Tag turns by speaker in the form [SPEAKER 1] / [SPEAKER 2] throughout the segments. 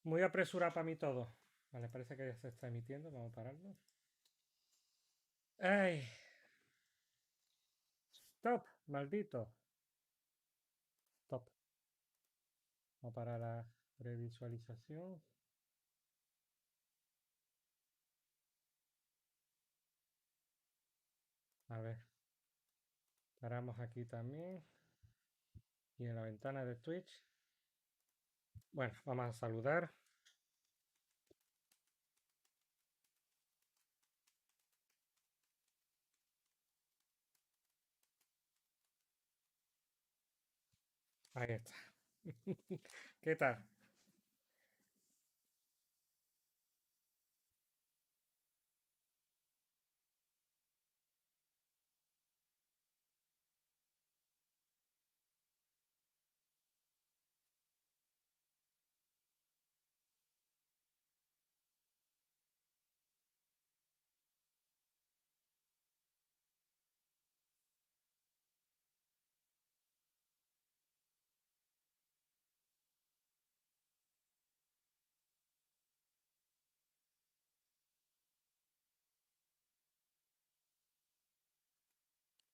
[SPEAKER 1] Muy apresurado para mí todo. Vale, parece que ya se está emitiendo. Vamos a pararlo. ¡Ay! ¡Stop! ¡Maldito! Stop. Vamos a parar la previsualización. A ver. Paramos aquí también. Y en la ventana de Twitch. Bueno, vamos a saludar. Ahí está. ¿Qué tal?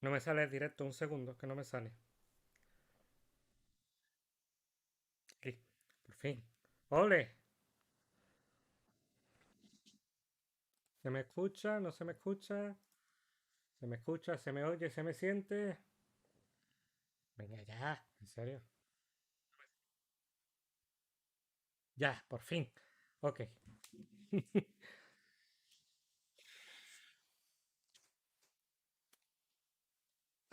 [SPEAKER 1] No me sale el directo, un segundo, que no me sale. Aquí, por fin. ¡Ole! ¿Se me escucha? ¿No se me escucha? ¿Se me escucha? ¿Se me oye? ¿Se me siente? Venga ya, en serio. Ya, por fin. Ok.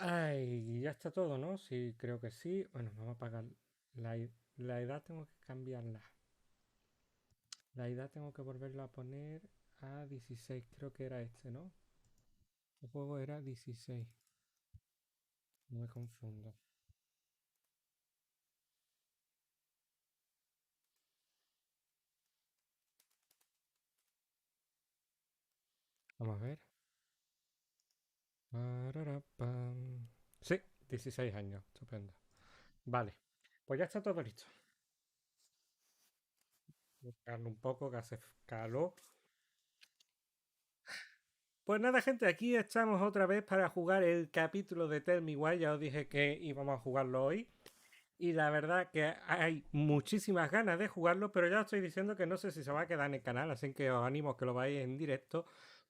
[SPEAKER 1] Ay, ya está todo, ¿no? Sí, creo que sí. Bueno, vamos a apagar la edad, tengo que cambiarla. La edad tengo que volverla a poner a 16, creo que era este, ¿no? El juego era 16. No me confundo. Vamos a ver. Pararapam. Sí, 16 años. Estupendo. Vale. Pues ya está todo listo. Buscarlo un poco, que hace calor. Pues nada, gente, aquí estamos otra vez para jugar el capítulo de Tell Me Why. Ya os dije que íbamos a jugarlo hoy. Y la verdad que hay muchísimas ganas de jugarlo, pero ya os estoy diciendo que no sé si se va a quedar en el canal, así que os animo a que lo veáis en directo,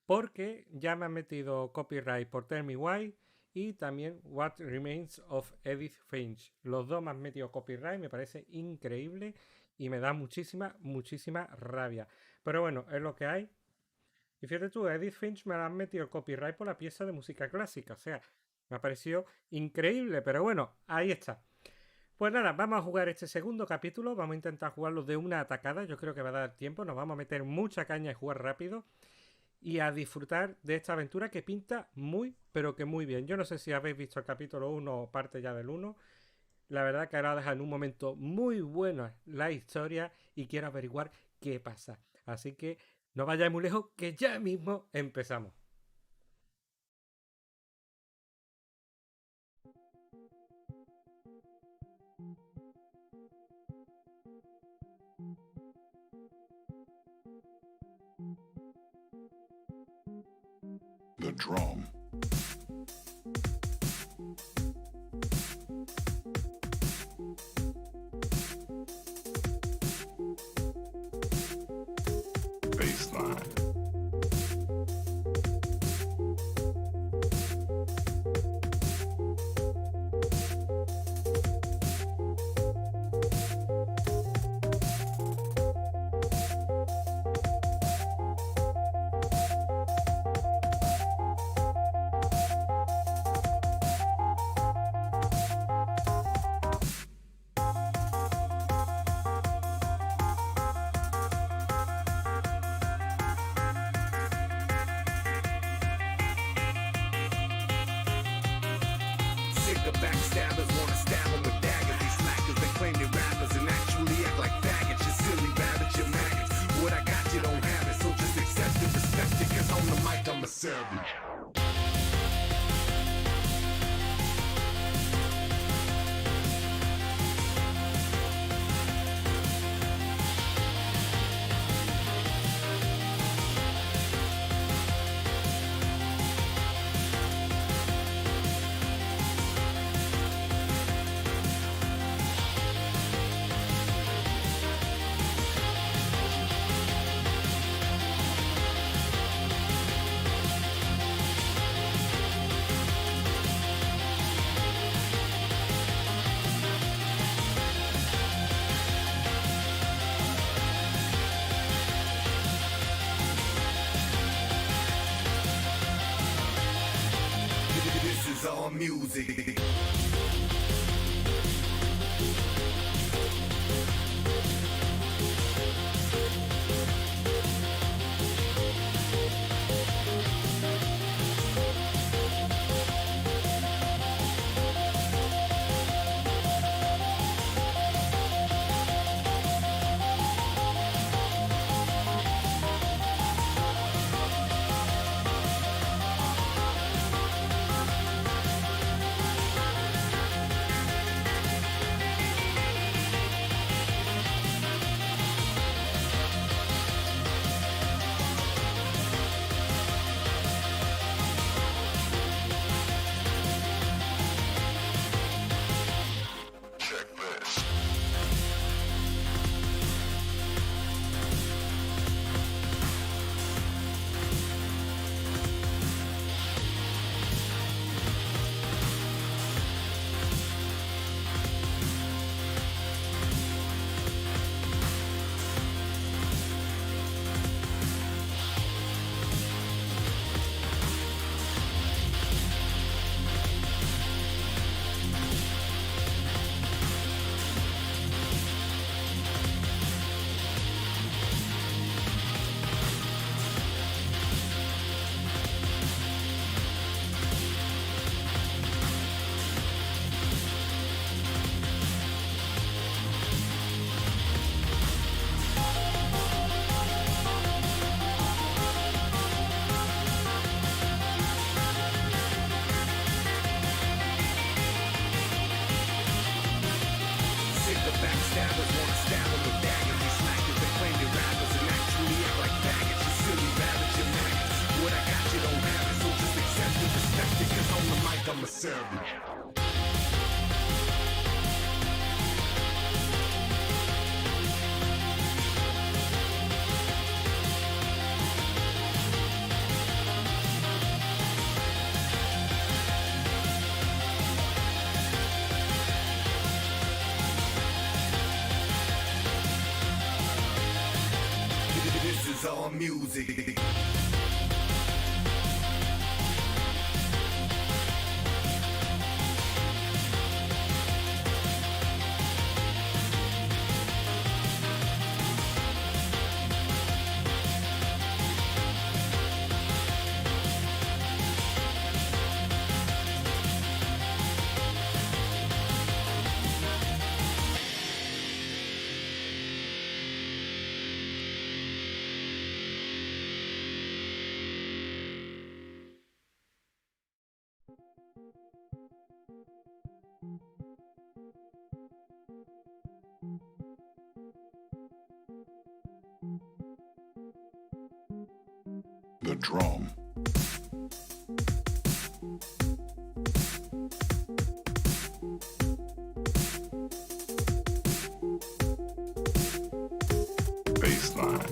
[SPEAKER 1] porque ya me han metido copyright por Tell Me Why y también What Remains of Edith Finch. Los dos me han metido copyright, me parece increíble y me da muchísima rabia. Pero bueno, es lo que hay. Y fíjate tú, Edith Finch me la han metido copyright por la pieza de música clásica. O sea, me ha parecido increíble, pero bueno, ahí está. Pues nada, vamos a jugar este segundo capítulo. Vamos a intentar jugarlo de una atacada. Yo creo que va a dar tiempo. Nos vamos a meter mucha caña y jugar rápido. Y a disfrutar de esta aventura que pinta muy, pero que muy bien. Yo no sé si habéis visto el capítulo 1 o parte ya del 1. La verdad que ahora deja en un momento muy bueno la historia y quiero averiguar qué pasa. Así que no vayáis muy lejos, que ya mismo empezamos.
[SPEAKER 2] The drum. Baseline. Sick of backstabbers, wanna stab them with daggers. These slackers, they claim they're rappers and actually act like faggots. You silly rabbits, you maggots. What I got, you don't have it, so just accept it, respect it, cause on the mic I'm a savage. music. This is all music.
[SPEAKER 3] The drum. Baseline.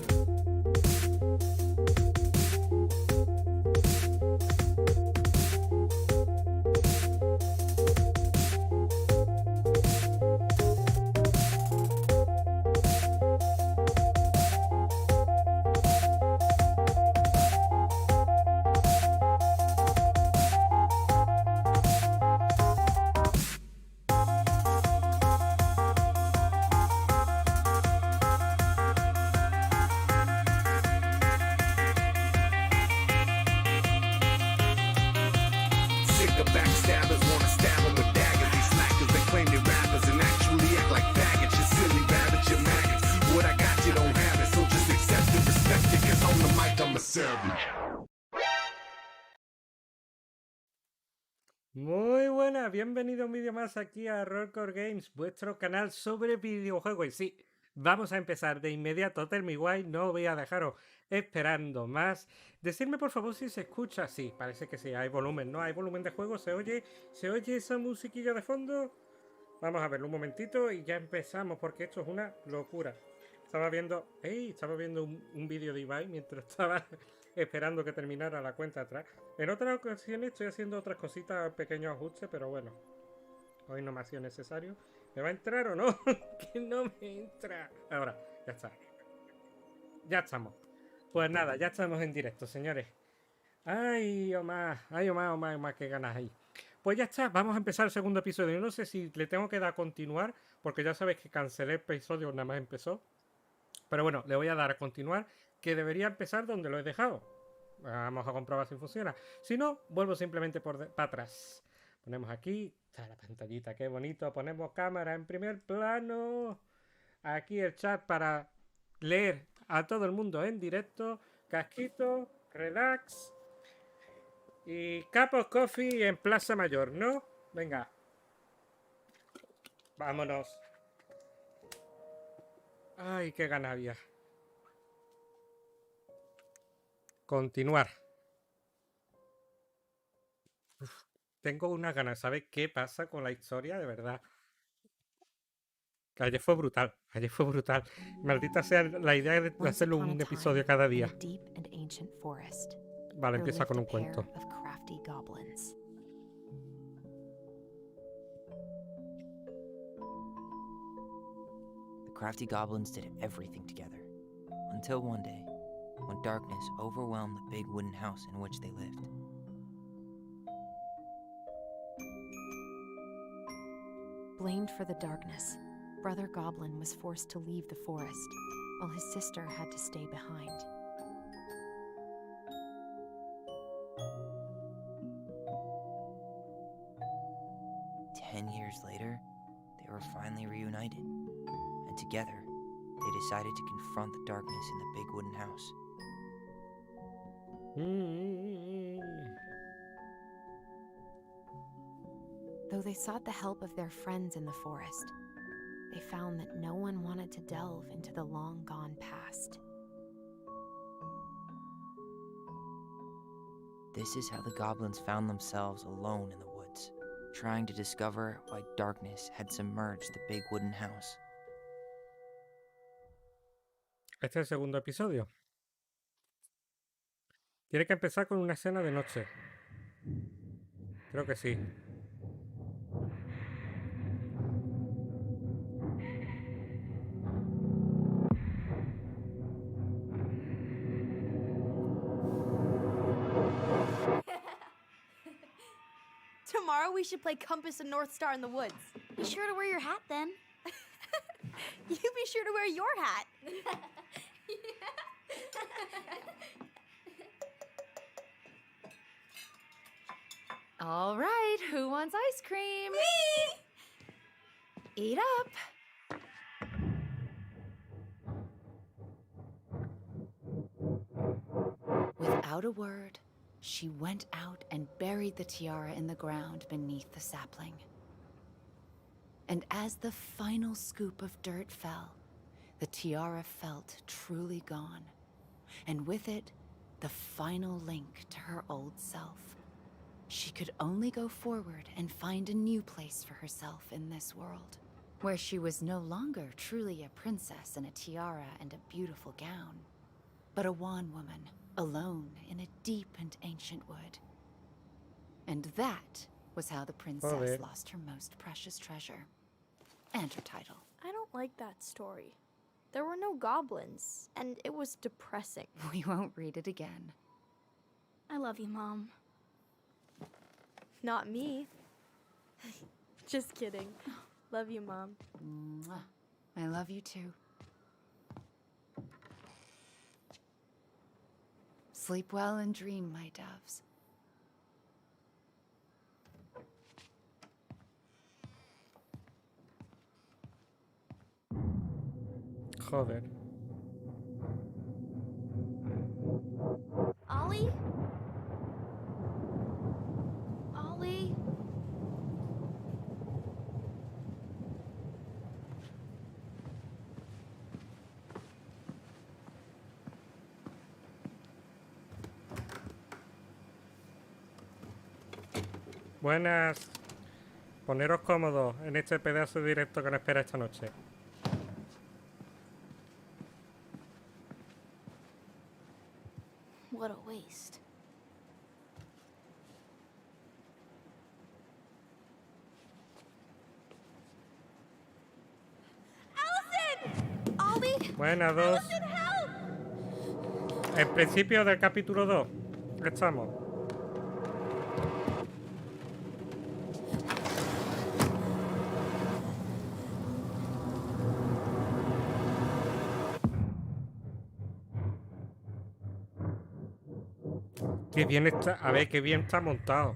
[SPEAKER 1] Muy buenas, bienvenido a un vídeo más aquí a Rorkror Games, vuestro canal sobre videojuegos. Y sí, vamos a empezar de inmediato. Tell me why, no voy a dejaros esperando más. Decidme por favor si se escucha. Sí, parece que sí, hay volumen, ¿no? Hay volumen de juego, ¿se oye esa musiquilla de fondo? Vamos a verlo un momentito y ya empezamos porque esto es una locura. Estaba viendo un vídeo de Ibai mientras estaba esperando que terminara la cuenta atrás. En otras ocasiones estoy haciendo otras cositas, pequeños ajustes, pero bueno, hoy no me ha sido necesario. ¿Me va a entrar o no? Que no me entra. Ahora, ya está. Ya estamos. Pues nada, ya estamos en directo, señores. Ay, Omar, qué ganas hay. Pues ya está, vamos a empezar el segundo episodio. Yo no sé si le tengo que dar a continuar, porque ya sabéis que cancelé el episodio, nada más empezó. Pero bueno, le voy a dar a continuar, que debería empezar donde lo he dejado. Vamos a comprobar si funciona. Si no, vuelvo simplemente para atrás. Ponemos aquí, está la pantallita, qué bonito. Ponemos cámara en primer plano. Aquí el chat para leer a todo el mundo en directo. Casquito, relax. Y cup of coffee en Plaza Mayor, ¿no? Venga. Vámonos. Ay, qué gana había. Continuar. Uf, tengo unas ganas. ¿Sabes qué pasa con la historia? De verdad. Que ayer fue brutal. Ayer fue brutal. Maldita sea la idea de hacerlo un episodio cada día. Vale, empieza con un cuento.
[SPEAKER 4] The crafty goblins did everything together, until one day, when darkness overwhelmed the big wooden house in which they lived.
[SPEAKER 5] Blamed for the darkness, Brother Goblin was forced to leave the forest, while his sister had to stay behind.
[SPEAKER 4] Years later, they were finally reunited, and together, they decided to confront the darkness in the big wooden house.
[SPEAKER 5] Though they sought the help of their friends in the forest, they found that no one wanted to delve into the long-gone past.
[SPEAKER 4] This is how the goblins found themselves alone in the woods, trying to discover why darkness had submerged the big wooden house.
[SPEAKER 1] Este es el segundo episodio. Tiene que empezar con una escena de noche. Creo que sí.
[SPEAKER 6] Tomorrow we should play Compass and North Star in the woods.
[SPEAKER 7] Be sure to wear your hat then.
[SPEAKER 6] You be sure to wear your hat.
[SPEAKER 5] All right, who wants ice cream?
[SPEAKER 6] Me!
[SPEAKER 5] Eat up. Without a word, she went out and buried the tiara in the ground beneath the sapling. And as the final scoop of dirt fell, the tiara felt truly gone, and with it, the final link to her old self. She could only go forward and find a new place for herself in this world, where she was no longer truly a princess in a tiara and a beautiful gown, but a wan woman, alone in a deep and ancient wood. And that was how the princess lost her most precious treasure. And her title.
[SPEAKER 6] I don't like that story. There were no goblins, and it was depressing.
[SPEAKER 5] We won't read it again.
[SPEAKER 6] I love you, Mom. Not me. Just kidding. Love you, Mom.
[SPEAKER 5] Mwah. I love you too. Sleep well and dream, my doves.
[SPEAKER 1] Joder.
[SPEAKER 6] Ollie? Ollie?
[SPEAKER 1] Buenas. Poneros cómodos en este pedazo de directo que nos espera esta noche.
[SPEAKER 6] What a waste. Allison! Ollie!
[SPEAKER 1] Buenas, dos.
[SPEAKER 6] Allison, help!
[SPEAKER 1] En principio del capítulo 2. Estamos. Qué bien está. A ver, qué bien está montado.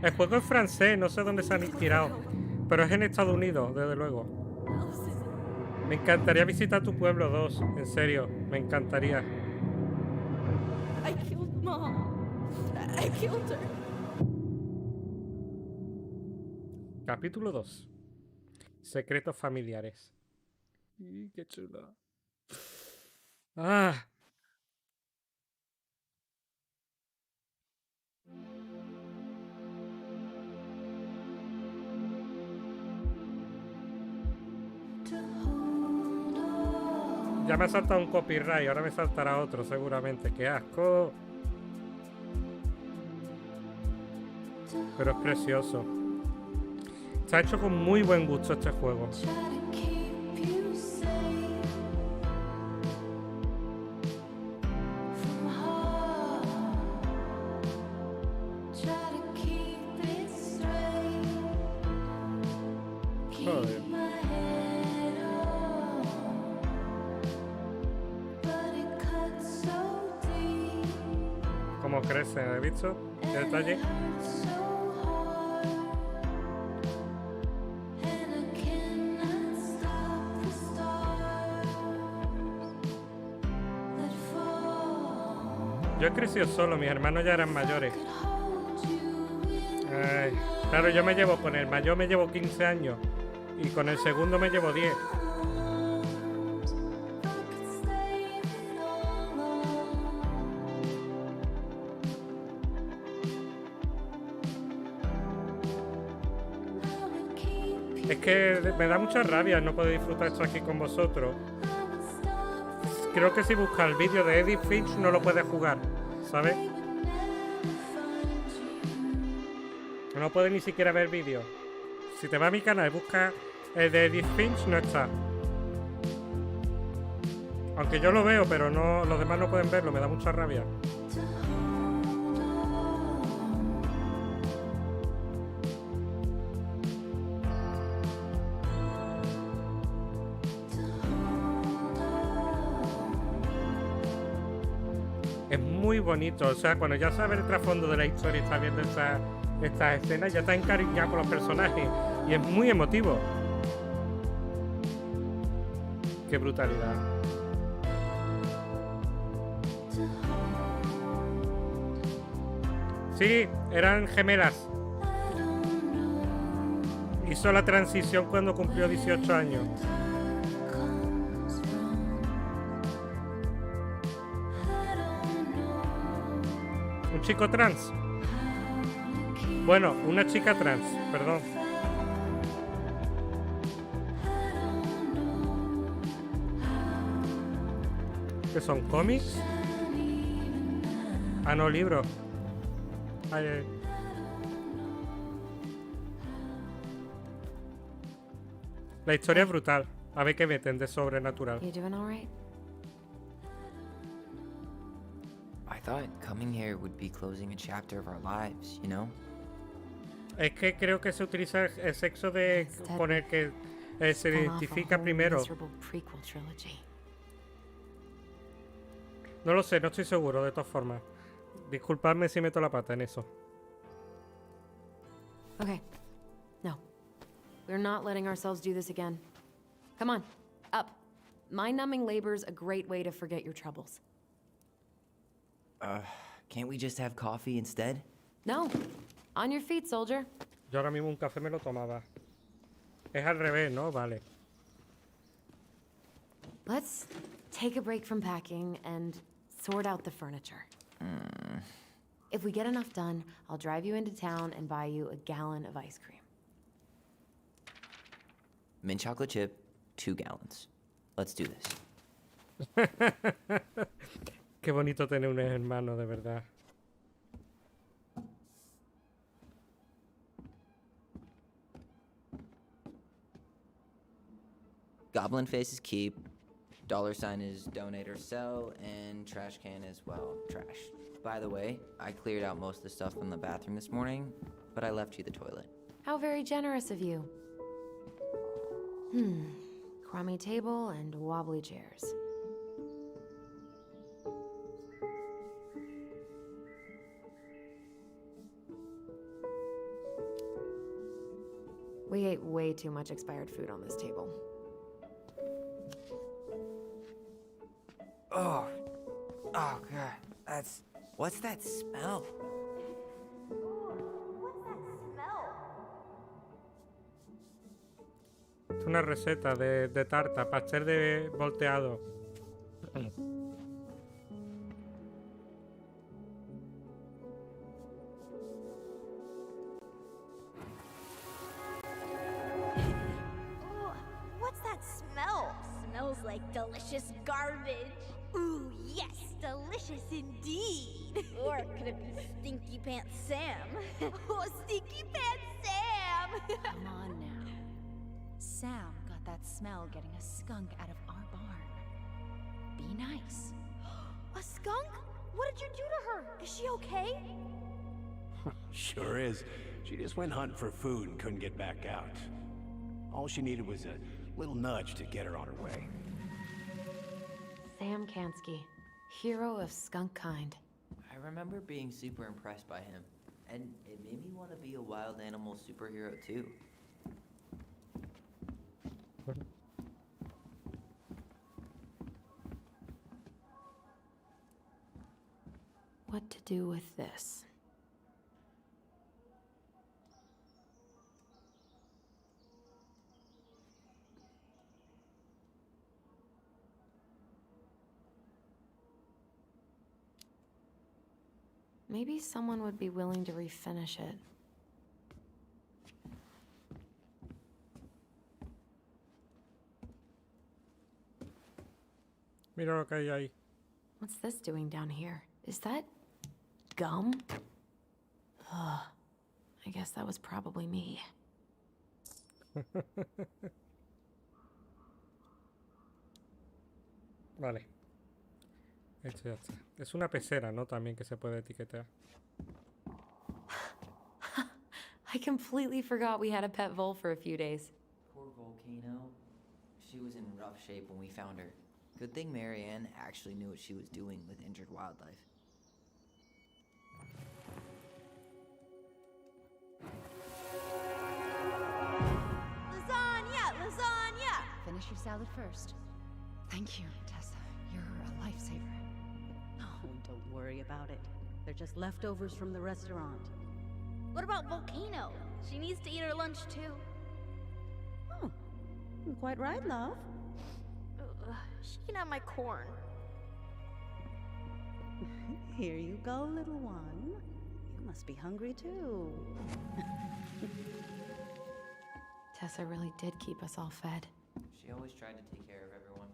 [SPEAKER 1] El juego es francés, no sé dónde se han inspirado, pero es en Estados Unidos, desde luego. Me encantaría visitar tu pueblo 2, en serio, me encantaría.
[SPEAKER 6] I killed Mom. I killed her.
[SPEAKER 1] Capítulo 2. Secretos familiares. Qué chulo. Ah. Ya me ha saltado un copyright, ahora me saltará otro seguramente. ¡Qué asco! Pero es precioso. Está hecho con muy buen gusto este juego. Joder. Cómo crece, ¿has visto? ¿Qué detalle? Yo he crecido solo, mis hermanos ya eran mayores. Ay, claro, yo me llevo con el mayor me llevo 15 años y con el segundo me llevo 10. Es que me da mucha rabia no poder disfrutar esto aquí con vosotros. Creo que si buscas el vídeo de Edith Finch no lo puedes jugar, ¿sabes? No puedes ni siquiera ver vídeos. Si te vas a mi canal y buscas el de Edith Finch, no está. Aunque yo lo veo, pero no, los demás no pueden verlo, me da mucha rabia. Es muy bonito, o sea, cuando ya sabes el trasfondo de la historia y estás viendo estas escenas, ya estás encariñado con los personajes y es muy emotivo. Qué brutalidad. Sí, eran gemelas. Hizo la transición cuando cumplió 18 años. ¿Un chico trans? Bueno, una chica trans, perdón. ¿Qué son? ¿Cómics? Ah, no, libros. Ay, ay. La historia es brutal. A ver qué meten de sobrenatural.
[SPEAKER 5] You doing all right?
[SPEAKER 4] I thought coming here would be closing a chapter of our lives, you know?
[SPEAKER 1] Es que creo que se utiliza el sexo de poner que se identifica primero. No lo sé, no estoy seguro de todas formas. Disculpadme si meto la pata en eso.
[SPEAKER 8] Okay. No. We're not letting ourselves do this again. Come on, up. Mind-numbing labor's a great way to forget your troubles.
[SPEAKER 4] Can't we just have coffee instead?
[SPEAKER 8] No. On your feet, soldier.
[SPEAKER 1] Yo ahora mismo un café me lo tomaba. Es al revés, ¿no? Vale.
[SPEAKER 8] Let's take a break from packing and sort out the furniture. If we get enough done, I'll drive you into town and buy you a gallon of ice cream.
[SPEAKER 4] Mint chocolate chip, 2 gallons. Let's do this.
[SPEAKER 1] Qué bonito tener un hermano, de verdad.
[SPEAKER 4] Goblin face is keep. $sign is donate or sell, and trash can is, well, trash. By the way, I cleared out most of the stuff from the bathroom this morning, but I left you the toilet.
[SPEAKER 8] How very generous of you. Crummy table and wobbly chairs. We ate way too much expired food on this table.
[SPEAKER 4] Oh God, what's that smell?
[SPEAKER 6] What's that smell?
[SPEAKER 1] Es una receta de tarta, pastel de volteado.
[SPEAKER 6] Ugh, what's that smell?
[SPEAKER 7] Smells like delicious garbage. Ooh, yes, delicious indeed. Or could it be Stinky Pants Sam? Oh, Stinky Pants Sam!
[SPEAKER 5] Come on now. Sam got that smell getting a skunk out of our barn. Be nice.
[SPEAKER 6] A skunk? What did you do to her? Is she okay?
[SPEAKER 9] Sure is. She just went hunting for food and couldn't get back out. All she needed was a little nudge to get her on her way.
[SPEAKER 8] Sam Kansky, hero of skunk kind.
[SPEAKER 4] I remember being super impressed by him, and it made me want to be a wild animal superhero too.
[SPEAKER 8] What to do with this? Maybe someone would be willing to refinish it.
[SPEAKER 1] Mira lo que hay ahí.
[SPEAKER 8] What's this doing down here? Is that gum? Ugh. I guess that was probably me.
[SPEAKER 1] Vale. Esto ya está. Es una pecera, ¿no? También que se puede etiquetar.
[SPEAKER 8] I completely forgot we had a pet vole for a few days.
[SPEAKER 4] Poor Volcano. She was in rough shape when we found her. Good thing Marianne actually knew what she was doing with injured wildlife.
[SPEAKER 7] Lasagna! Lasagna!
[SPEAKER 5] Finish your salad first. Thank you, Tessa. You're a lifesaver.
[SPEAKER 10] Oh, don't worry about it. They're just leftovers from the restaurant.
[SPEAKER 7] What about Volcano? She needs to eat her lunch too.
[SPEAKER 10] Oh, quite right, love.
[SPEAKER 6] She can have my corn.
[SPEAKER 10] Here you go, little one. You must be hungry too.
[SPEAKER 8] Tessa really did keep us all fed.
[SPEAKER 4] She always tried to take care of everyone.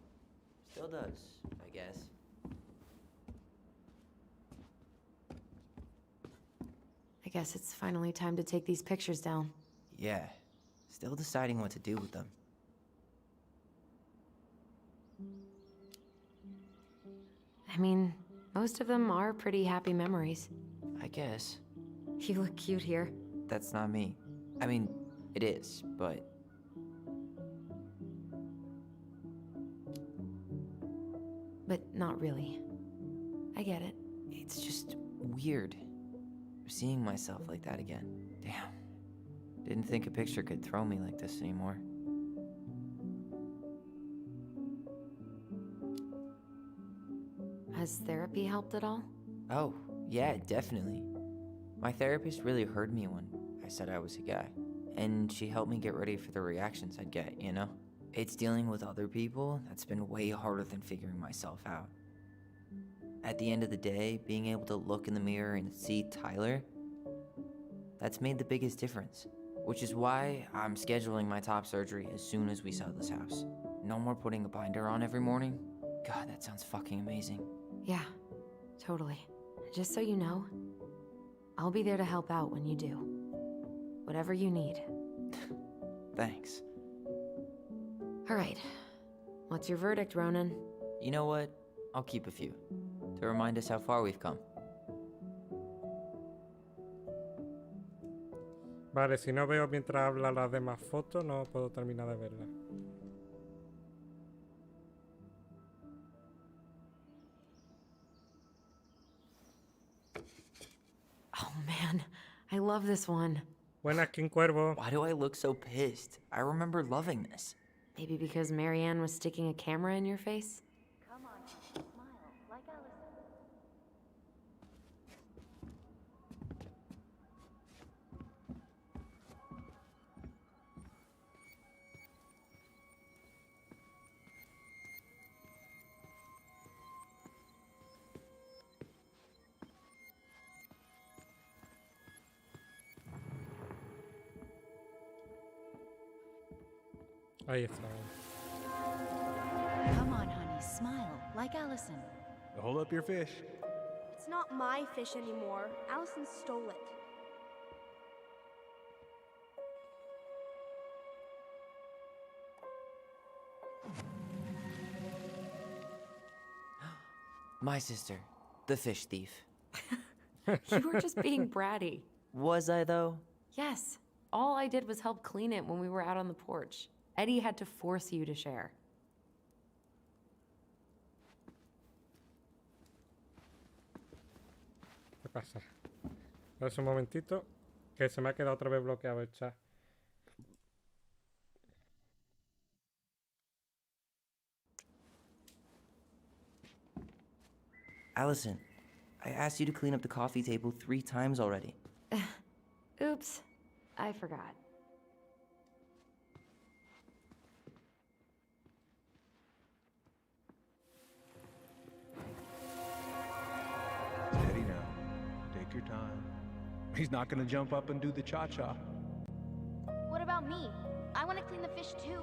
[SPEAKER 4] Still does, I guess.
[SPEAKER 8] I guess it's finally time to take these pictures down.
[SPEAKER 4] Yeah, still deciding what to do with them.
[SPEAKER 8] I mean, most of them are pretty happy memories.
[SPEAKER 4] I guess.
[SPEAKER 8] You look cute here.
[SPEAKER 4] That's not me. I mean, it is, but...
[SPEAKER 8] But not really. I get it.
[SPEAKER 4] It's just weird. Seeing myself like that again. Damn. Didn't think a picture could throw me like this anymore.
[SPEAKER 8] Has therapy helped at all?
[SPEAKER 4] Oh, yeah, definitely. My therapist really heard me when I said I was a guy. And she helped me get ready for the reactions I'd get, you know? It's dealing with other people that's been way harder than figuring myself out. At the end of the day, being able to look in the mirror and see Tyler, that's made the biggest difference. Which is why I'm scheduling my top surgery as soon as we sell this house. No more putting a binder on every morning? God, that sounds fucking amazing.
[SPEAKER 8] Yeah, totally. Just so you know, I'll be there to help out when you do. Whatever you need.
[SPEAKER 4] Thanks.
[SPEAKER 8] All right. What's your verdict, Ronan?
[SPEAKER 4] You know what? I'll keep a few. To remind us how far we've come.
[SPEAKER 1] Vale, si no veo mientras habla las demás fotos, no puedo terminar de verlas.
[SPEAKER 8] Oh man, I love this one.
[SPEAKER 1] Buenas, King Cuervo.
[SPEAKER 4] Why do I look so pissed? I remember loving this.
[SPEAKER 8] Maybe because Marianne was sticking a camera in your face?
[SPEAKER 7] Come on, smile like Allison.
[SPEAKER 1] Ahí está.
[SPEAKER 5] Come on, honey, smile like Allison.
[SPEAKER 9] Hold up your fish.
[SPEAKER 6] It's not my fish anymore. Allison stole it.
[SPEAKER 4] My sister, the fish thief.
[SPEAKER 8] You were just being bratty.
[SPEAKER 4] Was I, though?
[SPEAKER 8] Yes. All I did was help clean it when we were out on the porch. Eddie had to force you to share.
[SPEAKER 1] ¿Qué pasa? Espera un momentito, que se me ha quedado otra vez bloqueado el chat.
[SPEAKER 4] Allison, I asked you to clean up the coffee table 3 times already.
[SPEAKER 8] Oops, I forgot.
[SPEAKER 11] Steady now. Take your time. He's not gonna jump up and do the cha-cha.
[SPEAKER 7] What about me? I want to clean the fish too.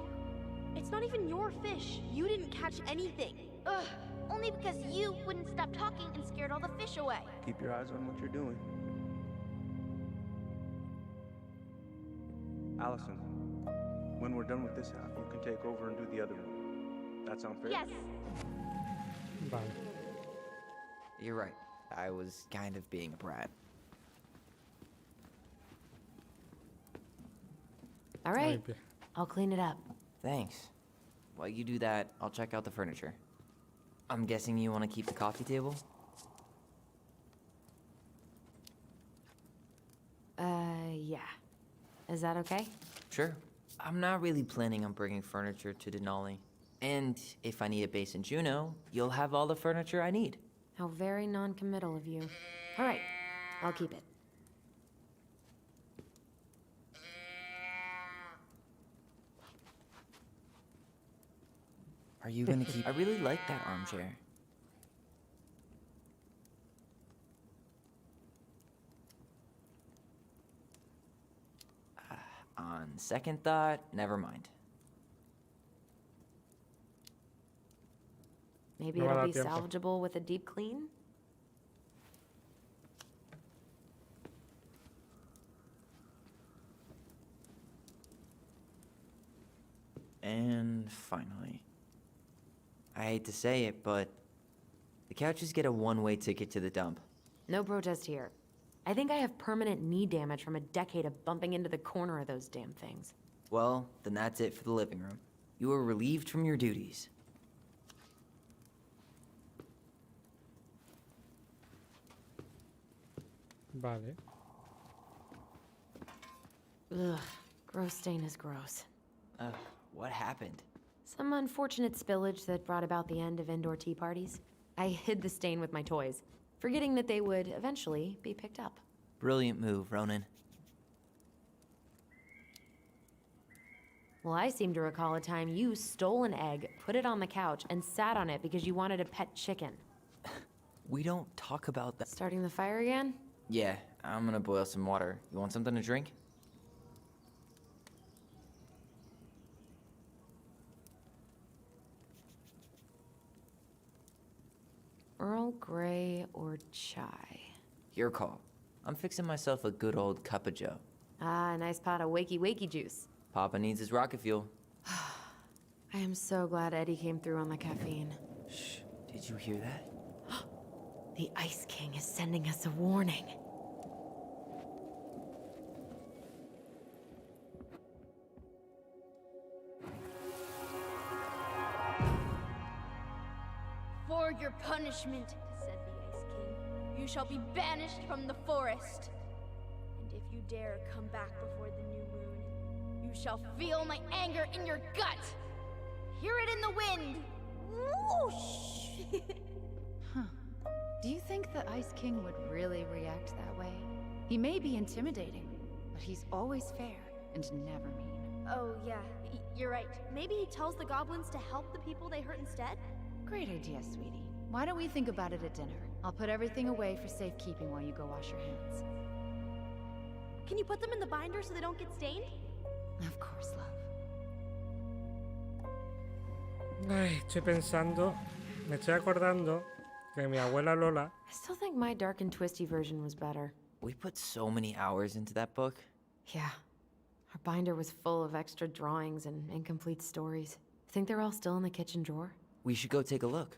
[SPEAKER 6] It's not even your fish. You didn't catch anything.
[SPEAKER 7] Ugh, only because you wouldn't stop talking and scared all the fish away.
[SPEAKER 11] Keep your eyes on what you're doing. Allison, when we're done with this half, you can take over and do the other one. That sound fair?
[SPEAKER 7] Yes.
[SPEAKER 1] Vale.
[SPEAKER 4] You're right. I was kind of being a brat.
[SPEAKER 8] All right, I'll clean it up.
[SPEAKER 4] Thanks. While you do that, I'll check out the furniture. I'm guessing you want to keep the coffee table?
[SPEAKER 8] Yeah. Is that okay?
[SPEAKER 4] Sure. I'm not really planning on bringing furniture to Denali. And if I need a base in Juneau, you'll have all the furniture I need.
[SPEAKER 8] How very non-committal of you. All right, I'll keep it.
[SPEAKER 4] Are you gonna keep... I really like that armchair. On second thought, never mind.
[SPEAKER 8] Maybe
[SPEAKER 1] No va a
[SPEAKER 8] it'll
[SPEAKER 1] dar
[SPEAKER 8] be
[SPEAKER 1] tiempo.
[SPEAKER 8] salvageable with a deep clean?
[SPEAKER 4] And finally. I hate to say it, but the couches get a one-way ticket to the dump.
[SPEAKER 8] No protest here. I think I have permanent knee damage from a decade of bumping into the corner of those damn things.
[SPEAKER 4] Well, then that's it for the living room. You are relieved from your duties.
[SPEAKER 1] Vale.
[SPEAKER 8] Ugh, gross stain is gross.
[SPEAKER 4] What happened?
[SPEAKER 8] Some unfortunate spillage that brought about the end of indoor tea parties. I hid the stain with my toys, forgetting that they would eventually be picked up.
[SPEAKER 4] Brilliant move, Ronan.
[SPEAKER 8] Well, I seem to recall a time you stole an egg, put it on the couch, and sat on it because you wanted a pet chicken.
[SPEAKER 4] We don't talk about that.
[SPEAKER 8] Starting the fire again?
[SPEAKER 4] Yeah, I'm gonna boil some water. You want something to drink?
[SPEAKER 8] Cappuccino, gray, or chai?
[SPEAKER 4] Your call. I'm fixing myself a good old cup of joe.
[SPEAKER 8] Ah, a nice pot of wakey juice.
[SPEAKER 4] Papa needs his rocket fuel.
[SPEAKER 8] I am so glad Eddie came through on the caffeine.
[SPEAKER 4] Shh, did you hear that?
[SPEAKER 8] The Ice King is sending us a warning.
[SPEAKER 7] For your punishment, said the Ice King, you shall be banished from the forest. And if you dare come back before the new moon, you shall feel my anger in your gut. Hear it in the wind. Whoosh!
[SPEAKER 5] Do you think the Ice King would really react that way? He may be intimidating, but he's always fair and never mean.
[SPEAKER 7] Oh, yeah, you're right. Maybe he tells the goblins to help the people they hurt instead?
[SPEAKER 5] Great idea, sweetie. Why don't we think about it at dinner? I'll put everything away for safekeeping while you go wash your hands.
[SPEAKER 7] Can you put them in the binder so they don't get stained?
[SPEAKER 5] Of course, love.
[SPEAKER 1] Ay, estoy pensando, me estoy acordando que mi abuela Lola...
[SPEAKER 8] I still think my dark and twisty version was better.
[SPEAKER 4] We put so many hours into that book.
[SPEAKER 8] Yeah. Our binder was full of extra drawings and incomplete stories. Think they're all still in the kitchen drawer?
[SPEAKER 4] We should go take a look.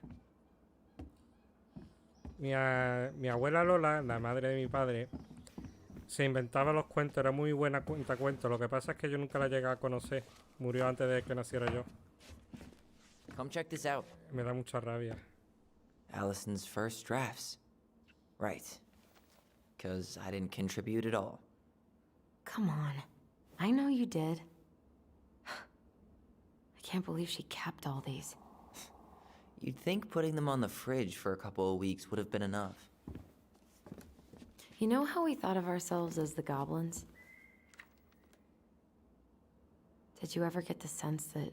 [SPEAKER 1] Mi abuela Lola, la madre de mi padre, se inventaba los cuentos, era muy buena cuentacuentos. Lo que pasa es que yo nunca la llegué a conocer. Murió antes de que naciera yo.
[SPEAKER 4] Come check this out.
[SPEAKER 1] Me da mucha rabia.
[SPEAKER 4] Allison's first drafts. Right. Because I didn't contribute at all.
[SPEAKER 8] Come on. I know you did. I can't believe she kept all these.
[SPEAKER 4] You'd think putting them on the fridge for a couple of weeks would have been enough.
[SPEAKER 8] You know how we thought of ourselves as the goblins? Did you ever get the sense that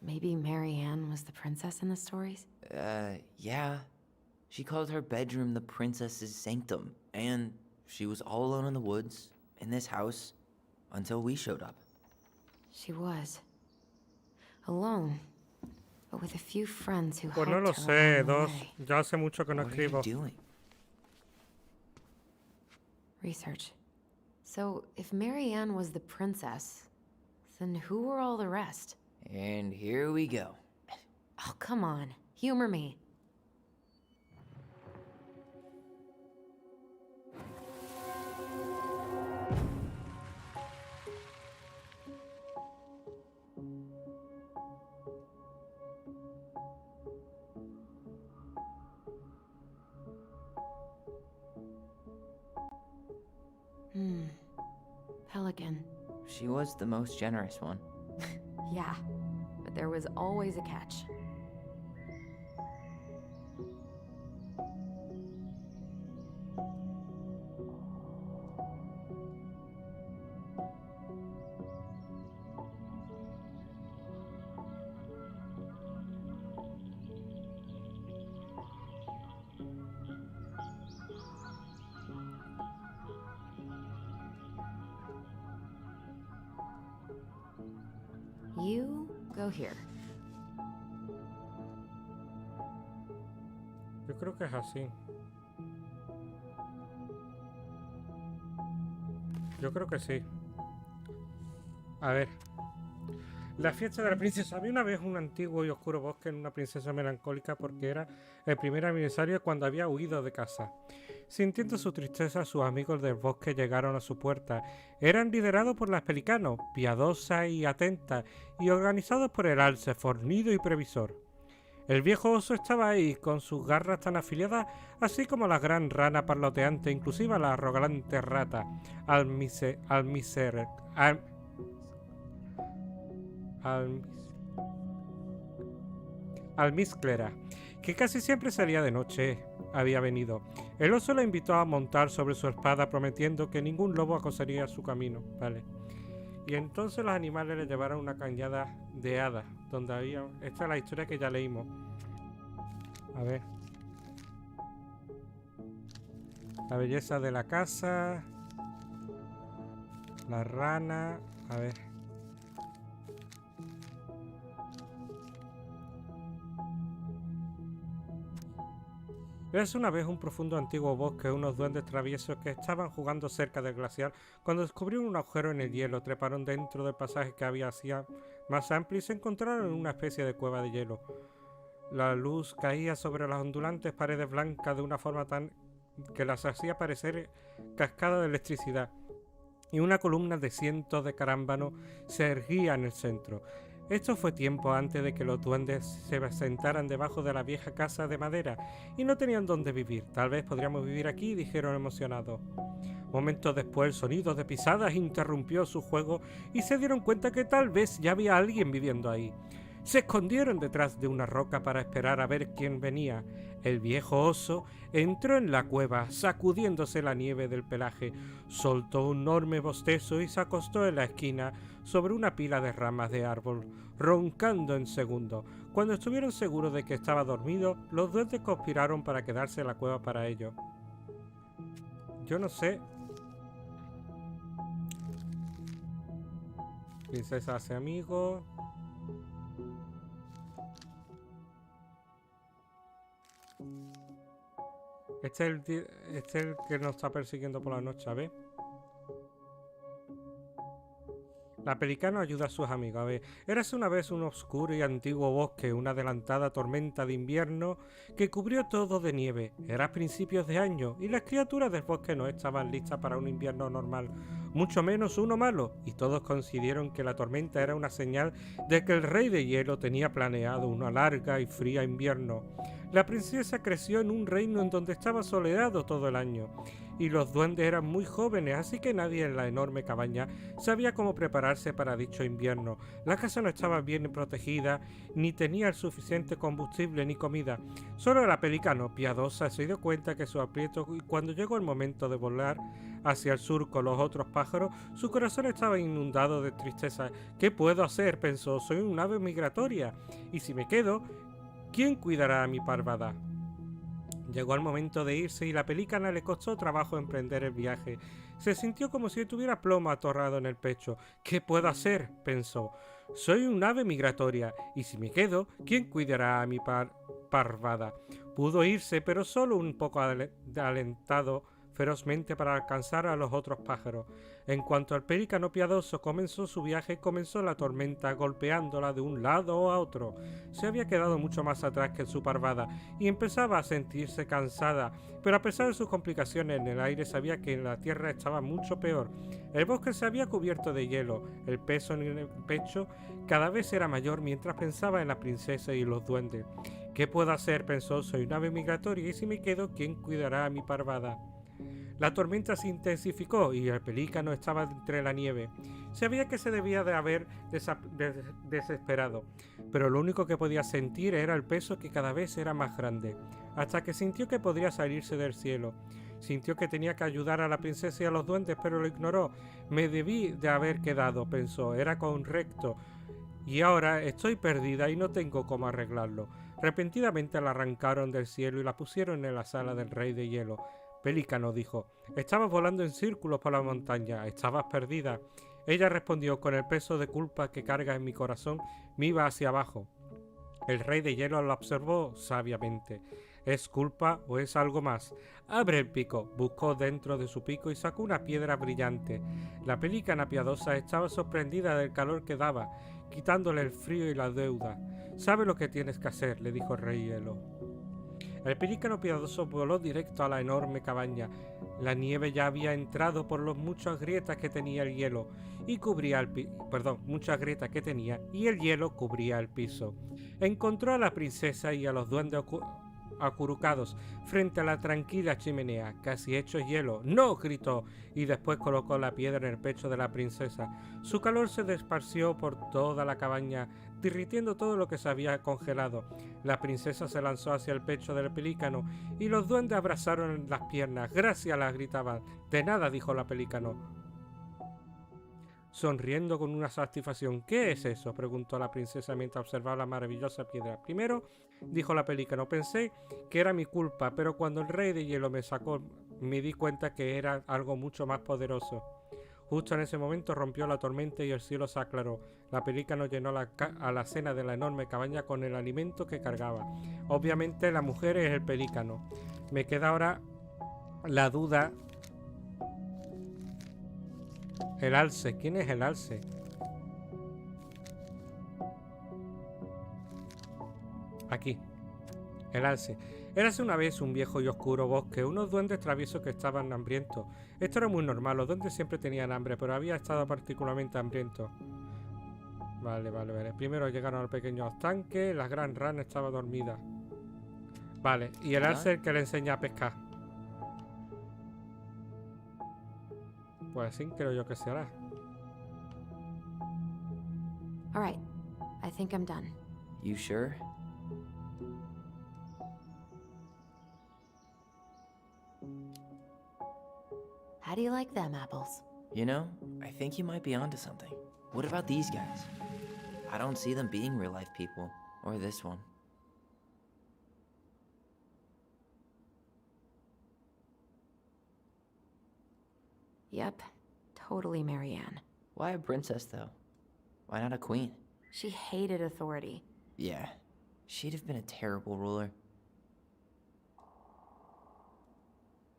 [SPEAKER 8] maybe Mary Ann was the princess in the stories?
[SPEAKER 4] Yeah. She called her bedroom the princess's sanctum, and she was all alone in the woods, in this house, until we showed up.
[SPEAKER 8] She was. Alone. But with a few friends who
[SPEAKER 1] Pues
[SPEAKER 8] helped
[SPEAKER 1] no lo
[SPEAKER 8] her
[SPEAKER 1] sé,
[SPEAKER 8] along the
[SPEAKER 1] dos.
[SPEAKER 8] way.
[SPEAKER 1] Ya hace mucho que no
[SPEAKER 4] What are you
[SPEAKER 1] escribo.
[SPEAKER 4] doing?
[SPEAKER 8] Research. So, if Mary Ann was the princess, then who were all the rest?
[SPEAKER 4] And here we go.
[SPEAKER 8] Oh, come on. Humor me. Pelican.
[SPEAKER 4] She was the most generous one.
[SPEAKER 8] Yeah, but there was always a catch. You go here.
[SPEAKER 1] Yo creo que es así. Yo creo que sí. A ver. La fiesta de la princesa. Había una vez un antiguo y oscuro bosque en una princesa melancólica porque era el primer aniversario cuando había huido de casa. Sintiendo su tristeza, sus amigos del bosque llegaron a su puerta. Eran liderados por las pelicanos, piadosas y atentas, y organizados por el alce, fornido y previsor. El viejo oso estaba ahí, con sus garras tan afiliadas, así como la gran rana parloteante, inclusive la arrogante rata, almizclera, que casi siempre salía de noche. Había venido. El oso la invitó a montar sobre su espada, prometiendo que ningún lobo acosaría su camino. Vale. Y entonces los animales le llevaron una cañada de hadas, donde había... Esta es la historia que ya leímos. A ver. La belleza de la casa. La rana. A ver. Érase una vez un profundo antiguo bosque, unos duendes traviesos que estaban jugando cerca del glaciar. Cuando descubrieron un agujero en el hielo, treparon dentro del pasaje que había hacia más amplio y se encontraron en una especie de cueva de hielo. La luz caía sobre las ondulantes paredes blancas de una forma tan que las hacía parecer cascadas de electricidad, y una columna de cientos de carámbanos se erguía en el centro. Esto fue tiempo antes de que los duendes se sentaran debajo de la vieja casa de madera y no tenían dónde vivir. Tal vez podríamos vivir aquí, dijeron emocionados. Momentos después, el sonido de pisadas interrumpió su juego y se dieron cuenta que tal vez ya había alguien viviendo ahí. Se escondieron detrás de una roca para esperar a ver quién venía. El viejo oso entró en la cueva, sacudiéndose la nieve del pelaje, soltó un enorme bostezo y se acostó en la esquina sobre una pila de ramas de árbol, roncando en segundos. Cuando estuvieron seguros de que estaba dormido, los duendes conspiraron para quedarse en la cueva para ellos. Yo no sé. Princesa hace amigos. Este es el que nos está persiguiendo por la noche, ¿ves? La pelicano ayuda a sus amigos. A ver, érase una vez un oscuro y antiguo bosque, una adelantada tormenta de invierno que cubrió todo de nieve. Era principios de año y las criaturas del bosque no estaban listas para un invierno normal, mucho menos uno malo, y todos coincidieron que la tormenta era una señal de que el rey de hielo tenía planeado una larga y fría invierno. La princesa creció en un reino en donde estaba soleado todo el año, y los duendes eran muy jóvenes, así que nadie en la enorme cabaña sabía cómo prepararse para dicho invierno. La casa no estaba bien protegida, ni tenía el suficiente combustible ni comida. Solo la pelicano, piadosa, se dio cuenta que su aprieto, y cuando llegó el momento de volar hacia el sur con los otros pájaros, su corazón estaba inundado de tristeza. ¿Qué puedo hacer?, pensó. Soy un ave migratoria, y si me quedo, ¿quién cuidará a mi parvada? Llegó el momento de irse y la pelícana le costó trabajo emprender el viaje. Se sintió como si tuviera plomo atorado en el pecho. ¿Qué puedo hacer?, pensó. Soy un ave migratoria, y si me quedo, ¿quién cuidará a mi parvada? Pudo irse, pero solo un poco alentado ferozmente para alcanzar a los otros pájaros. En cuanto al pelícano piadoso comenzó su viaje, comenzó la tormenta golpeándola de un lado a otro. Se había quedado mucho más atrás que su parvada y empezaba a sentirse cansada, pero a pesar de sus complicaciones en el aire sabía que en la tierra estaba mucho peor. El bosque se había cubierto de hielo, el peso en el pecho cada vez era mayor mientras pensaba en la princesa y los duendes. ¿Qué puedo hacer?, pensó. Soy un ave migratoria y si me quedo, ¿quién cuidará a mi parvada? La tormenta se intensificó y el pelícano estaba entre la nieve. Sabía que se debía de haber desesperado, pero lo único que podía sentir era el peso que cada vez era más grande, hasta que sintió que podría salirse del cielo. Sintió que tenía que ayudar a la princesa y a los duendes, pero lo ignoró. Me debí de haber quedado, pensó, era correcto, y ahora estoy perdida y no tengo cómo arreglarlo. Repentinamente la arrancaron del cielo y la pusieron en la sala del rey de hielo. Pelícano, dijo, estabas volando en círculos por la montaña, estabas perdida. Ella respondió, con el peso de culpa que carga en mi corazón, me iba hacia abajo. El rey de hielo la observó sabiamente. ¿Es culpa o es algo más? Abre el pico. Buscó dentro de su pico y sacó una piedra brillante. La pelícana piadosa estaba sorprendida del calor que daba, quitándole el frío y la deuda. ¿Sabe lo que tienes que hacer?, le dijo el rey hielo. El pelícano piadoso voló directo a la enorme cabaña. La nieve ya había entrado por las muchas grietas que tenía el hielo y cubría muchas grietas que tenía y el hielo cubría el piso. Encontró a la princesa y a los duendes acurrucados frente a la tranquila chimenea, casi hecho hielo. ¡No!, gritó, y después colocó la piedra en el pecho de la princesa. Su calor se esparció por toda la cabaña, derritiendo todo lo que se había congelado. La princesa se lanzó hacia el pecho del pelícano y los duendes abrazaron las piernas. «¡Gracias!», la gritaban. «De nada», dijo la pelícano, sonriendo con una satisfacción. «¿Qué es eso?», preguntó la princesa mientras observaba la maravillosa piedra. «Primero», dijo la pelícano, «pensé que era mi culpa, pero cuando el rey de hielo me sacó, me di cuenta que era algo mucho más poderoso». Justo en ese momento rompió la tormenta y el cielo se aclaró. La pelícano llenó a la cena de la enorme cabaña con el alimento que cargaba. Obviamente la mujer es el pelícano. Me queda ahora la duda. El alce. ¿Quién es el alce? Aquí. El alce. Érase una vez un viejo y oscuro bosque, unos duendes traviesos que estaban hambrientos. Esto era muy normal, los duendes siempre tenían hambre, pero había estado particularmente hambriento. Vale. Primero llegaron al pequeño estanque, la gran rana estaba dormida. Vale, y el alce el que le enseña a pescar. Pues así creo yo que se hará.
[SPEAKER 8] All right. I think I'm done.
[SPEAKER 4] You sure?
[SPEAKER 8] How do you like them apples?
[SPEAKER 4] You know, I think you might be onto something. What about these guys? I don't see them being real-life people. Or this one.
[SPEAKER 8] Yep. Totally Marianne.
[SPEAKER 4] Why a princess, though? Why not a queen?
[SPEAKER 8] She hated authority.
[SPEAKER 4] Yeah. She'd have been a terrible ruler.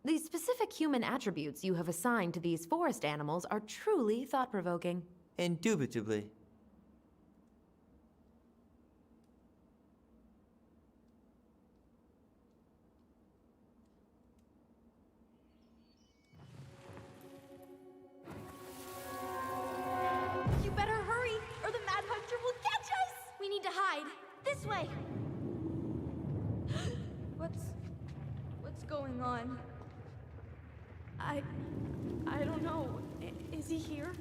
[SPEAKER 8] The specific human attributes you have assigned to these forest animals are truly thought-provoking.
[SPEAKER 4] Indubitably.
[SPEAKER 7] You better hurry, or the Mad Hunter will catch us! We need to hide. This way! What's going on? I don't know. Is he here?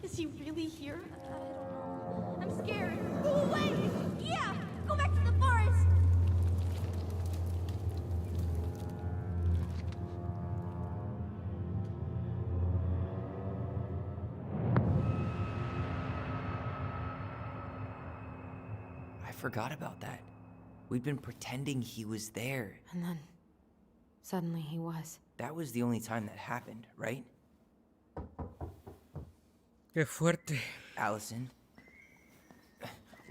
[SPEAKER 7] Is he really here? I don't know. I'm scared. Go away! Yeah! Go back to the forest!
[SPEAKER 4] I forgot about that. We'd been pretending he was there.
[SPEAKER 8] And then, suddenly he was.
[SPEAKER 4] That was the only time that happened, right?
[SPEAKER 1] Qué fuerte.
[SPEAKER 4] Allison.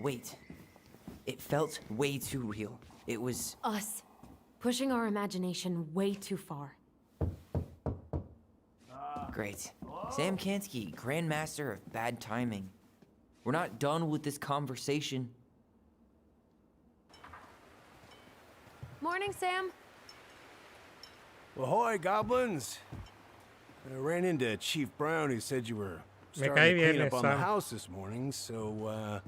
[SPEAKER 4] Wait. It felt way too real. It was...
[SPEAKER 8] Us. Pushing our imagination way too far.
[SPEAKER 4] Great. Sam Kansky, Grandmaster of Bad Timing. We're not done with this conversation.
[SPEAKER 8] Morning, Sam.
[SPEAKER 9] Ahoy, goblins! I ran into Chief Brown, who said you were
[SPEAKER 1] Me
[SPEAKER 9] starting
[SPEAKER 1] cae
[SPEAKER 9] to
[SPEAKER 1] bien,
[SPEAKER 9] clean up on the
[SPEAKER 1] Sam.
[SPEAKER 9] house this morning, so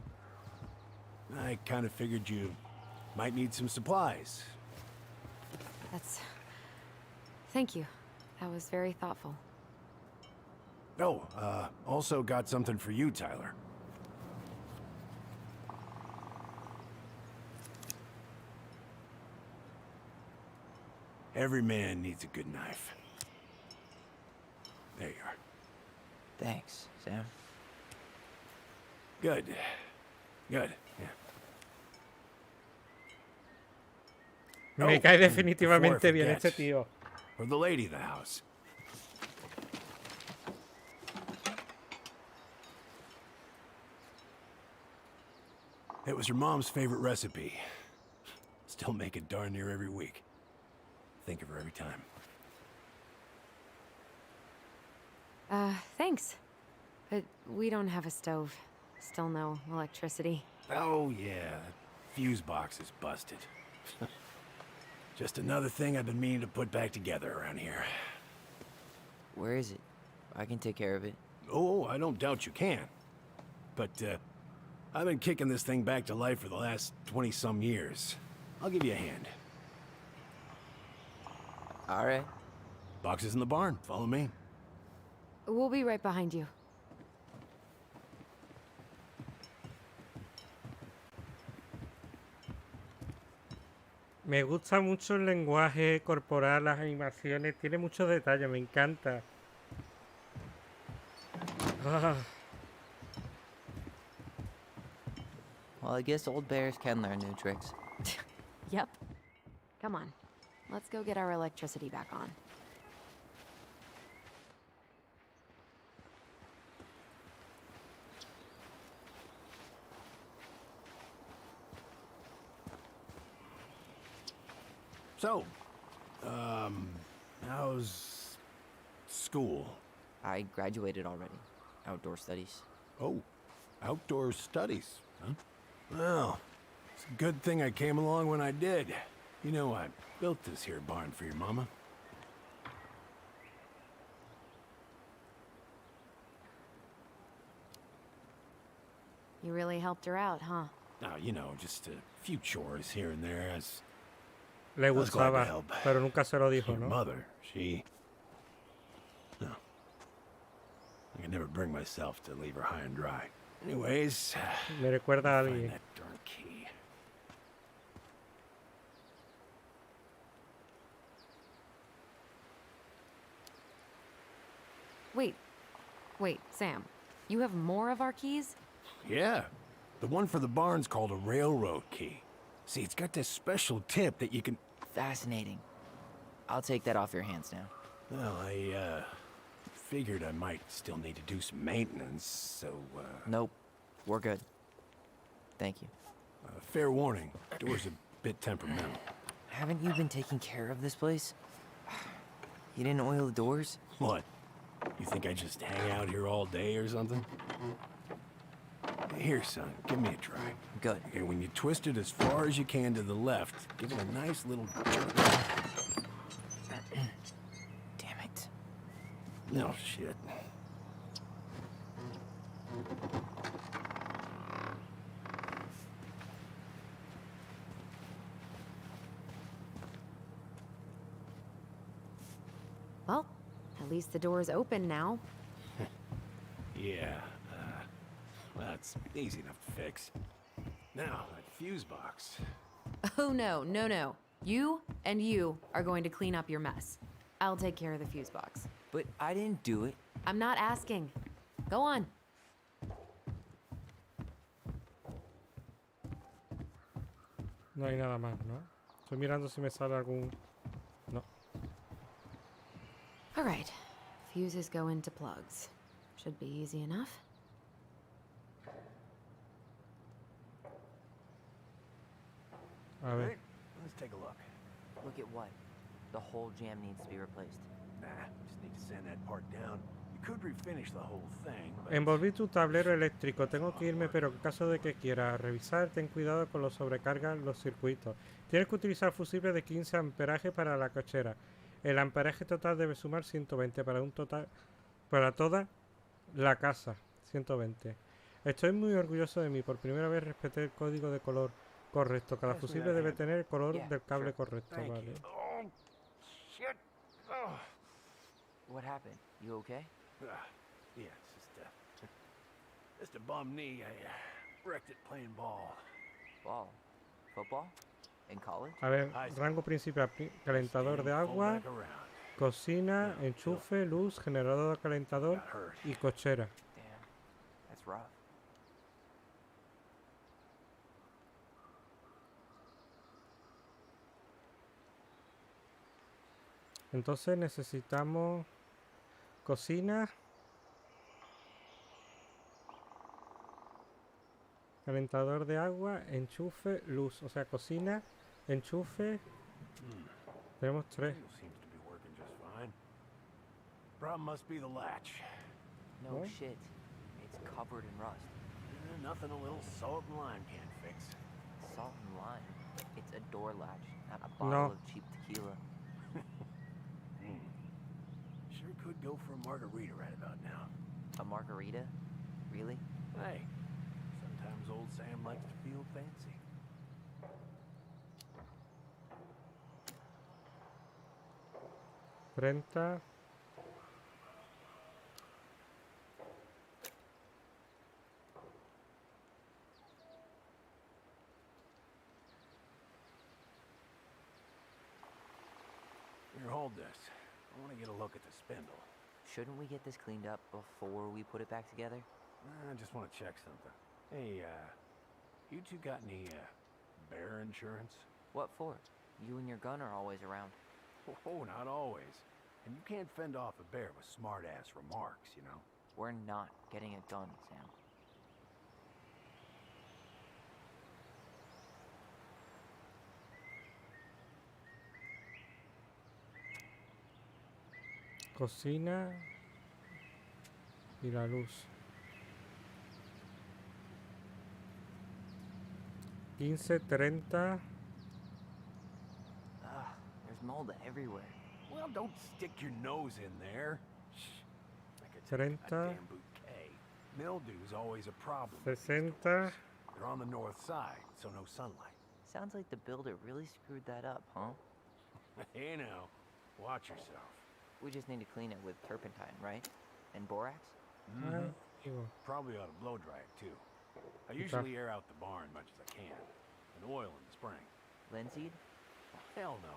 [SPEAKER 9] I kind of figured you might need some supplies.
[SPEAKER 8] That's... Thank you. That was very thoughtful.
[SPEAKER 9] Oh, also got something for you, Tyler. Every man needs a good knife. There you are.
[SPEAKER 4] Thanks, Sam.
[SPEAKER 9] Good. Good, yeah.
[SPEAKER 1] Me
[SPEAKER 9] Oh,
[SPEAKER 1] cae
[SPEAKER 9] before I
[SPEAKER 1] definitivamente bien
[SPEAKER 9] forget,
[SPEAKER 1] este tío.
[SPEAKER 9] For the lady of the house. It was her mom's favorite recipe. Still make it darn near every week. Think of her every time.
[SPEAKER 8] Thanks. But we don't have a stove. Still no electricity.
[SPEAKER 9] Oh, yeah. That fuse box is busted. Just another thing I've been meaning to put back together around here.
[SPEAKER 4] Where is it? I can take care of it.
[SPEAKER 9] Oh, I don't doubt you can. But, I've been kicking this thing back to life for the last 20-some years. I'll give you a hand.
[SPEAKER 4] All right.
[SPEAKER 9] Box is in the barn. Follow me.
[SPEAKER 8] We'll be right behind you.
[SPEAKER 1] Me gusta mucho el lenguaje corporal, las animaciones, tiene muchos detalles, me encanta. Ah,
[SPEAKER 4] Well, I guess old bears can learn new tricks.
[SPEAKER 8] Yep. Come on. Let's go get our electricity back on.
[SPEAKER 9] So, How's school?
[SPEAKER 4] I graduated already. Outdoor studies.
[SPEAKER 9] Oh, outdoor studies, huh? Well, it's a good thing I came along when I did. You know, I built this here barn for your mama.
[SPEAKER 8] You really helped her out, huh?
[SPEAKER 9] Now, you know, just a few chores here and there as
[SPEAKER 1] Le
[SPEAKER 9] I was glad to
[SPEAKER 1] gustaba,
[SPEAKER 9] help.
[SPEAKER 1] pero nunca se lo dijo,
[SPEAKER 9] Your
[SPEAKER 1] ¿no?
[SPEAKER 9] mother, she... No. I could never bring myself to leave her high and dry. Anyways...
[SPEAKER 1] Me recuerda a
[SPEAKER 9] find
[SPEAKER 1] alguien.
[SPEAKER 9] that darn key.
[SPEAKER 8] Wait, Sam. You have more of our keys?
[SPEAKER 9] Yeah. The one for the barn's called a railroad key. See, it's got this special tip that you can...
[SPEAKER 4] Fascinating. I'll take that off your hands now.
[SPEAKER 9] Well, I, figured I might still need to do some maintenance, so,
[SPEAKER 4] Nope. We're good. Thank you.
[SPEAKER 9] fair warning. Door's a bit temperamental.
[SPEAKER 4] Haven't you been taking care of this place? You didn't oil the doors?
[SPEAKER 9] What? You think I just hang out here all day or something? Here, son, give me a try.
[SPEAKER 4] Good.
[SPEAKER 9] Okay, when you twist it as far as you can to the left, give it a nice little jerk.
[SPEAKER 4] Damn it.
[SPEAKER 9] No shit.
[SPEAKER 8] Well, at least the door is open now.
[SPEAKER 9] Yeah, well, that's easy enough to fix. Now, that fuse box.
[SPEAKER 8] Oh, no. You and you are going to clean up your mess. I'll take care of the fuse box.
[SPEAKER 4] But I didn't do it.
[SPEAKER 8] I'm not asking. Go on.
[SPEAKER 1] No hay nada más, ¿no? Estoy mirando si me sale algún... No.
[SPEAKER 8] All right. Fuses go into plugs. Should be easy enough.
[SPEAKER 1] A ver.
[SPEAKER 9] Let's take a look.
[SPEAKER 4] Look at what? The whole jam needs to be replaced.
[SPEAKER 9] Nah, just need to sand that part down. You could refinish the whole thing, but...
[SPEAKER 1] Envolví tu tablero eléctrico. Tengo que irme, pero en caso de que quieras revisar, ten cuidado con los sobrecargas los circuitos. Tienes que utilizar fusibles de 15 amperaje para la cochera. El amperaje total debe sumar 120 para un total para toda la casa. 120. Estoy muy orgulloso de mí. Por primera vez respeté el código de color correcto. Cada fusible debe tener el color del cable correcto. Vale.
[SPEAKER 9] Oh, shit! Oh.
[SPEAKER 4] What happened? You okay?
[SPEAKER 9] Yeah, it's just a bum knee. I wrecked it playing ball.
[SPEAKER 4] Ball? Football? In college?
[SPEAKER 1] A ver, rango principal, calentador de agua, cocina, enchufe, luz, generador de calentador y cochera.
[SPEAKER 4] Damn, that's rough.
[SPEAKER 1] Entonces necesitamos cocina, calentador de agua, enchufe, luz. O sea, cocina, enchufe. Tenemos 3.
[SPEAKER 9] Seems to be working just fine. Problem must be the latch.
[SPEAKER 4] No
[SPEAKER 1] What?
[SPEAKER 4] shit. It's covered in rust.
[SPEAKER 9] Nothing a little salt and lime can't fix.
[SPEAKER 4] Salt and lime. It's a door latch, not a bottle
[SPEAKER 1] No.
[SPEAKER 4] of cheap tequila.
[SPEAKER 9] Sure could go for a margarita right about now.
[SPEAKER 4] A margarita? Really?
[SPEAKER 9] Hey, sometimes old Sam likes to feel fancy.
[SPEAKER 1] Treinta.
[SPEAKER 9] Here, hold this. I want to get a look at the spindle.
[SPEAKER 4] Shouldn't we get this cleaned up before we put it back together?
[SPEAKER 9] I just want to check something. Hey, you two got any, bear insurance?
[SPEAKER 4] What for? You and your gun are always around.
[SPEAKER 9] Oh, not always. And you can't fend off a bear with smart-ass remarks, you know?
[SPEAKER 4] We're not getting a gun, Sam.
[SPEAKER 1] Cocina y la luz. 15, 30.
[SPEAKER 4] There's mold everywhere.
[SPEAKER 9] Well, don't stick your nose in there. Shh. Like it's a
[SPEAKER 1] 30.
[SPEAKER 9] goddamn bouquet. Mildew's always a problem.
[SPEAKER 1] 60.
[SPEAKER 9] They're on the north side, so no sunlight.
[SPEAKER 4] Sounds like the builder really screwed that up, huh?
[SPEAKER 9] Hey now, watch yourself.
[SPEAKER 4] We just need to clean it with turpentine, right? And borax?
[SPEAKER 9] Probably ought to blow dry it too. I usually air out the barn much as I can. And oil in the spring.
[SPEAKER 4] Linseed?
[SPEAKER 9] Oh, hell no.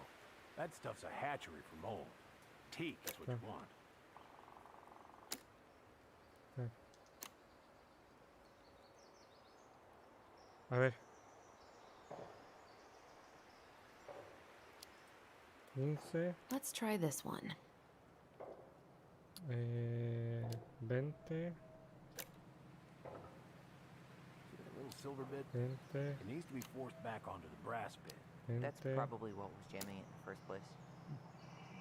[SPEAKER 9] That stuff's a hatchery for mold. Teak is what you want.
[SPEAKER 1] A ver. 15.
[SPEAKER 8] Let's try this one.
[SPEAKER 1] 20.
[SPEAKER 9] Little silver bit.
[SPEAKER 1] 20.
[SPEAKER 9] It needs to be forced back onto the brass bit.
[SPEAKER 1] 20.
[SPEAKER 4] That's probably what was jamming it in the first place.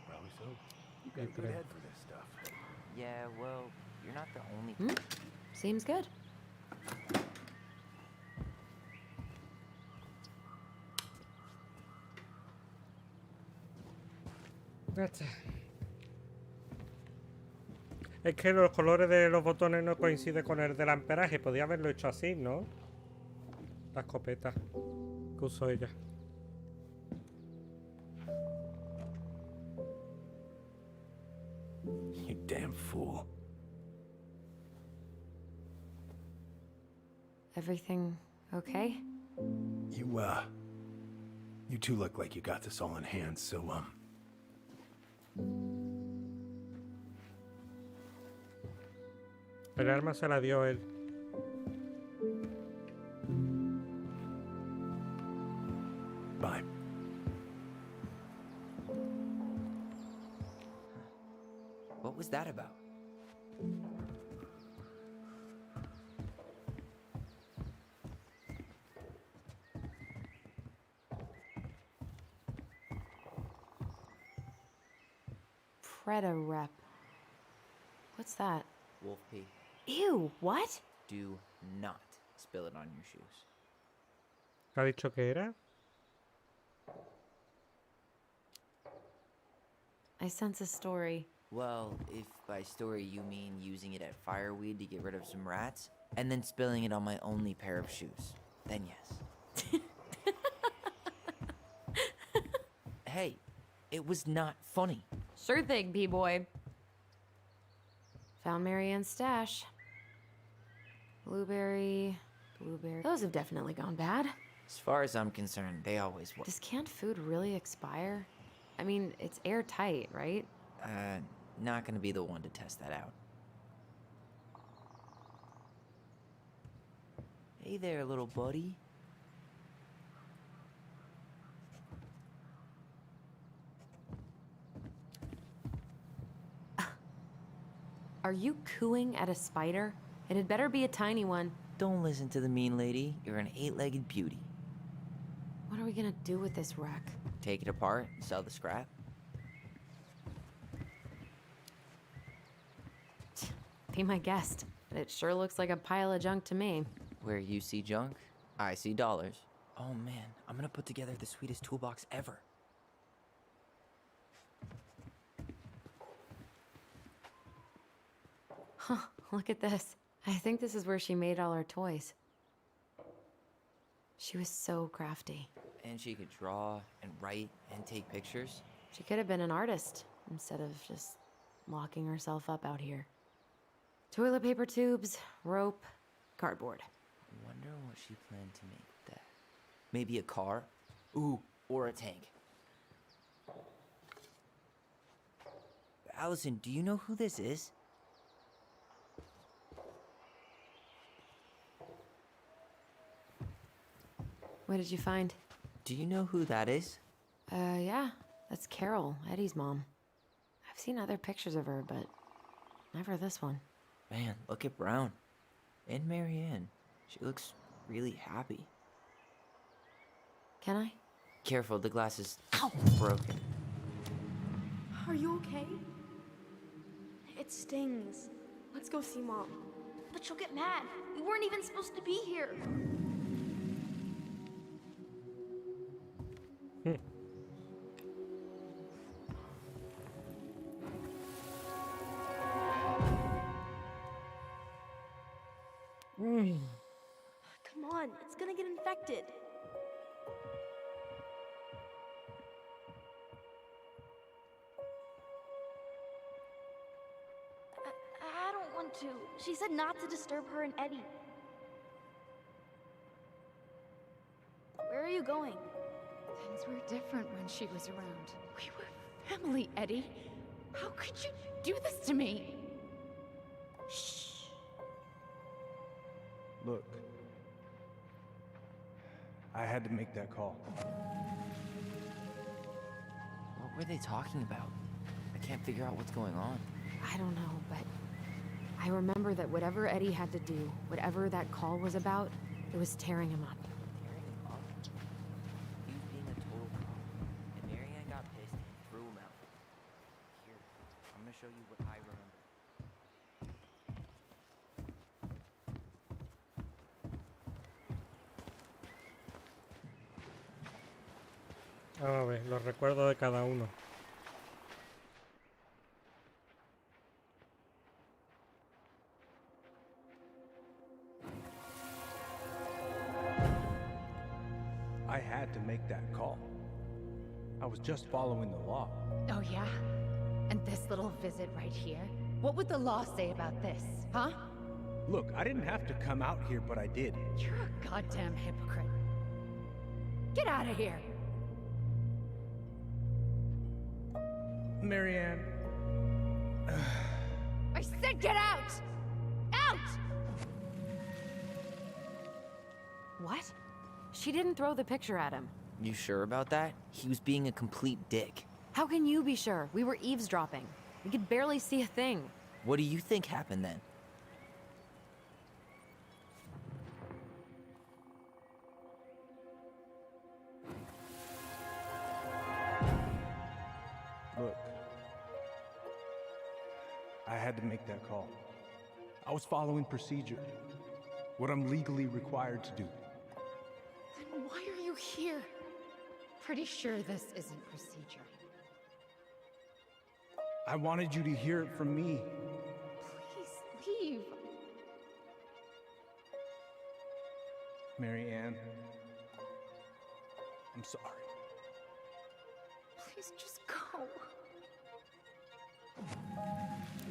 [SPEAKER 9] Probably so. You got a good head for this stuff.
[SPEAKER 4] Yeah, well, you're not the only
[SPEAKER 8] Seems good.
[SPEAKER 1] Es que los colores de los botones no coinciden con el del amperaje. Podía haberlo hecho así, ¿no? La escopeta que usó ella.
[SPEAKER 9] You damn fool.
[SPEAKER 8] Everything okay?
[SPEAKER 9] You two look like you got this all in hand, so,
[SPEAKER 1] El arma se la dio él.
[SPEAKER 9] Bye.
[SPEAKER 4] What was that about?
[SPEAKER 8] Preda-rep. What's that?
[SPEAKER 4] Wolf pee.
[SPEAKER 8] Ew, what?
[SPEAKER 4] Do not spill it on your shoes.
[SPEAKER 1] ¿Qué ha dicho que era?
[SPEAKER 8] I sense a story.
[SPEAKER 4] Well, if by story you mean using it at fireweed to get rid of some rats, and then spilling it on my only pair of shoes, then yes. Hey, it was not funny.
[SPEAKER 8] Sure thing, P-boy. Found Marianne's stash. Blueberry. Those have definitely gone bad.
[SPEAKER 4] As far as I'm concerned, they always were.
[SPEAKER 8] Does canned food really expire? I mean, it's airtight, right?
[SPEAKER 4] Not gonna be the one to test that out. Hey there, little buddy.
[SPEAKER 8] Are you cooing at a spider? It had better be a tiny one.
[SPEAKER 4] Don't listen to the mean lady. You're an 8-legged beauty.
[SPEAKER 8] What are we gonna do with this wreck?
[SPEAKER 4] Take it apart, sell the scrap.
[SPEAKER 8] Be my guest, but it sure looks like a pile of junk to me.
[SPEAKER 4] Where you see junk, I see dollars. Oh man, I'm gonna put together the sweetest toolbox ever.
[SPEAKER 8] Huh, look at this. I think this is where she made all her toys. She was so crafty.
[SPEAKER 4] And she could draw and write and take pictures.
[SPEAKER 8] She could have been an artist instead of just locking herself up out here. Toilet paper tubes, rope, cardboard.
[SPEAKER 4] Wonder what she planned to make with that. Maybe a car? Ooh, or a tank. Allison, do you know who this is?
[SPEAKER 8] What did you find?
[SPEAKER 4] Do you know who that is?
[SPEAKER 8] Yeah, that's Carol, Eddie's mom. I've seen other pictures of her, but never this one.
[SPEAKER 4] Man, look at Brown. And Marianne. She looks really happy.
[SPEAKER 8] Can I?
[SPEAKER 4] Careful, the glass is broken.
[SPEAKER 6] Are you okay? It stings. Let's go see Mom. But she'll get mad. We weren't even supposed to be here. Come on, it's gonna get infected. I don't want to. She said not to disturb her and Eddie. Where are you going?
[SPEAKER 5] Things were different when she was around. We were family, Eddie. How could you do this to me?
[SPEAKER 6] Shh.
[SPEAKER 11] Look, I had to make that call.
[SPEAKER 4] What were they talking about? I can't figure out what's going on.
[SPEAKER 8] I don't know, but I remember that whatever Eddie had to do, whatever that call was about, it was tearing him up.
[SPEAKER 4] Tearing him up? He was being a total cop, and Marianne got pissed and threw him out. Here, I'm gonna show you what I remember.
[SPEAKER 1] Vamos a ver, los recuerdos de cada uno.
[SPEAKER 11] I had to make that call. I was just following the law.
[SPEAKER 5] Oh, yeah? And this little visit right here? What would the law say about this, huh?
[SPEAKER 11] Look, I didn't have to come out here, but I did.
[SPEAKER 5] You're a goddamn hypocrite. Get out of here!
[SPEAKER 11] Marianne.
[SPEAKER 5] I said get out! Out!
[SPEAKER 8] What? She didn't throw the picture at him.
[SPEAKER 4] You sure about that? He was being a complete dick.
[SPEAKER 8] How can you be sure? We were eavesdropping. We could barely see a thing.
[SPEAKER 4] What do you think happened then?
[SPEAKER 11] Look, I had to make that call. I was following procedure, what I'm legally required to do.
[SPEAKER 5] Then why are you here? Pretty sure this isn't procedure.
[SPEAKER 11] I wanted you to hear it from me.
[SPEAKER 5] Please leave.
[SPEAKER 11] Marianne, I'm sorry.
[SPEAKER 5] Please just go.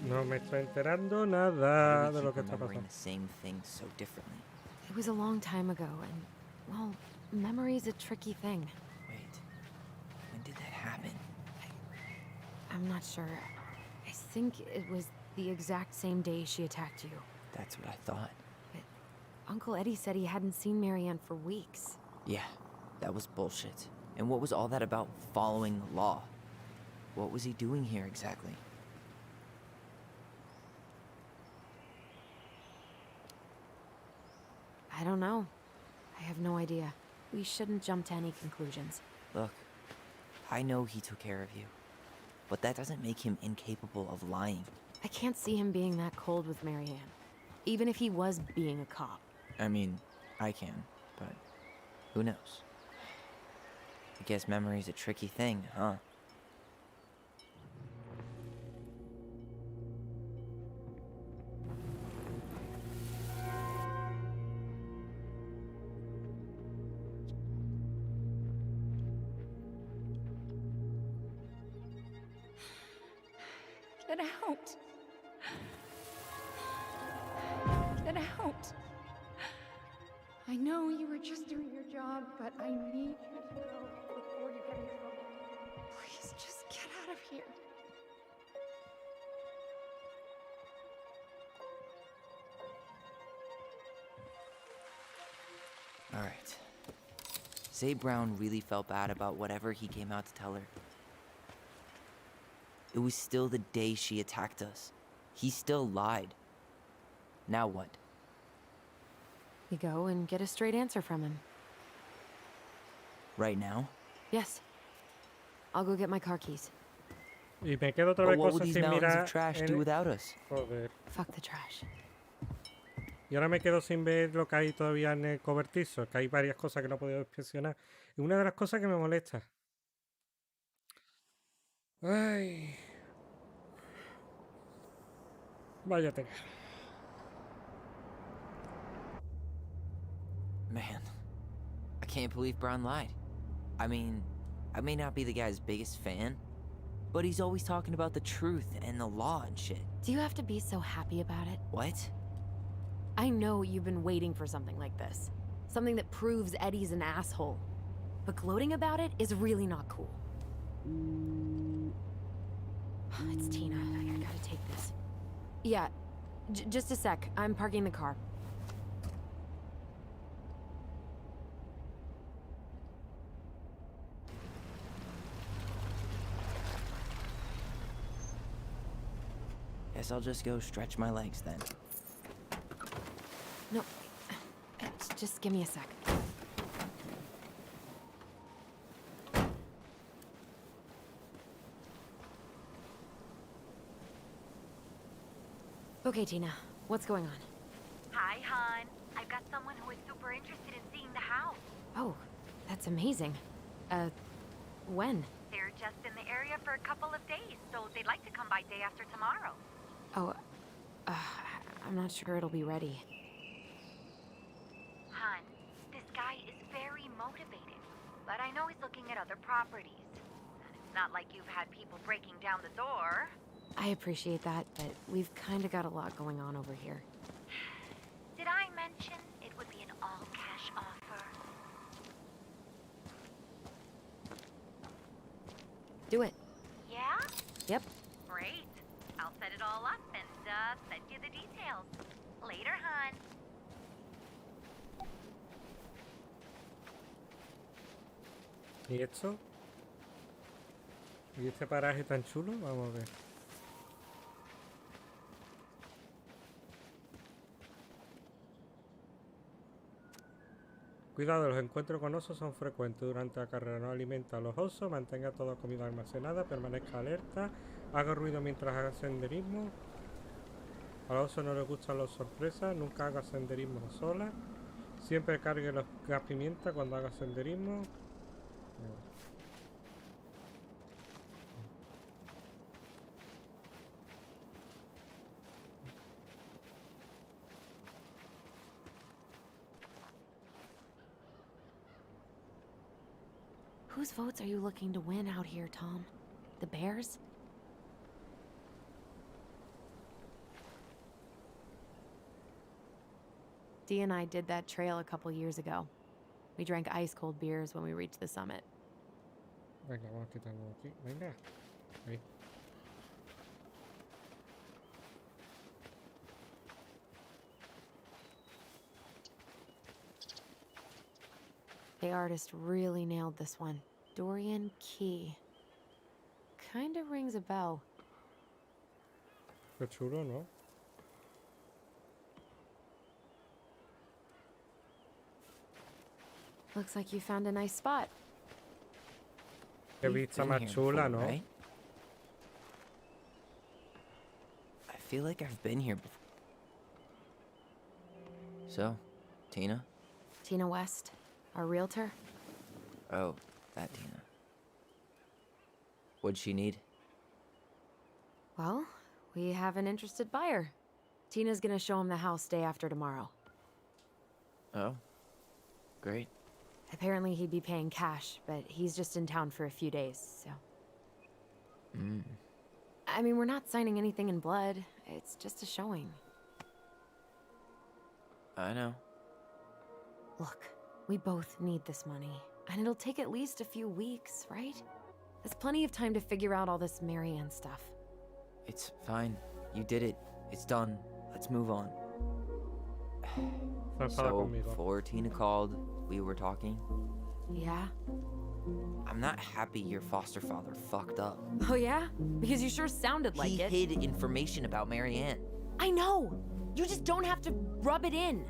[SPEAKER 1] No me estoy enterando nada
[SPEAKER 4] Why do
[SPEAKER 1] de
[SPEAKER 4] we
[SPEAKER 1] lo
[SPEAKER 4] keep
[SPEAKER 1] que está
[SPEAKER 4] remembering
[SPEAKER 1] pasando.
[SPEAKER 4] the same thing so differently?
[SPEAKER 8] It was a long time ago, and, well, memory's a tricky thing.
[SPEAKER 4] Wait, when did that happen?
[SPEAKER 8] I'm not sure. I think it was the exact same day she attacked you.
[SPEAKER 4] That's what I thought.
[SPEAKER 8] But Uncle Eddie said he hadn't seen Marianne for weeks.
[SPEAKER 4] Yeah, that was bullshit. And what was all that about following the law? What was he doing here exactly?
[SPEAKER 8] I don't know. I have no idea. We shouldn't jump to any conclusions.
[SPEAKER 4] Look, I know he took care of you, but that doesn't make him incapable of lying.
[SPEAKER 8] I can't see him being that cold with Marianne, even if he was being a cop.
[SPEAKER 4] I mean, I can, but who knows? I guess memory's a tricky thing, huh?
[SPEAKER 5] Get out. Get out. I know you were just doing your job, but I need you to go before you get in trouble. Please just get out of here.
[SPEAKER 4] All right. Say Brown really felt bad about whatever he came out to tell her. It was still the day she attacked us. He still lied. Now what?
[SPEAKER 8] We go and get a straight answer from him.
[SPEAKER 4] Right now?
[SPEAKER 8] Yes. I'll go get my car keys.
[SPEAKER 1] Y me quedo otra
[SPEAKER 4] But
[SPEAKER 1] vez
[SPEAKER 4] what would
[SPEAKER 1] cosas
[SPEAKER 4] these
[SPEAKER 1] sin
[SPEAKER 4] mountains
[SPEAKER 1] mirar.
[SPEAKER 4] of trash
[SPEAKER 1] en
[SPEAKER 4] do
[SPEAKER 1] el-
[SPEAKER 4] without us?
[SPEAKER 1] Joder.
[SPEAKER 8] Fuck the trash.
[SPEAKER 1] Y ahora me quedo sin ver lo que hay todavía en el cobertizo, que hay varias cosas que no he podido inspeccionar. Y una de las cosas que me molesta. Ay. Vaya tela.
[SPEAKER 4] Man, I can't believe Brown lied. I mean, I may not be the guy's biggest fan, but he's always talking about the truth and the law and shit.
[SPEAKER 8] Do you have to be so happy about it?
[SPEAKER 4] What?
[SPEAKER 8] I know you've been waiting for something like this. Something that proves Eddie's an asshole. But gloating about it is really not cool. It's Tina. I gotta take this. Yeah, just a sec. I'm parking the car.
[SPEAKER 4] Guess I'll just go stretch my legs then.
[SPEAKER 8] No, just give me a sec. Okay, Tina, what's going on?
[SPEAKER 12] Hi, hon. I've got someone who is super interested in seeing the house.
[SPEAKER 8] Oh, that's amazing. When?
[SPEAKER 12] They're just in the area for a couple of days, so they'd like to come by day after tomorrow.
[SPEAKER 8] Oh, I'm not sure it'll be ready.
[SPEAKER 12] Hon, this guy is very motivated, but I know he's looking at other properties. And it's not like you've had people breaking down the door.
[SPEAKER 8] I appreciate that, but we've kind of got a lot going on over here.
[SPEAKER 12] Did I mention it would be an all-cash offer?
[SPEAKER 8] Do it.
[SPEAKER 12] Yeah?
[SPEAKER 8] Yep.
[SPEAKER 12] Great. I'll set it all up and send you the details. Later, hon.
[SPEAKER 1] ¿Y esto? ¿Y este paraje tan chulo? Vamos a ver. Cuidado, los encuentros con osos son frecuentes durante la carrera. No alimenta a los osos, mantenga toda comida almacenada, permanezca alerta, haga ruido mientras haga senderismo. A los osos no les gustan las sorpresas, nunca haga senderismo sola. Siempre cargue los gas pimienta cuando haga senderismo.
[SPEAKER 8] Whose votes are you looking to win out here, Tom? The Bears? Dee and I did that trail a couple years ago. We drank ice-cold beers when we reached the summit.
[SPEAKER 1] Venga, vamos a quitarlo aquí. Venga. Ahí.
[SPEAKER 8] The artist really nailed this one. Dorian Key. Kinda rings a bell.
[SPEAKER 1] Qué chulo, ¿no?
[SPEAKER 8] Looks like you found a nice spot.
[SPEAKER 1] Qué
[SPEAKER 4] We've
[SPEAKER 1] vista
[SPEAKER 4] been
[SPEAKER 1] más
[SPEAKER 4] here
[SPEAKER 1] chula,
[SPEAKER 4] before,
[SPEAKER 1] ¿no?
[SPEAKER 4] right? I feel like I've been here before. So, Tina?
[SPEAKER 8] Tina West, our realtor.
[SPEAKER 4] Oh, that Tina. What'd she need?
[SPEAKER 8] Well, we have an interested buyer. Tina's gonna show him the house day after tomorrow.
[SPEAKER 4] Oh, great.
[SPEAKER 8] Apparently he'd be paying cash, but he's just in town for a few days, so... I mean, we're not signing anything in blood. It's just a showing.
[SPEAKER 4] I know.
[SPEAKER 8] Look, we both need this money, and it'll take at least a few weeks, right? There's plenty of time to figure out all this Marianne stuff.
[SPEAKER 4] It's fine. You did it. It's done. Let's move on. So, before Tina called, we were talking.
[SPEAKER 8] Yeah?
[SPEAKER 4] I'm not happy your foster father fucked up.
[SPEAKER 8] Oh yeah? Because you sure sounded like it.
[SPEAKER 4] He hid information about Marianne.
[SPEAKER 8] I know! You just don't have to rub it in.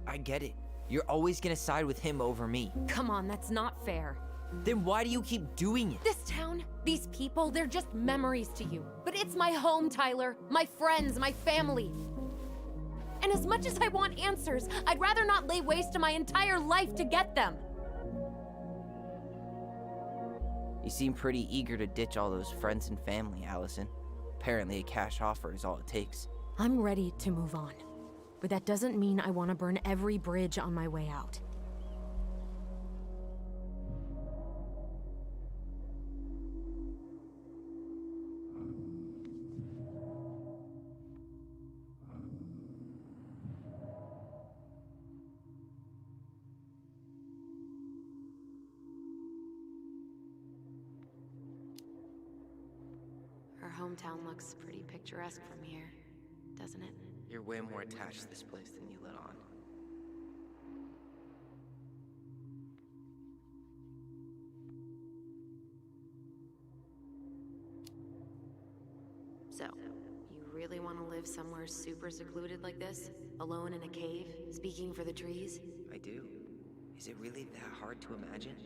[SPEAKER 4] I get it. You're always gonna side with him over me.
[SPEAKER 8] Come on, that's not fair.
[SPEAKER 4] Then why do you keep doing it?
[SPEAKER 8] This town, these people, they're just memories to you. But it's my home, Tyler. My friends, my family. And as much as I want answers, I'd rather not lay waste to my entire life to get them.
[SPEAKER 4] You seem pretty eager to ditch all those friends and family, Allison. Apparently a cash offer is all it takes.
[SPEAKER 8] I'm ready to move on. But that doesn't mean I want to burn every bridge on my way out. Our hometown looks pretty picturesque from here, doesn't it?
[SPEAKER 4] You're way more attached to this place than you let on.
[SPEAKER 8] So, you really want to live somewhere super secluded like this? Alone in a cave, speaking for the trees?
[SPEAKER 4] I do. Is it really that hard to imagine?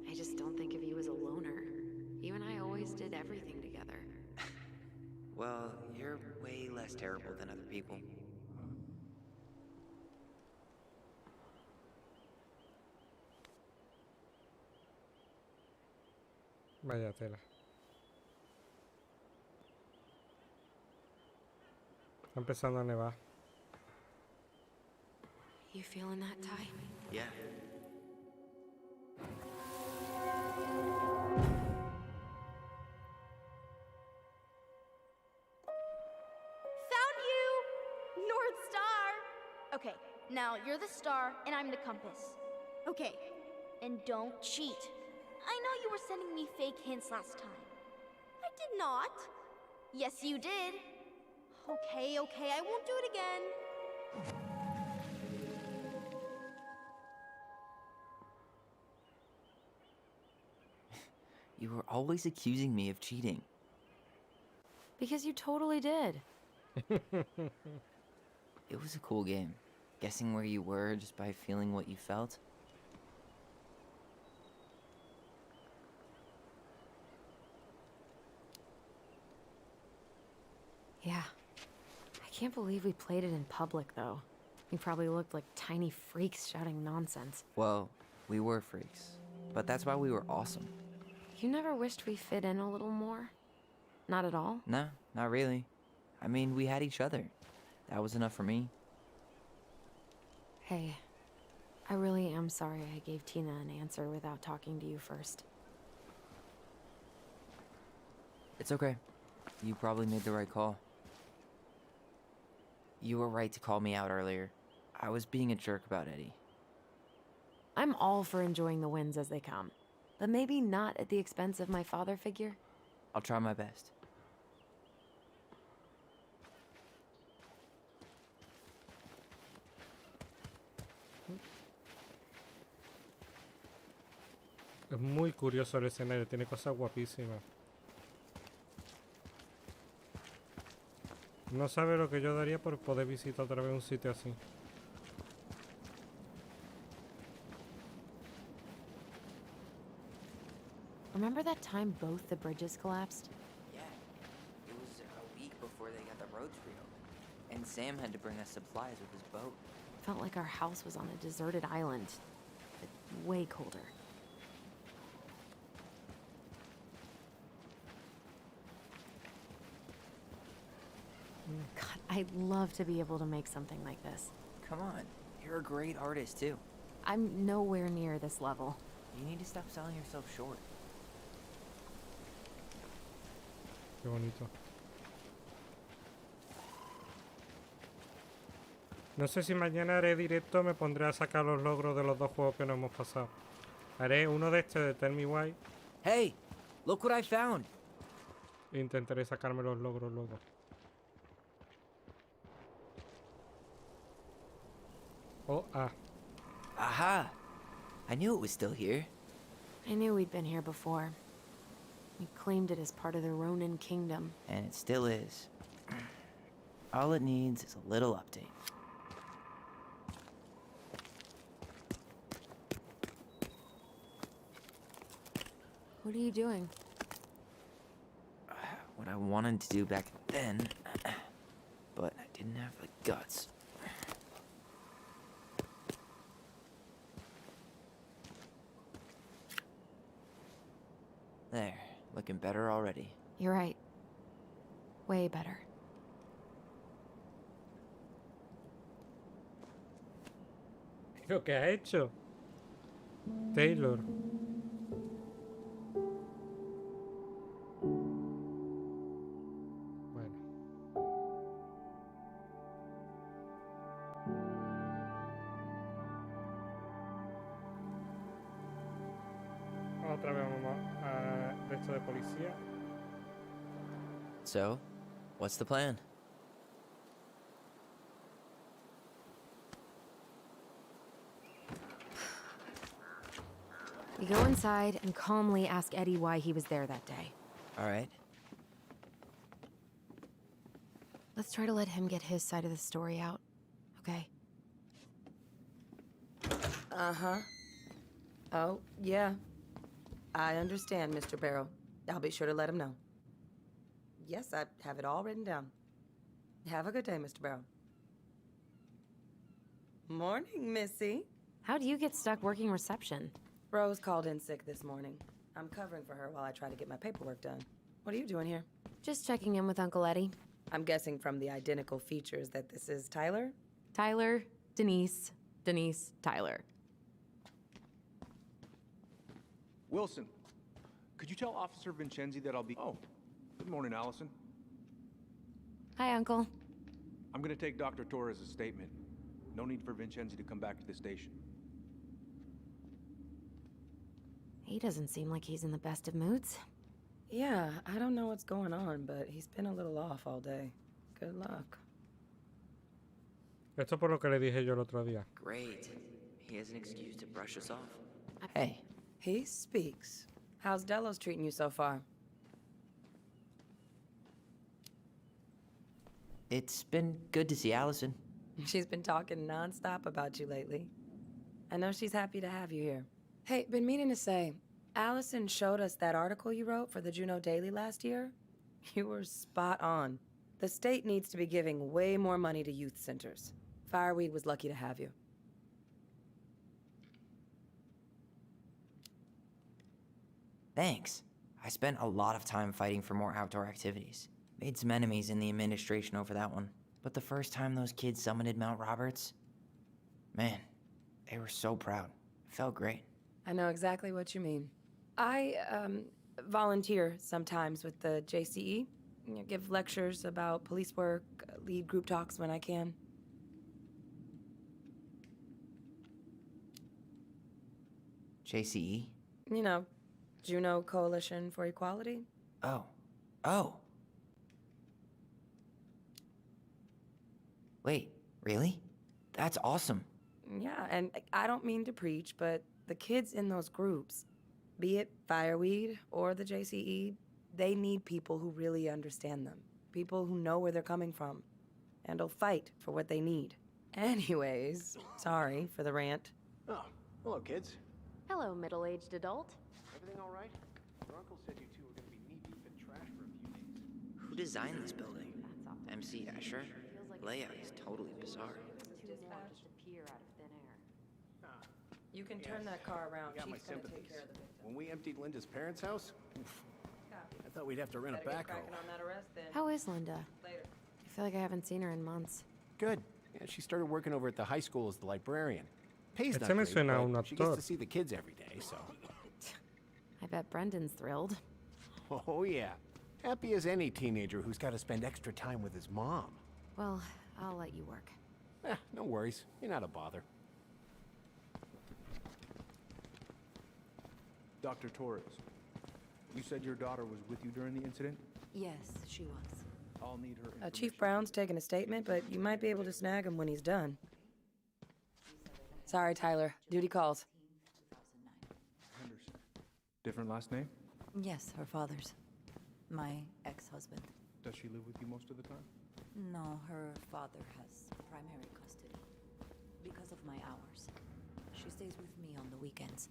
[SPEAKER 8] I just don't think of you as a loner. You and I always did everything together.
[SPEAKER 4] Well, you're way less terrible than other people.
[SPEAKER 1] Vaya tela. Está empezando a nevar.
[SPEAKER 8] You feeling that, Ty?
[SPEAKER 4] Yeah.
[SPEAKER 6] Found you! North Star! Okay, now you're the star and I'm the compass. Okay, and don't cheat. I know you were sending me fake hints last time. I did not. Yes, you did. Okay, I won't do it again.
[SPEAKER 4] You were always accusing me of cheating.
[SPEAKER 8] Because you totally did.
[SPEAKER 4] It was a cool game. Guessing where you were just by feeling what you felt.
[SPEAKER 8] Yeah. I can't believe we played it in public, though. We probably looked like tiny freaks shouting nonsense.
[SPEAKER 4] Well, we were freaks. But that's why we were awesome.
[SPEAKER 8] You never wished we fit in a little more? Not at all?
[SPEAKER 4] No, not really. I mean, we had each other. That was enough for me.
[SPEAKER 8] Hey, I really am sorry I gave Tina an answer without talking to you first.
[SPEAKER 4] It's okay. You probably made the right call. You were right to call me out earlier. I was being a jerk about Eddie.
[SPEAKER 8] I'm all for enjoying the wins as they come, but maybe not at the expense of my father figure.
[SPEAKER 4] I'll try my best.
[SPEAKER 1] Es muy curioso el escenario, tiene cosas guapísimas. No sabe lo que yo daría por poder visitar otra vez un sitio así.
[SPEAKER 8] Remember that time both the bridges collapsed?
[SPEAKER 4] Yeah. It was a week before they got the roads reopened. And Sam had to bring us supplies with his boat.
[SPEAKER 8] Felt like our house was on a deserted island, but way colder. God, I'd love to be able to make something like this.
[SPEAKER 4] Come on. You're a great artist, too.
[SPEAKER 8] I'm nowhere near this level.
[SPEAKER 4] You need to stop selling yourself short.
[SPEAKER 1] Qué bonito. No sé si mañana haré directo, me pondré a sacar los logros de los dos juegos que nos hemos pasado. Haré uno de este de Tell Me Why.
[SPEAKER 4] Hey, look what I found.
[SPEAKER 1] E intentaré sacarme los logros luego. Oh, ah.
[SPEAKER 4] Aha! I knew it was still here.
[SPEAKER 8] I knew we'd been here before. We claimed it as part of the Ronin kingdom.
[SPEAKER 4] And it still is. All it needs is a little update.
[SPEAKER 8] What are you doing?
[SPEAKER 4] What I wanted to do back then, but I didn't have the guts. There, looking better already.
[SPEAKER 8] You're right. Way better.
[SPEAKER 1] ¿Lo que ha hecho? Taylor. Bueno. Otra vez vamos a esto de policía.
[SPEAKER 4] So, what's the plan?
[SPEAKER 8] We go inside and calmly ask Eddie why he was there that day.
[SPEAKER 4] All right.
[SPEAKER 8] Let's try to let him get his side of the story out, okay?
[SPEAKER 13] Uh-huh. Oh, yeah. I understand, Mr. Barrow. I'll be sure to let him know. Yes, I have it all written down. Have a good day, Mr. Barrow. Morning, Missy.
[SPEAKER 8] How do you get stuck working reception?
[SPEAKER 13] Rose called in sick this morning. I'm covering for her while I try to get my paperwork done. What are you doing here?
[SPEAKER 8] Just checking in with Uncle Eddie.
[SPEAKER 13] I'm guessing from the identical features that this is Tyler?
[SPEAKER 8] Tyler, Denise, Denise, Tyler.
[SPEAKER 11] Wilson, could you tell Officer Vincenzi that I'll be... Oh, good morning, Allison.
[SPEAKER 8] Hi, Uncle.
[SPEAKER 11] I'm gonna take Dr. Torres' statement. No need for Vincenzi to come back to the station.
[SPEAKER 8] He doesn't seem like he's in the best of moods.
[SPEAKER 13] Yeah, I don't know what's going on, but he's been a little off all day. Good luck.
[SPEAKER 1] Esto por lo que le dije yo el otro día.
[SPEAKER 4] Great. He has an excuse to brush us off. Hey.
[SPEAKER 13] He speaks. How's Delos treating you so far?
[SPEAKER 4] It's been good to see Allison.
[SPEAKER 13] She's been talking nonstop about you lately. I know she's happy to have you here. Hey, been meaning to say, Allison showed us that article you wrote for the Juneau Daily last year. You were spot on. The state needs to be giving way more money to youth centers. Fireweed was lucky to have you.
[SPEAKER 4] Thanks. I spent a lot of time fighting for more outdoor activities. Made some enemies in the administration over that one. But the first time those kids summited Mount Roberts, man, they were so proud. It felt great.
[SPEAKER 13] I know exactly what you mean. I, volunteer sometimes with the JCE. You know, give lectures about police work, lead group talks when I can.
[SPEAKER 4] JCE?
[SPEAKER 13] You know, Juneau Coalition for Equality.
[SPEAKER 4] Oh. Oh. Wait, really? That's awesome.
[SPEAKER 13] Yeah, and I don't mean to preach, but the kids in those groups, be it Fireweed or the JCE, they need people who really understand them. People who know where they're coming from and will fight for what they need. Anyways, sorry for the rant.
[SPEAKER 9] Oh, hello, kids.
[SPEAKER 8] Hello, middle-aged adult.
[SPEAKER 9] Everything all right? Your uncle said you two were gonna be knee-deep in trash for a few days.
[SPEAKER 4] Who designed this building? MC Escher? Layout is totally bizarre.
[SPEAKER 13] You can turn that car around.
[SPEAKER 9] You got my
[SPEAKER 13] Chief's gonna
[SPEAKER 9] sympathies.
[SPEAKER 13] take care of the victim.
[SPEAKER 9] When we emptied Linda's parents' house, oof, I thought we'd have to rent a
[SPEAKER 13] Better get
[SPEAKER 9] backhoe.
[SPEAKER 13] cracking on that arrest then.
[SPEAKER 8] How is Linda?
[SPEAKER 13] Later.
[SPEAKER 8] I feel like I haven't seen her in months.
[SPEAKER 9] Good. Yeah, she started working over at the high school as the librarian. Pays
[SPEAKER 1] Este
[SPEAKER 9] not
[SPEAKER 1] me
[SPEAKER 9] great,
[SPEAKER 1] suena a un
[SPEAKER 9] but she gets
[SPEAKER 1] actor.
[SPEAKER 9] to see the kids every day, so...
[SPEAKER 8] I bet Brendan's thrilled.
[SPEAKER 9] Oh, yeah. Happy as any teenager who's got to spend extra time with his mom.
[SPEAKER 8] Well, I'll let you work.
[SPEAKER 9] No worries. You're not a bother.
[SPEAKER 11] Dr. Torres, you said your daughter was with you during the incident?
[SPEAKER 5] Yes, she was.
[SPEAKER 11] I'll need her
[SPEAKER 13] Chief
[SPEAKER 11] information.
[SPEAKER 13] Brown's taking a statement, but you might be able to snag him when he's done. Sorry, Tyler. Duty calls.
[SPEAKER 11] Henderson. Different last name?
[SPEAKER 5] Yes, her father's. My ex-husband.
[SPEAKER 11] Does she live with you most of the time?
[SPEAKER 5] No, her father has primary custody. Because of my hours. She stays with me on the weekends.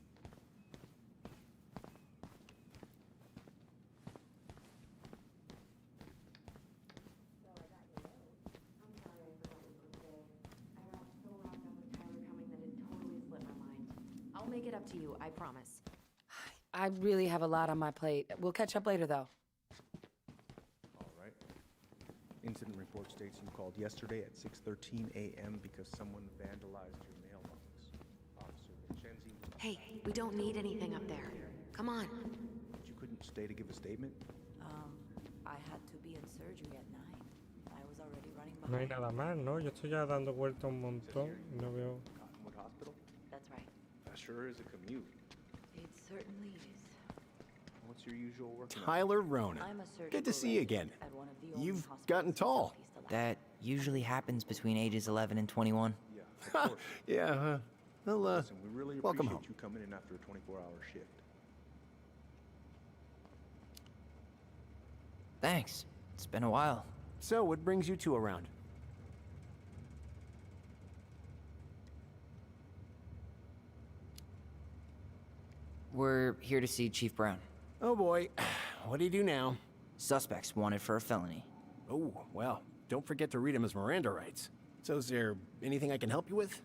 [SPEAKER 8] make it up to you, I promise.
[SPEAKER 13] I really have a lot on my plate. We'll catch up later, though.
[SPEAKER 11] All right. Incident report states you called yesterday at 6:13 a.m. because someone vandalized your mailbox. Officer Vincenzi.
[SPEAKER 8] Hey, we don't need anything up there. Come on.
[SPEAKER 11] But you couldn't stay to give a statement?
[SPEAKER 14] I had to be in surgery at 9. I was already running
[SPEAKER 1] No hay
[SPEAKER 14] behind.
[SPEAKER 1] nada más, ¿no? Yo estoy ya dando vueltas un montón y no veo...
[SPEAKER 11] Cottonwood Hospital?
[SPEAKER 14] That's right.
[SPEAKER 11] That sure is a commute.
[SPEAKER 14] It certainly is.
[SPEAKER 11] What's your usual work?
[SPEAKER 9] Tyler Ronan.
[SPEAKER 14] I'm a surgical
[SPEAKER 9] Good to see you again.
[SPEAKER 14] resident at one of the only
[SPEAKER 9] You've
[SPEAKER 14] hospitals
[SPEAKER 9] gotten
[SPEAKER 14] in
[SPEAKER 9] tall.
[SPEAKER 14] Southeast Alaska.
[SPEAKER 4] That usually happens between ages 11 and 21.
[SPEAKER 11] Yeah, of course.
[SPEAKER 9] Yeah, well,
[SPEAKER 11] Listen, we really
[SPEAKER 9] welcome
[SPEAKER 11] appreciate
[SPEAKER 9] home.
[SPEAKER 11] you coming in after a 24-hour shift.
[SPEAKER 4] Thanks. It's been a while.
[SPEAKER 9] So, what brings you two around?
[SPEAKER 4] We're here to see Chief Brown.
[SPEAKER 9] Oh boy, what do you do now?
[SPEAKER 4] Suspects wanted for a felony.
[SPEAKER 9] Oh, well, don't forget to read him his Miranda rights. So is there anything I can help you with?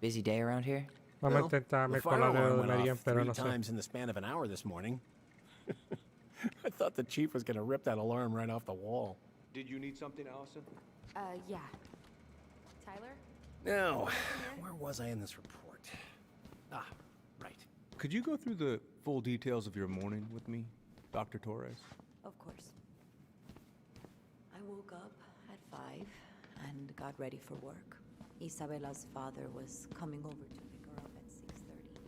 [SPEAKER 4] Busy day around here?
[SPEAKER 1] Vamos a
[SPEAKER 9] Well,
[SPEAKER 1] intentar
[SPEAKER 9] the
[SPEAKER 1] me colar
[SPEAKER 9] fire
[SPEAKER 1] de
[SPEAKER 9] alarm
[SPEAKER 1] lo de
[SPEAKER 9] went
[SPEAKER 1] Marian,
[SPEAKER 9] off
[SPEAKER 1] pero
[SPEAKER 9] 3
[SPEAKER 1] no sé.
[SPEAKER 9] times in the span of an hour this morning. I thought the chief was gonna rip that alarm right off the wall.
[SPEAKER 11] Did you need something, Allison?
[SPEAKER 8] Yeah. Tyler?
[SPEAKER 9] Now, where was I in this report? Ah, right.
[SPEAKER 11] Could you go through the full details of your morning with me, Dr. Torres?
[SPEAKER 14] Of course. I woke up at 5 and got ready for work. Isabella's father was coming over to pick her up at 6:30.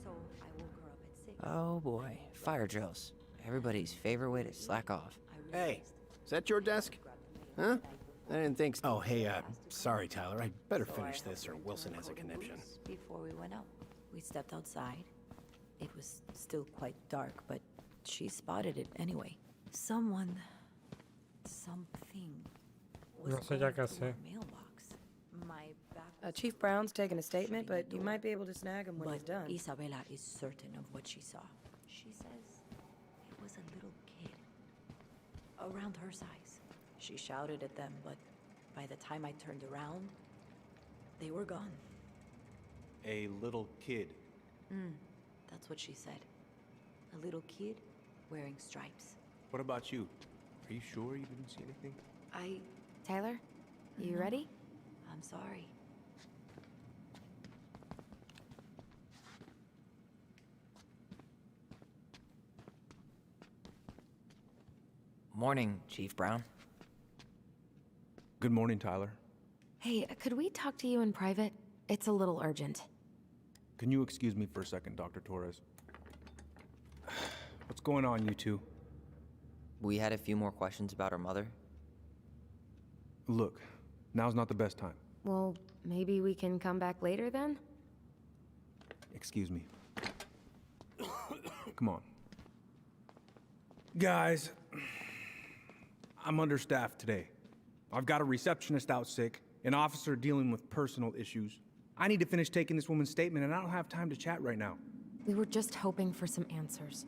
[SPEAKER 14] So I woke her up at 6.
[SPEAKER 4] Oh boy, fire drills. Everybody's favorite way to slack off.
[SPEAKER 9] Hey, is that your desk? Huh? I didn't think so. Oh, hey, sorry, Tyler. I'd better finish this or Wilson has a conniption.
[SPEAKER 14] Before we went out, we stepped outside. It was still quite dark, but she spotted it anyway. Something was
[SPEAKER 1] No sé ya
[SPEAKER 14] going
[SPEAKER 1] qué
[SPEAKER 14] through our
[SPEAKER 1] hacer.
[SPEAKER 14] mailbox. My back was
[SPEAKER 13] Chief Brown's taking a
[SPEAKER 14] shutting
[SPEAKER 13] statement,
[SPEAKER 14] the
[SPEAKER 13] but you
[SPEAKER 14] door.
[SPEAKER 13] might be able to snag him when
[SPEAKER 14] But
[SPEAKER 13] he's done.
[SPEAKER 14] Isabella is certain of what she saw. She says it was a little kid, around her size. She shouted at them, but by the time I turned around, they were gone.
[SPEAKER 11] A little kid.
[SPEAKER 14] That's what she said. A little kid wearing stripes.
[SPEAKER 11] What about you? Are you sure you didn't see anything?
[SPEAKER 8] Tyler? You
[SPEAKER 14] No.
[SPEAKER 8] ready?
[SPEAKER 14] I'm sorry.
[SPEAKER 4] Morning, Chief Brown.
[SPEAKER 11] Good morning, Tyler.
[SPEAKER 8] Hey, could we talk to you in private? It's a little urgent.
[SPEAKER 11] Can you excuse me for a second, Dr. Torres? What's going on, you two?
[SPEAKER 4] We had a few more questions about our mother.
[SPEAKER 11] Look, now's not the best time.
[SPEAKER 8] Well, maybe we can come back later then?
[SPEAKER 11] Excuse me. Come on. Guys, I'm understaffed today. I've got a receptionist out sick, an officer dealing with personal issues. I need to finish taking this woman's statement, and I don't have time to chat right now.
[SPEAKER 8] We were just hoping for some answers.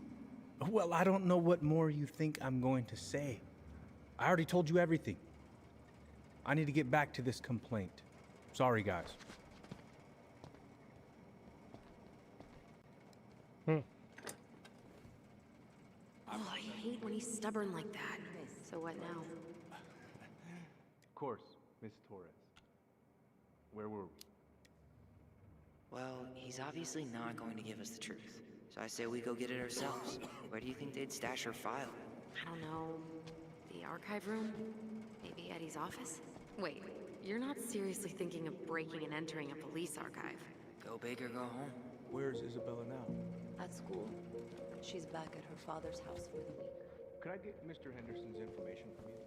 [SPEAKER 11] Well, I don't know what more you think I'm going to say. I already told you everything. I need to get back to this complaint. Sorry, guys.
[SPEAKER 8] Oh, I hate when he's stubborn like that. So what now?
[SPEAKER 11] Of course, Miss Torres. Where were we?
[SPEAKER 4] Well, he's obviously not going to give us the truth. So I say we go get it ourselves. Where do you think they'd stash her file?
[SPEAKER 8] I don't know. The archive room? Maybe Eddie's office? Wait, you're not seriously thinking of breaking and entering a police archive?
[SPEAKER 4] Go big or go home.
[SPEAKER 11] Where's Isabella now?
[SPEAKER 14] At school. She's back at her father's house for the week.
[SPEAKER 11] Could I get Mr. Henderson's information from you?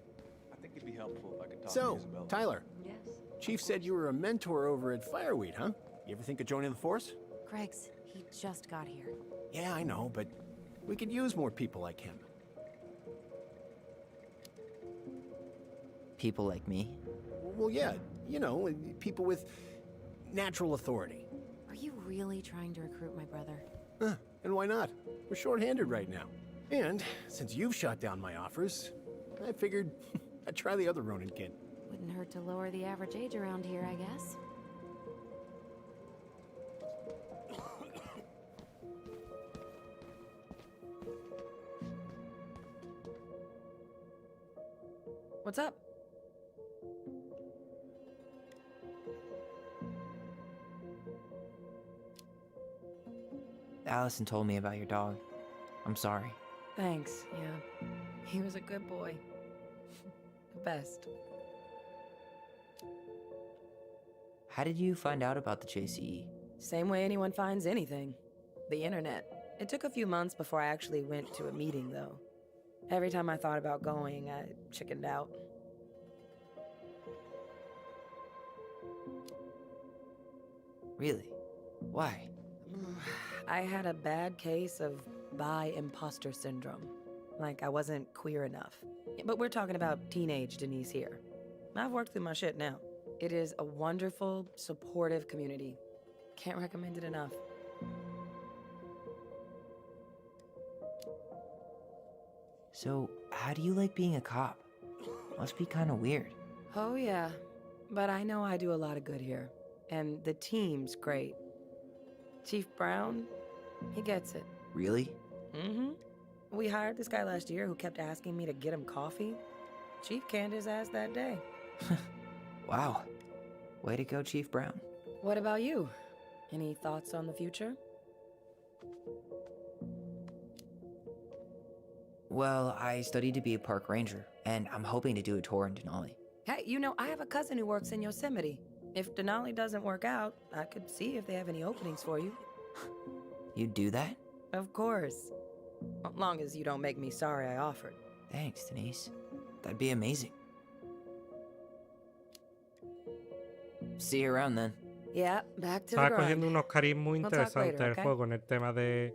[SPEAKER 11] I think it'd be helpful if I could talk
[SPEAKER 9] So,
[SPEAKER 11] to Isabella.
[SPEAKER 9] Tyler,
[SPEAKER 14] Yes.
[SPEAKER 9] Chief said you were a mentor over at Fireweed, huh? You ever think of joining the force?
[SPEAKER 8] Greg's, he just got here.
[SPEAKER 9] Yeah, I know, but we could use more people like him.
[SPEAKER 4] People like me?
[SPEAKER 9] Well, yeah, you know, people with natural authority.
[SPEAKER 8] Are you really trying to recruit my brother?
[SPEAKER 9] Huh, and why not? We're short-handed right now. And since you've shot down my offers, I figured I'd try the other Ronin kid.
[SPEAKER 8] Wouldn't hurt to lower the average age around here, I guess.
[SPEAKER 13] What's up?
[SPEAKER 4] Allison told me about your dog. I'm sorry.
[SPEAKER 13] Thanks, yeah. He was a good boy. The best.
[SPEAKER 4] How did you find out about the JCE?
[SPEAKER 13] Same way anyone finds anything. The internet. It took a few months before I actually went to a meeting, though. Every time I thought about going, I chickened out.
[SPEAKER 4] Really? Why?
[SPEAKER 13] I had a bad case of bi imposter syndrome. Like I wasn't queer enough. But we're talking about teenage Denise here. I've worked through my shit now. It is a wonderful, supportive community. Can't recommend it enough.
[SPEAKER 4] So, how do you like being a cop? Must be kind of weird.
[SPEAKER 13] Oh, yeah. But I know I do a lot of good here. And the team's great. Chief Brown, he gets it.
[SPEAKER 4] Really?
[SPEAKER 13] Mm-hmm. We hired this guy last year who kept asking me to get him coffee. Chief canned his ass that day.
[SPEAKER 4] Wow. Way to go, Chief Brown.
[SPEAKER 13] What about you? Any thoughts on the future?
[SPEAKER 4] Well, I studied to be a park ranger, and I'm hoping to do a tour in Denali.
[SPEAKER 13] Hey, you know, I have a cousin who works in Yosemite. If Denali doesn't work out, I could see if they have any openings for you.
[SPEAKER 4] You'd do that?
[SPEAKER 13] Of course. As long as you don't make me sorry I offered.
[SPEAKER 4] Thanks, Denise. That'd be amazing. See you around then.
[SPEAKER 13] Yeah, back to the
[SPEAKER 1] Estaba
[SPEAKER 13] grind.
[SPEAKER 1] cogiendo unos cariz muy
[SPEAKER 13] We'll talk
[SPEAKER 1] interesantes
[SPEAKER 13] later,
[SPEAKER 1] el
[SPEAKER 13] okay?
[SPEAKER 1] juego en el tema de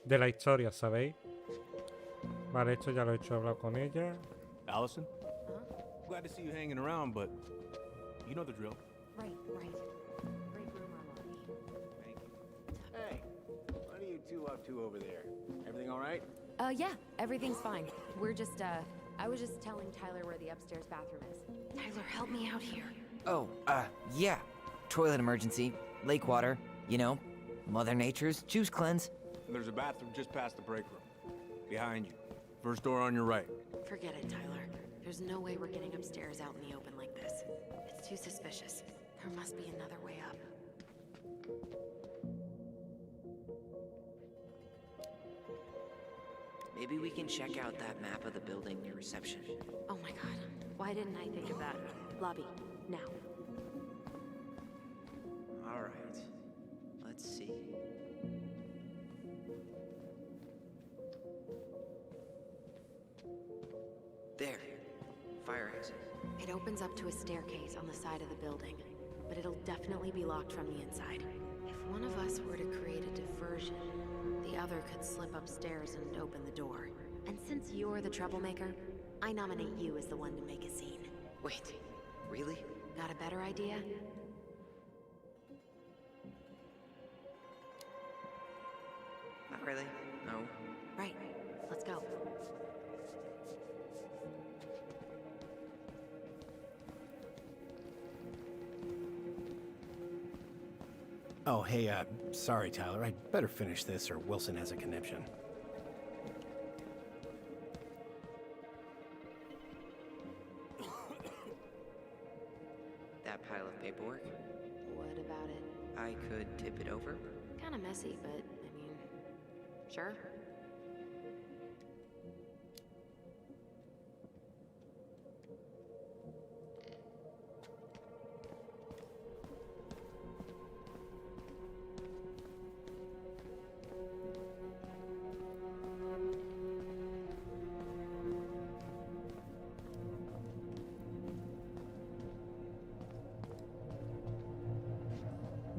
[SPEAKER 1] la historia, ¿sabéis? Vale, esto ya lo he hecho, he hablado con ella.
[SPEAKER 11] Allison? Glad to see you hanging around, but you know the drill.
[SPEAKER 8] Right. Great rumor, Lottie.
[SPEAKER 9] Hey, what are you two up to over there? Everything all right?
[SPEAKER 8] Yeah, everything's fine. We're just, I was just telling Tyler where the upstairs bathroom is. Tyler, help me out here.
[SPEAKER 4] Oh, yeah. Toilet emergency, lake water, you know, Mother Nature's juice cleanse.
[SPEAKER 11] There's a bathroom just past the break room. Behind you. First door on your right.
[SPEAKER 8] Forget it, Tyler. There's no way we're getting upstairs out in the open like this. It's too suspicious. There must be another way up.
[SPEAKER 4] Maybe we can check out that map of the building near reception.
[SPEAKER 8] Oh my god. Why didn't I think of that? Lobby, now.
[SPEAKER 4] All right. Let's see. There. Fire exit.
[SPEAKER 8] It opens up to a staircase on the side of the building, but it'll definitely be locked from the inside. If one of us were to create a diversion, the other could slip upstairs and open the door. And since you're the troublemaker, I nominate you as the one to make a scene.
[SPEAKER 4] Wait, really?
[SPEAKER 8] Got a better idea?
[SPEAKER 4] Not really. No.
[SPEAKER 8] Right. Let's go.
[SPEAKER 9] Oh, hey, sorry, Tyler. I'd better finish this or Wilson has a conniption.
[SPEAKER 4] That pile of paperwork?
[SPEAKER 8] What about it?
[SPEAKER 4] I could tip it over.
[SPEAKER 8] Kinda messy, but, I mean, sure.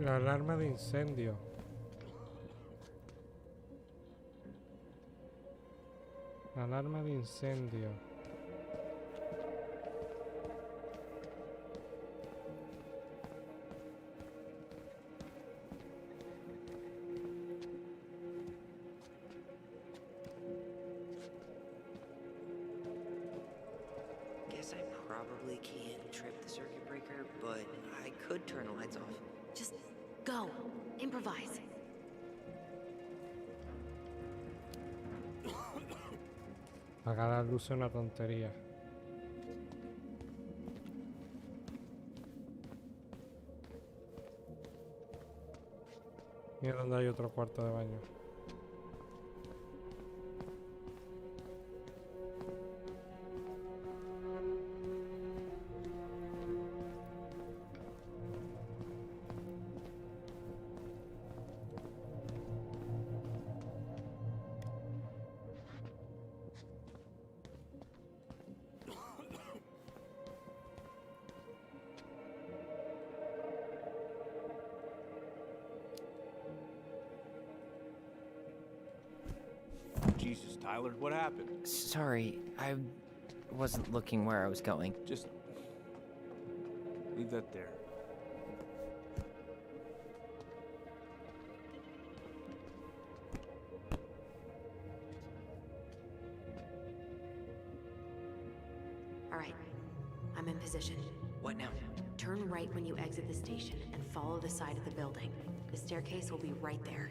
[SPEAKER 1] La alarma de incendio. La alarma de incendio.
[SPEAKER 4] Guess guess I probably can't trip the circuit breaker, but I could turn the lights off.
[SPEAKER 8] Just go. Improvise.
[SPEAKER 1] Apagar las luces es una tontería. Mira dónde hay otro cuarto de baño.
[SPEAKER 11] Jesus, Tyler, what happened?
[SPEAKER 4] Sorry, I wasn't looking where I was going.
[SPEAKER 11] Just leave that there.
[SPEAKER 8] All right. I'm in position.
[SPEAKER 4] What now?
[SPEAKER 8] Turn right when you exit the station and follow the side of the building. The staircase will be right there.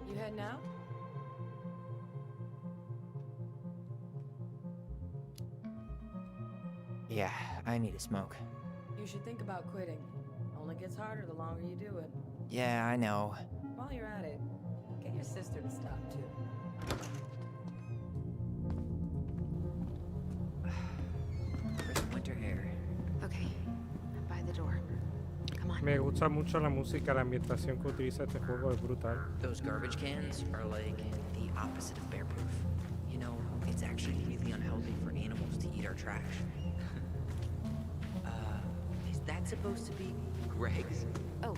[SPEAKER 13] You head now?
[SPEAKER 4] Yeah, I need a smoke.
[SPEAKER 13] You should think about quitting. Only gets harder the longer you do it.
[SPEAKER 4] Yeah, I know.
[SPEAKER 13] While you're at it, get your sister to stop too.
[SPEAKER 4] Crisp winter air.
[SPEAKER 8] Okay. By the door. Come on.
[SPEAKER 1] Me gusta mucho la música, la ambientación que utiliza este juego es brutal.
[SPEAKER 4] Those garbage cans are like the opposite of bear proof. You know, it's actually really unhealthy for animals to eat our trash. Is that supposed to be Greg's?
[SPEAKER 8] Oh,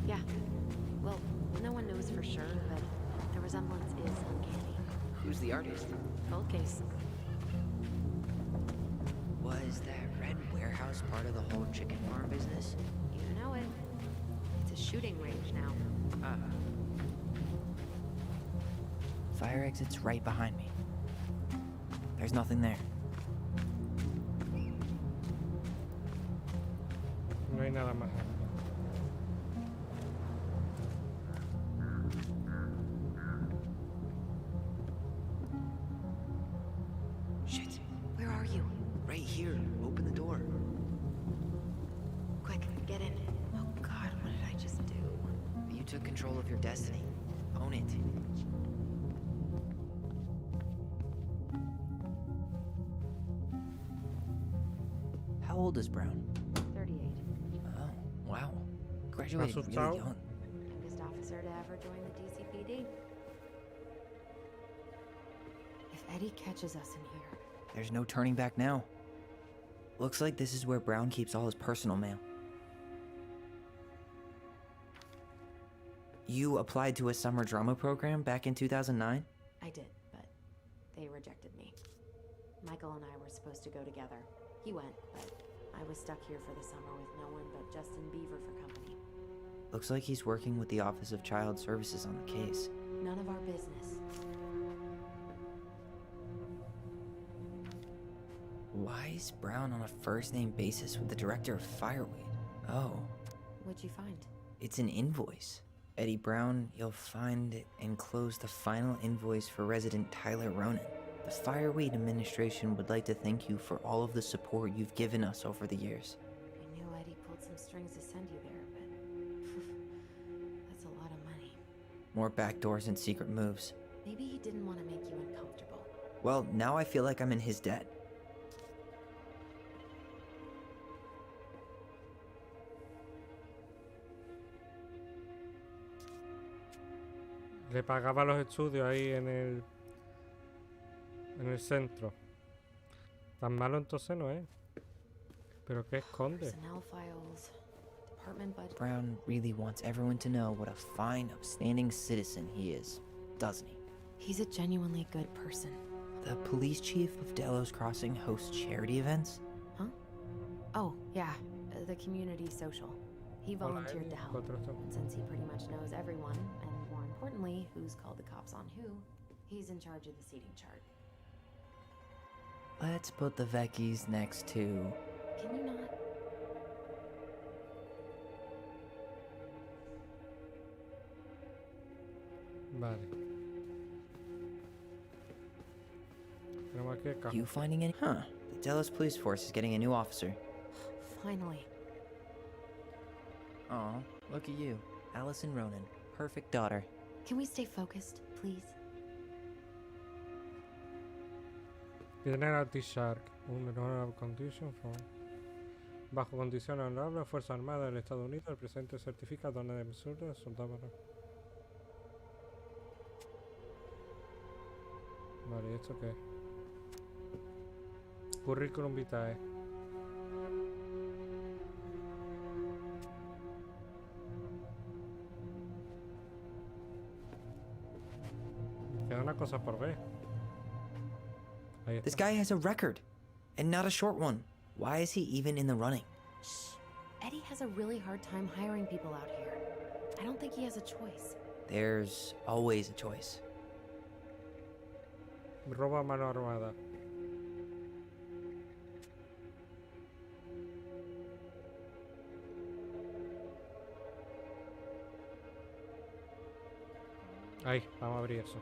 [SPEAKER 8] yeah. Well, no one knows for sure, but the resemblance is uncanny.
[SPEAKER 4] Who's the artist?
[SPEAKER 8] Cold case.
[SPEAKER 4] Was that red warehouse part of the whole chicken farm business?
[SPEAKER 8] You know it. It's a shooting range now.
[SPEAKER 4] Ah. Fire exit's right behind me. There's nothing there.
[SPEAKER 1] No hay nada más aquí.
[SPEAKER 4] Shit.
[SPEAKER 8] Where are you?
[SPEAKER 4] Right here. Open the door.
[SPEAKER 8] Quick, get in. Oh God, what did I just do?
[SPEAKER 4] You took control of your destiny. Own it. How old is Brown?
[SPEAKER 8] 38.
[SPEAKER 4] Oh, wow. Graduated really
[SPEAKER 1] Asustado.
[SPEAKER 4] young.
[SPEAKER 8] Youngest officer to ever join the DCPD. If Eddie catches us in here,
[SPEAKER 4] There's no turning back now. Looks like this is where Brown keeps all his personal mail. You applied to a summer drama program back in 2009?
[SPEAKER 8] I did, but they rejected me. Michael and I were supposed to go together. He went, but I was stuck here for the summer with no one but Justin Beaver for company.
[SPEAKER 4] Looks like he's working with the Office of Child Services on the case.
[SPEAKER 8] None of our business.
[SPEAKER 4] Why is Brown on a first-name basis with the director of Fireweed? Oh,
[SPEAKER 8] What'd you find?
[SPEAKER 4] it's an invoice. Eddie Brown, you'll find enclosed the final invoice for resident Tyler Ronan. The Fireweed administration would like to thank you for all of the support you've given us over the years.
[SPEAKER 8] I knew Eddie pulled some strings to send you there, but that's a lot of money.
[SPEAKER 4] More backdoors and secret moves.
[SPEAKER 8] Maybe he didn't want to make you uncomfortable.
[SPEAKER 4] Well, now I feel like I'm in his debt.
[SPEAKER 1] Le pagaba los estudios ahí en el centro. Tan malo entonces no es. Pero ¿qué esconde?
[SPEAKER 8] Personnel files, department budget.
[SPEAKER 4] Brown really wants everyone to know what a fine, upstanding citizen he is, doesn't he?
[SPEAKER 8] He's a genuinely good person.
[SPEAKER 4] The police chief of Delos Crossing hosts charity events?
[SPEAKER 8] Huh? Oh, yeah, the community social. He volunteered to help. And since he pretty much knows everyone, and more importantly, who's called the cops on who, He's in charge of the seating chart.
[SPEAKER 4] Let's put the Vecchies next to...
[SPEAKER 8] Can you not?
[SPEAKER 1] Vale. Tenemos aquí el cajón.
[SPEAKER 4] You finding any? Huh. The Delos police force is getting a new officer.
[SPEAKER 8] Finally.
[SPEAKER 4] Aw, look at you. Allison Ronan. Perfect daughter.
[SPEAKER 8] Can we stay focused, please?
[SPEAKER 1] General T-Shark. Un honorable condition for... Bajo condiciones honorables, Fuerza Armada del Estados Unidos, el presidente certifica dones de misura, soldado. Vale, ¿y esto qué es? Currículum vitae. Queda una cosa por ver. Ahí
[SPEAKER 4] This
[SPEAKER 1] está.
[SPEAKER 4] guy has a record, and not a short one. Why is he even in the running?
[SPEAKER 8] Shh. Eddie has a really hard time hiring people out here. I don't think he has a choice.
[SPEAKER 4] There's always a choice.
[SPEAKER 1] Roba a mano armada. Ahí, vamos a abrir eso.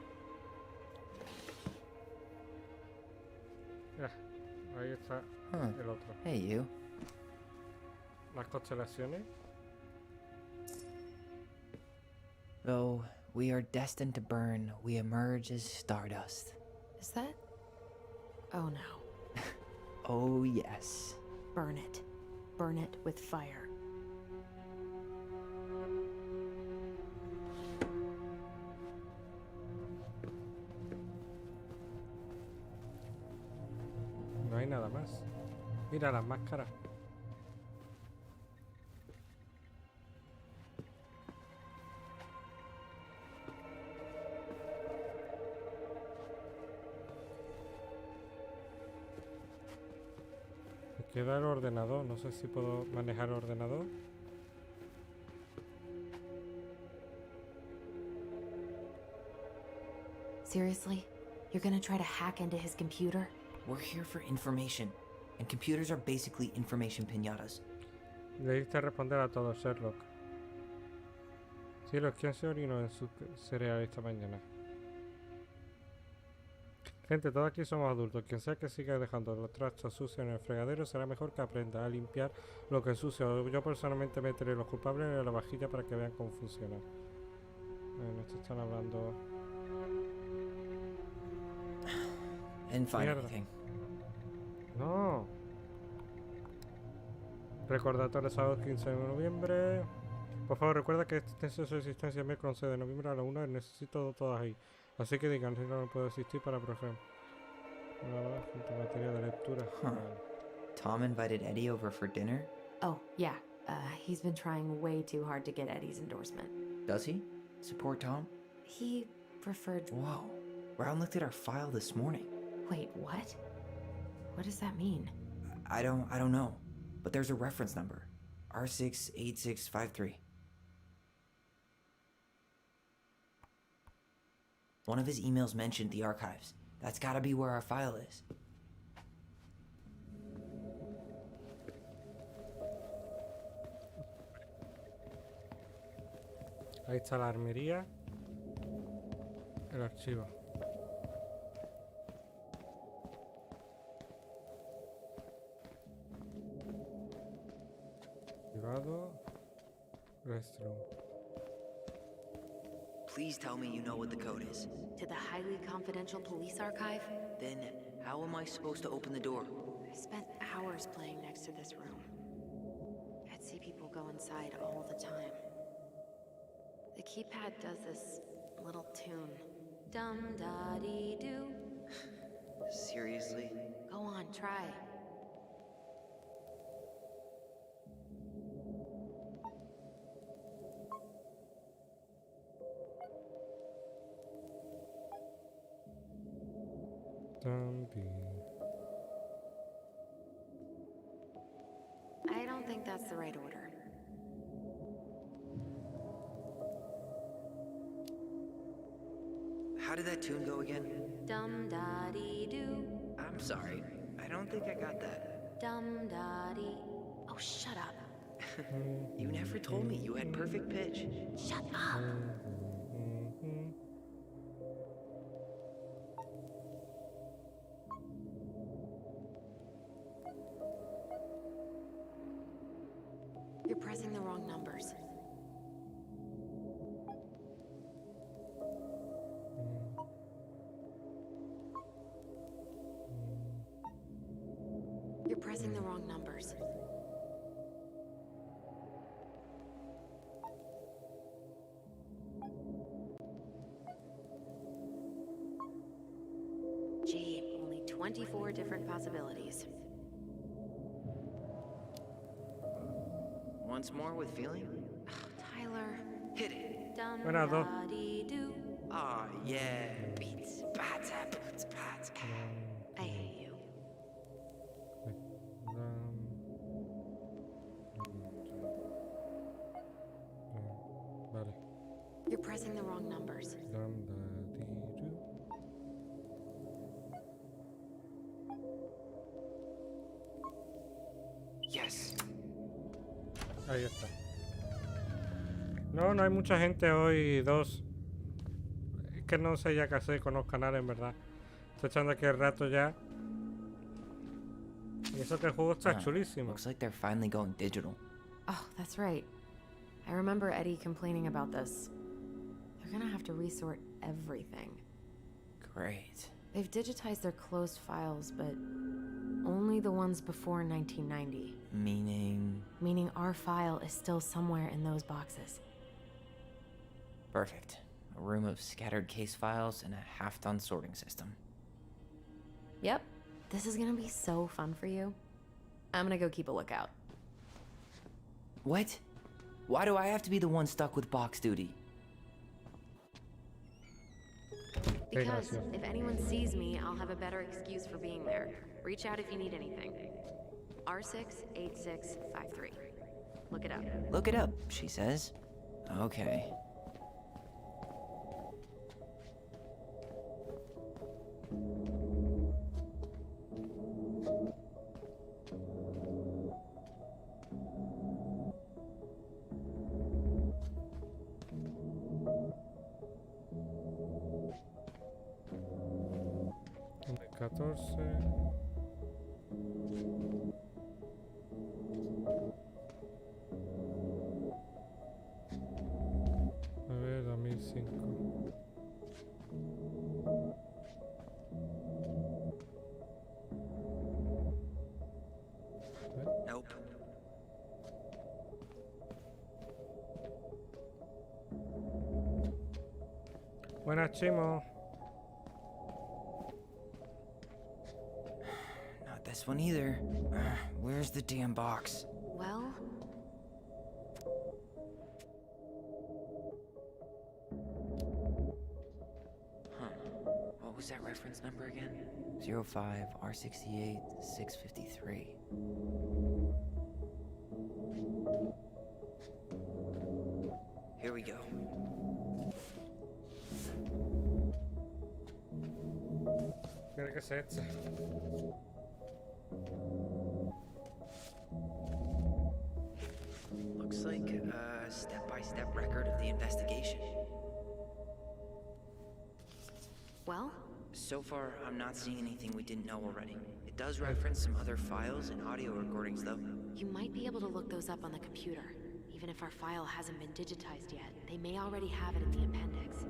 [SPEAKER 1] Ahí está el otro.
[SPEAKER 4] Hey, you.
[SPEAKER 1] Las constelaciones.
[SPEAKER 4] Though we are destined to burn, we emerge as stardust.
[SPEAKER 8] Is that? Oh no.
[SPEAKER 4] Oh, yes.
[SPEAKER 8] Burn it. Burn it with fire.
[SPEAKER 1] No hay nada más. Mira las máscaras. Me queda el ordenador. No sé si puedo manejar el ordenador.
[SPEAKER 8] Seriously? You're gonna try to hack into his computer?
[SPEAKER 4] We're here for information, and computers are basically information piñatas.
[SPEAKER 1] Debiste responder a todo, Sherlock. Sí, los que se orinó en su cereal esta mañana. Gente, todos aquí somos adultos. Quien sea que siga dejando los trastos sucios en el fregadero será mejor que aprenda a limpiar lo que ensucia. Yo personalmente meteré los culpables en la vajilla para que vean cómo funciona. Bueno, esto están hablando...
[SPEAKER 4] And find
[SPEAKER 1] Mierda.
[SPEAKER 4] anything.
[SPEAKER 1] No. Recordatorio sábado 15 de noviembre. Por favor, recuerda que este su existencia el miércoles 11 de noviembre a la 1. Necesito todas ahí. Así que digan si no puedo asistir para profe. Nada, junto a materia de lectura.
[SPEAKER 4] Tom invited Eddie over for dinner?
[SPEAKER 8] Oh, yeah. He's been trying way too hard to get Eddie's endorsement.
[SPEAKER 4] Does he? Support Tom?
[SPEAKER 8] He preferred...
[SPEAKER 4] Whoa. Brown looked at our file this morning.
[SPEAKER 8] Wait, what? What does that mean?
[SPEAKER 4] I don't know. But there's a reference number. R68653. One of his emails mentioned the archives. That's gotta be where our file is.
[SPEAKER 1] Ahí está la armería. El archivo. Privado. Restroom.
[SPEAKER 4] Please tell me you know what the code is.
[SPEAKER 8] To the highly confidential police archive?
[SPEAKER 4] Then, how am I supposed to open the door?
[SPEAKER 8] I spent hours playing next to this room. I'd see people go inside all the time. The keypad does this little tune. Dum-da-dee-doo.
[SPEAKER 4] Seriously?
[SPEAKER 8] Go on, try. I don't think that's the right order.
[SPEAKER 4] How did that tune go again?
[SPEAKER 5] Dum da dee doo.
[SPEAKER 4] I'm sorry. I don't think I got that.
[SPEAKER 5] Dum da dee. Oh, shut up.
[SPEAKER 4] You never told me you had perfect pitch.
[SPEAKER 5] Shut up. You're pressing the wrong numbers. You're pressing the wrong numbers. Gee, only 24 different possibilities.
[SPEAKER 4] Once more with feeling?
[SPEAKER 5] Tyler.
[SPEAKER 4] Hit it.
[SPEAKER 5] Dum
[SPEAKER 1] Buenas dos.
[SPEAKER 5] da dee doo.
[SPEAKER 4] Ah, yeah. Beats. Bats, bats, bats.
[SPEAKER 5] I hate you.
[SPEAKER 1] Vale.
[SPEAKER 5] You're pressing the wrong numbers.
[SPEAKER 4] Yes.
[SPEAKER 1] Ahí está. No, no hay mucha gente hoy, dos. Es que no sé ya qué hacer con los canales, en verdad. Estoy echando aquí el rato ya. Y eso que el juego está chulísimo.
[SPEAKER 4] Looks like they're finally going digital.
[SPEAKER 8] Oh, that's right. I remember Eddie complaining about this. They're gonna have to resort everything.
[SPEAKER 4] Great.
[SPEAKER 8] They've digitized their closed files, but only the ones before 1990.
[SPEAKER 4] Meaning?
[SPEAKER 8] Meaning our file is still somewhere in those boxes.
[SPEAKER 4] Perfect. A room of scattered case files and a half-done sorting system.
[SPEAKER 8] Yep. This is gonna be so fun for you. I'm gonna go keep a lookout.
[SPEAKER 4] What? Why do I have to be the one stuck with box duty?
[SPEAKER 8] Because if anyone sees me, I'll have a better excuse for being there. Reach out if you need anything. R68653. Look it up.
[SPEAKER 4] Look it up, she says. Okay.
[SPEAKER 1] A ver, 2005.
[SPEAKER 4] Nope.
[SPEAKER 1] Buenas, Chimo.
[SPEAKER 4] Not this one either. Where's the damn box?
[SPEAKER 5] Well,
[SPEAKER 4] What was that reference number again? 05 R68 653. Here we go.
[SPEAKER 1] Mira que se echa.
[SPEAKER 4] Looks like a step-by-step record of the investigation.
[SPEAKER 5] well,
[SPEAKER 4] So far, I'm not seeing anything we didn't know already. It does reference some other files and audio recordings, though.
[SPEAKER 5] you might be able to look those up on the computer. Even if our file hasn't been digitized yet, they may already have it in the appendix.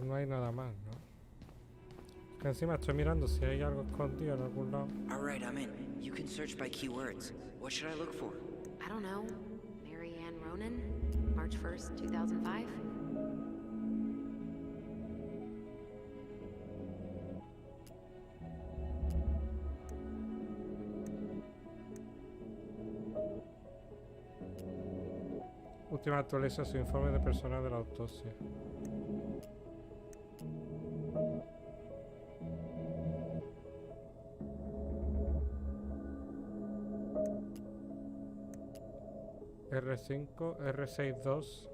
[SPEAKER 1] No hay nada más, ¿no? Que encima estoy mirando si hay algo escondido en algún lado.
[SPEAKER 4] Alright, I'm in. You can search by keywords. What should I look for?
[SPEAKER 5] I don't know. Mary Ann Ronan? March 1st, 2005?
[SPEAKER 1] Última actualización, informe de personal de la autopsia. R5, R62,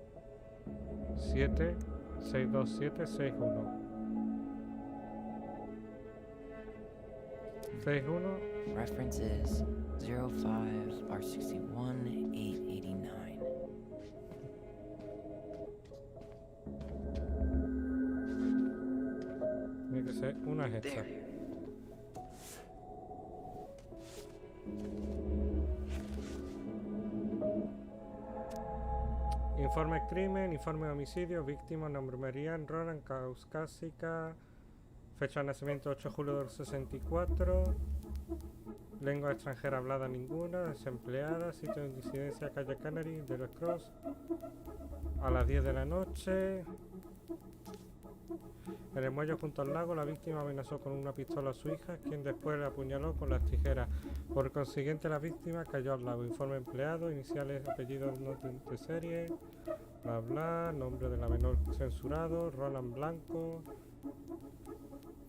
[SPEAKER 1] 7, 627, 61. 61.
[SPEAKER 4] Reference is 05 R61 889.
[SPEAKER 1] Tiene que ser una hecha. Informe crimen, informe de homicidio, víctima, nombre Marian, Ronan, caucásica, fecha de nacimiento 8 de julio del 64, lengua extranjera hablada ninguna, desempleada, sitio de incidencia calle Canary, de los Cross, a las 10 de la noche. En el muelle junto al lago, la víctima amenazó con una pistola a su hija, quien después le apuñaló con las tijeras. Por consiguiente, la víctima cayó al lago. Informe empleado, iniciales, apellidos no de serie, bla bla, nombre de la menor censurado, Roland Blanco,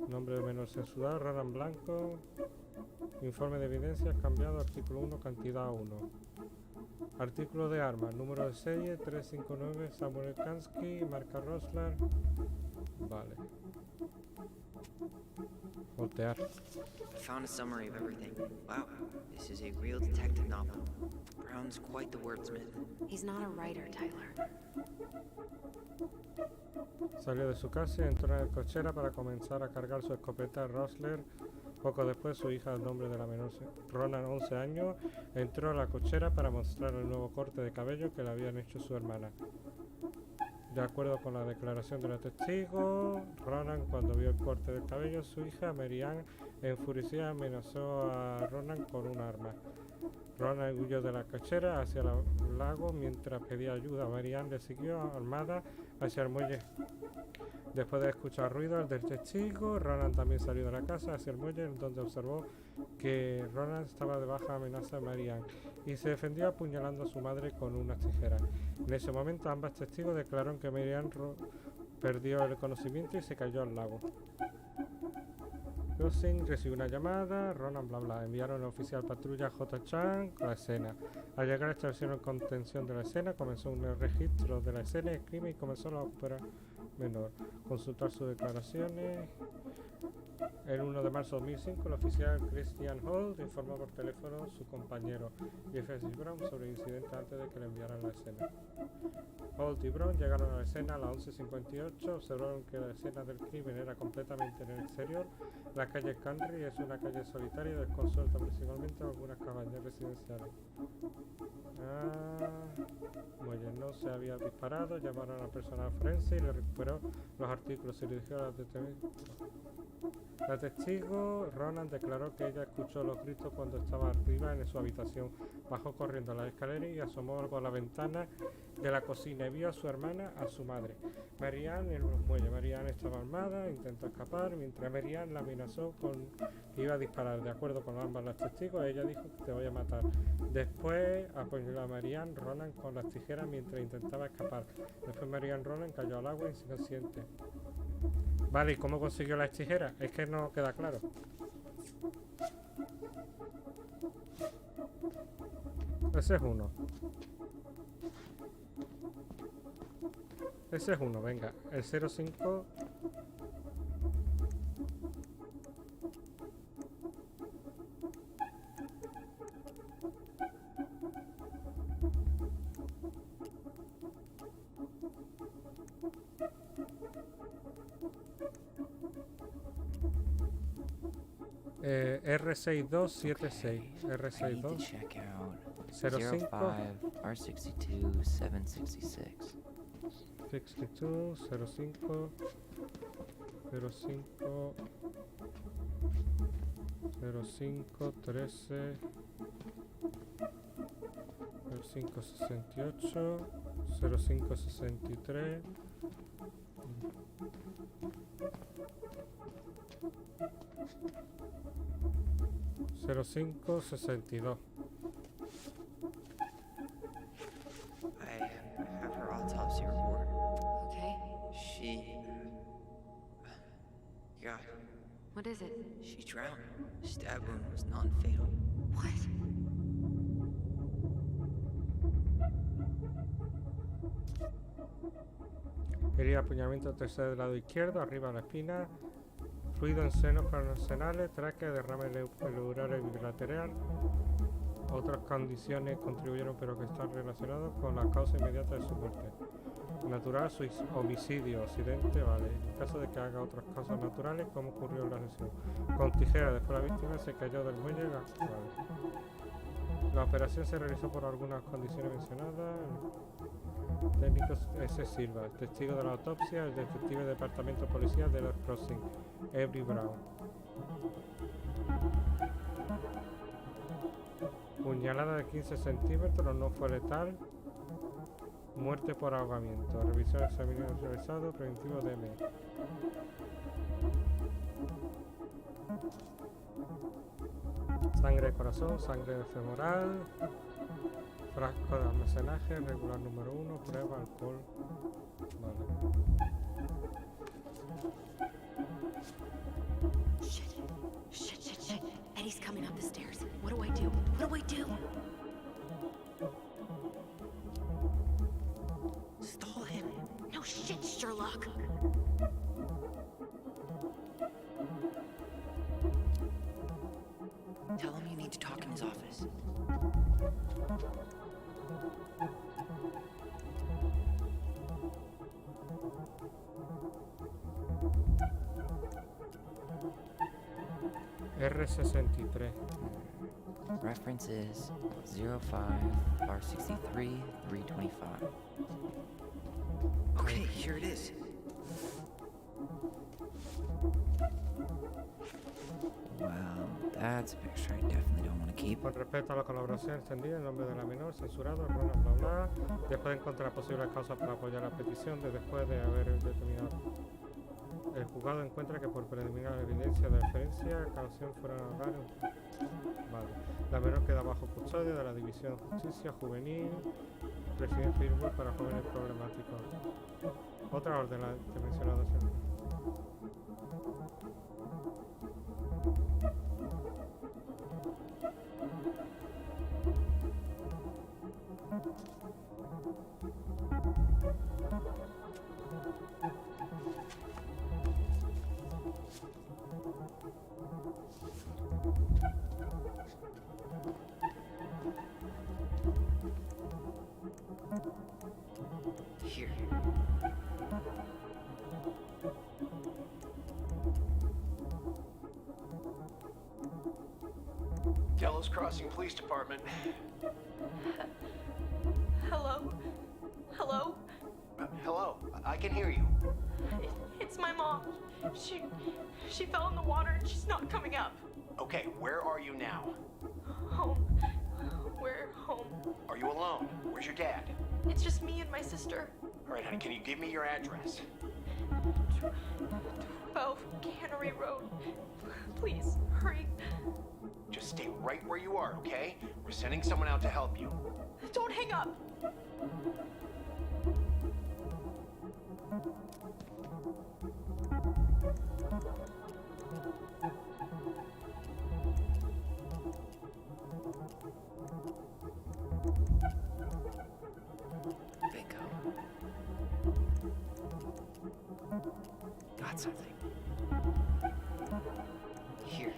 [SPEAKER 1] nombre del menor censurado, Roland Blanco, informe de evidencias cambiado, artículo 1, cantidad 1. Artículo de armas, número de serie 359, Samuel Kansky, marca Rosler. Vale. Voltear.
[SPEAKER 4] I found a summary of everything. Wow, this is a real detective novel. Brown's quite the wordsmith.
[SPEAKER 8] He's not a writer, Tyler.
[SPEAKER 1] Salió de su casa y entró en la cochera para comenzar a cargar su escopeta Rosler. Poco después, su hija, al nombre de la menor Ronan, 11 años, entró a la cochera para mostrar el nuevo corte de cabello que le habían hecho su hermana. De acuerdo con la declaración de la testigo, Ronan, cuando vio el corte del cabello, su hija, Marianne, enfurecida, amenazó a Ronan con un arma. Ronan huyó de la cochera hacia el lago mientras pedía ayuda. Marianne le siguió armada hacia el muelle. Después de escuchar ruidos del testigo, Ronan también salió de la casa hacia el muelle, donde observó que Ronan estaba de baja amenaza de Marianne y se defendió apuñalando a su madre con unas tijeras. En ese momento, ambas testigos declararon que Marianne perdió el conocimiento y se cayó al lago. Gosling recibió una llamada, Ronan bla bla, enviaron al oficial patrulla J. Chang a la escena. Al llegar establecieron contención de la escena, comenzó un registro de la escena de crimen y comenzó la ópera menor. Consultar sus declaraciones. El 1 de marzo de 2005, el oficial Christian Holt informó por teléfono a su compañero Jeffrey Brown sobre el incidente antes de que le enviaran la escena. Holt y Brown llegaron a la escena a las 11:58, observaron que la escena del crimen era completamente en el exterior. La calle Canry es una calle solitaria y desconsuelta, principalmente en algunas cabañas residenciales. Muelle no se había disparado, llamaron al personal forense y le recuperó los artículos. Se dirigió a la detenida. La testigo Ronan declaró que ella escuchó los gritos cuando estaba arriba en su habitación. Bajó corriendo las escaleras y asomó por la ventana de la cocina y vio a su hermana, a su madre. Marianne en los muelles. Marianne estaba armada, intentó escapar, mientras Marianne la amenazó con que iba a disparar. De acuerdo con ambas las testigos, ella dijo que te voy a matar. Después apuñaló a Marianne Ronan con las tijeras mientras intentaba escapar. Después Marianne Ronan cayó al agua inconsciente. Vale, ¿y cómo consiguió las tijeras? Es que no queda claro. Ese es uno. Ese es uno, venga. El 05. R6276. R62 05
[SPEAKER 4] R62 766
[SPEAKER 1] 62 05 05 05 13 05 68 05 63 0562.
[SPEAKER 4] got.
[SPEAKER 8] What is it?
[SPEAKER 4] She drowned. Stab wound was non-fatal.
[SPEAKER 8] What?
[SPEAKER 1] Herida, apuñalamiento tercero del lado izquierdo, arriba a la espina. Fluido en senos paranasales, tráquea, derrame pleural y bilateral. Otras condiciones contribuyeron pero que están relacionadas con la causa inmediata de su muerte. Natural, homicidio, accidente, vale. En caso de que haga otras causas naturales, como ocurrió en la lesión. Con tijera, después la víctima se cayó del muelle. Vale. La operación se realizó por algunas condiciones mencionadas. Técnico S. Silva, el testigo de la autopsia, el detective del departamento policial de los Crossing, Avery Brown. Puñalada de 15 centímetros, no fue letal. Muerte por ahogamiento. Revisión examinado realizado, preventivo de M. Sangre de corazón, sangre femoral. Frasco de almacenaje, regular número 1, prueba, alcohol. Vale.
[SPEAKER 8] Shit. Eddie's coming up the stairs. What do I do? What do I do?
[SPEAKER 4] Stall him.
[SPEAKER 8] No shit, Sherlock.
[SPEAKER 4] Tell him you need to talk in his office.
[SPEAKER 1] R63.
[SPEAKER 4] Reference is 05 R63 325. Okay, here it is. Well, that's a picture I definitely don't want to keep.
[SPEAKER 1] Con respecto a la colaboración extendida, el nombre de la menor, censurado, erróneo, bla bla. Después de encontrar posibles causas para apoyar la petición, después de haber determinado. El juzgado encuentra que por preliminar evidencia de referencia, causación fueron a dar. Vale. La menor queda bajo custodia de la División de Justicia Juvenil, Residencia Firmware para jóvenes problemáticos. Otra orden la que he mencionado siempre.
[SPEAKER 4] Here.
[SPEAKER 9] Delos Crossing Police Department.
[SPEAKER 15] Hello? Hello?
[SPEAKER 9] Hello, I can hear you.
[SPEAKER 15] It's my mom. She fell in the water and she's not coming up.
[SPEAKER 9] Okay, where are you now?
[SPEAKER 15] Home. We're home.
[SPEAKER 9] Are you alone? Where's your dad?
[SPEAKER 15] It's just me and my sister.
[SPEAKER 9] All right, honey, can you give me your address?
[SPEAKER 15] 12 Cannery Road. Please, hurry.
[SPEAKER 9] Just stay right where you are, okay? We're sending someone out to help you.
[SPEAKER 15] Don't hang up.
[SPEAKER 4] Bingo. Got something. Here.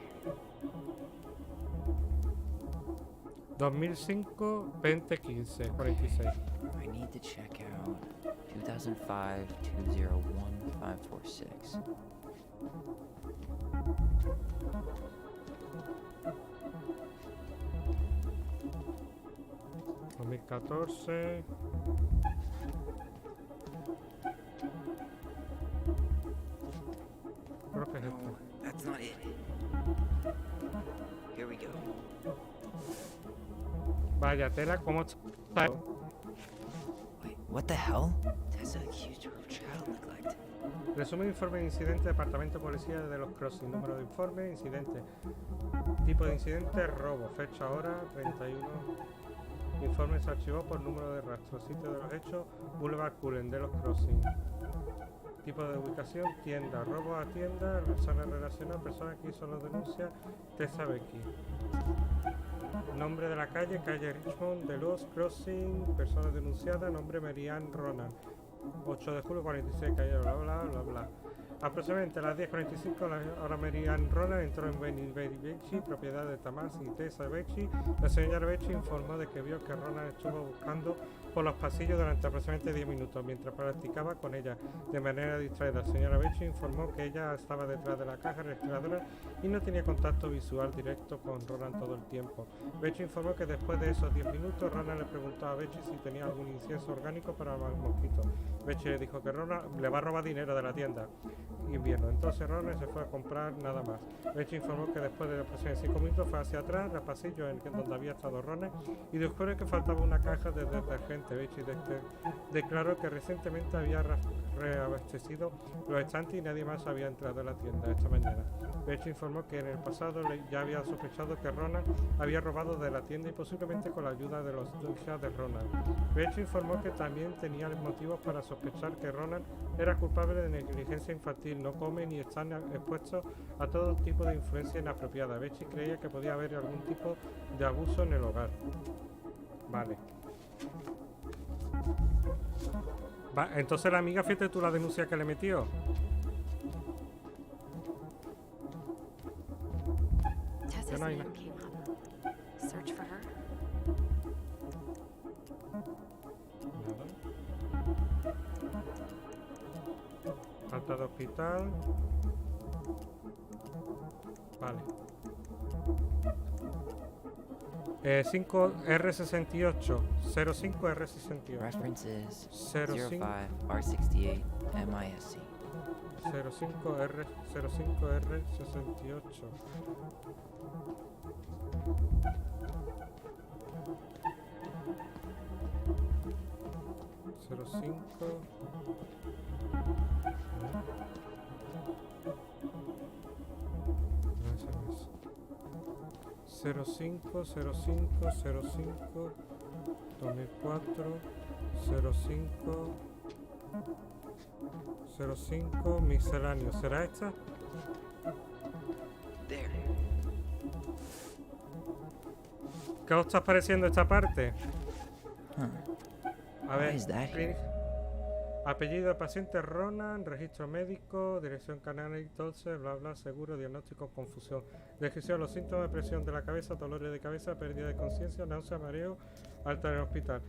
[SPEAKER 1] 2005, 2015, 46.
[SPEAKER 4] I need to check out 2005 201 546.
[SPEAKER 1] Creo que es
[SPEAKER 4] No,
[SPEAKER 1] este.
[SPEAKER 4] that's not it. Here we go.
[SPEAKER 1] Vaya tela, como.
[SPEAKER 4] Wait, what the hell? Tessa accused her of child neglect.
[SPEAKER 1] Resumen informe de incidente, Departamento de Policía de los Crossing. Número de informe, incidente. Tipo de incidente, robo. Fecha, hora, 31. Informe se archivó por número de rastro. Sitio de los hechos, Boulevard Cullen de los Crossing. Tipo de ubicación, tienda, robo a tienda, persona relacionada, persona que hizo la denuncia, Tessa Becky. Nombre de la calle, calle Richmond, de los Crossing, persona denunciada, nombre Marianne Ronan. 8 de julio 46, calle bla bla bla bla. Aproximadamente a las 10:45 la hora Marianne Ronan entró en Becci, propiedad de Tamás y Tessa Becci. La señora Becci informó de que vio que Ronan estuvo buscando por los pasillos durante aproximadamente 10 minutos mientras practicaba con ella de manera distraída. La señora Becci informó que ella estaba detrás de la caja registradora y no tenía contacto visual directo con Ronan todo el tiempo. Becci informó que después de esos 10 minutos Ronan le preguntó a Becci si tenía algún incienso orgánico para el mosquito. Becci le dijo que Ronan le va a robar dinero de la tienda invierno. Entonces Ronan se fue a comprar nada más. Becci informó que después de aproximadamente 5 minutos fue hacia atrás, al pasillo en donde había estado Ronan, y descubrió que faltaba una caja de detergente. Becci declaró que recientemente había reabastecido los estantes y nadie más había entrado a la tienda esta mañana. Becci informó que en el pasado ya había sospechado que Ronan había robado de la tienda y posiblemente con la ayuda de los hijas de Ronan. Becci informó que también tenía motivos para sospechar que Ronan era culpable de negligencia infantil, no come ni están expuestos a todo tipo de influencia inapropiada. Becci creía que podía haber algún tipo de abuso en el hogar. Vale. Entonces la amiga, fíjate tú la denuncia que le metió.
[SPEAKER 8] Tessa's
[SPEAKER 1] no hay
[SPEAKER 8] name
[SPEAKER 1] nada.
[SPEAKER 8] came up. Search for her.
[SPEAKER 1] Falta de hospital. Vale. 5R68. 05R68.
[SPEAKER 4] References
[SPEAKER 1] 05
[SPEAKER 4] 05R68 MISC.
[SPEAKER 1] 05R68. Cero cinco 2004 05 misceláneo. ¿Será esta? ¿Qué os está pareciendo esta parte? A ver, apellido de paciente Ronan, registro médico, dirección canal, dulce, bla bla, seguro, diagnóstico, confusión. Descripción: los síntomas: presión de la cabeza, dolores de cabeza, pérdida de conciencia, náusea, mareo, alta en el hospital.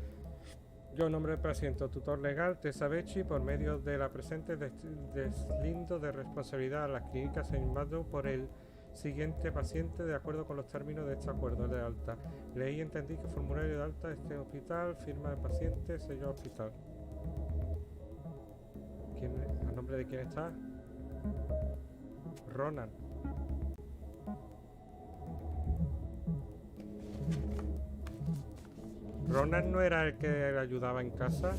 [SPEAKER 1] Yo, nombre del paciente, tutor legal, Tessa Becci, por medio de la presente deslindo de responsabilidad a las clínicas señalado por el siguiente paciente de acuerdo con los términos de este acuerdo de alta. Leí y entendí que formulario de alta, este hospital, firma de paciente, sello hospital. ¿A nombre de quién está? Ronan. ¿Ronan no era el que le ayudaba en casa?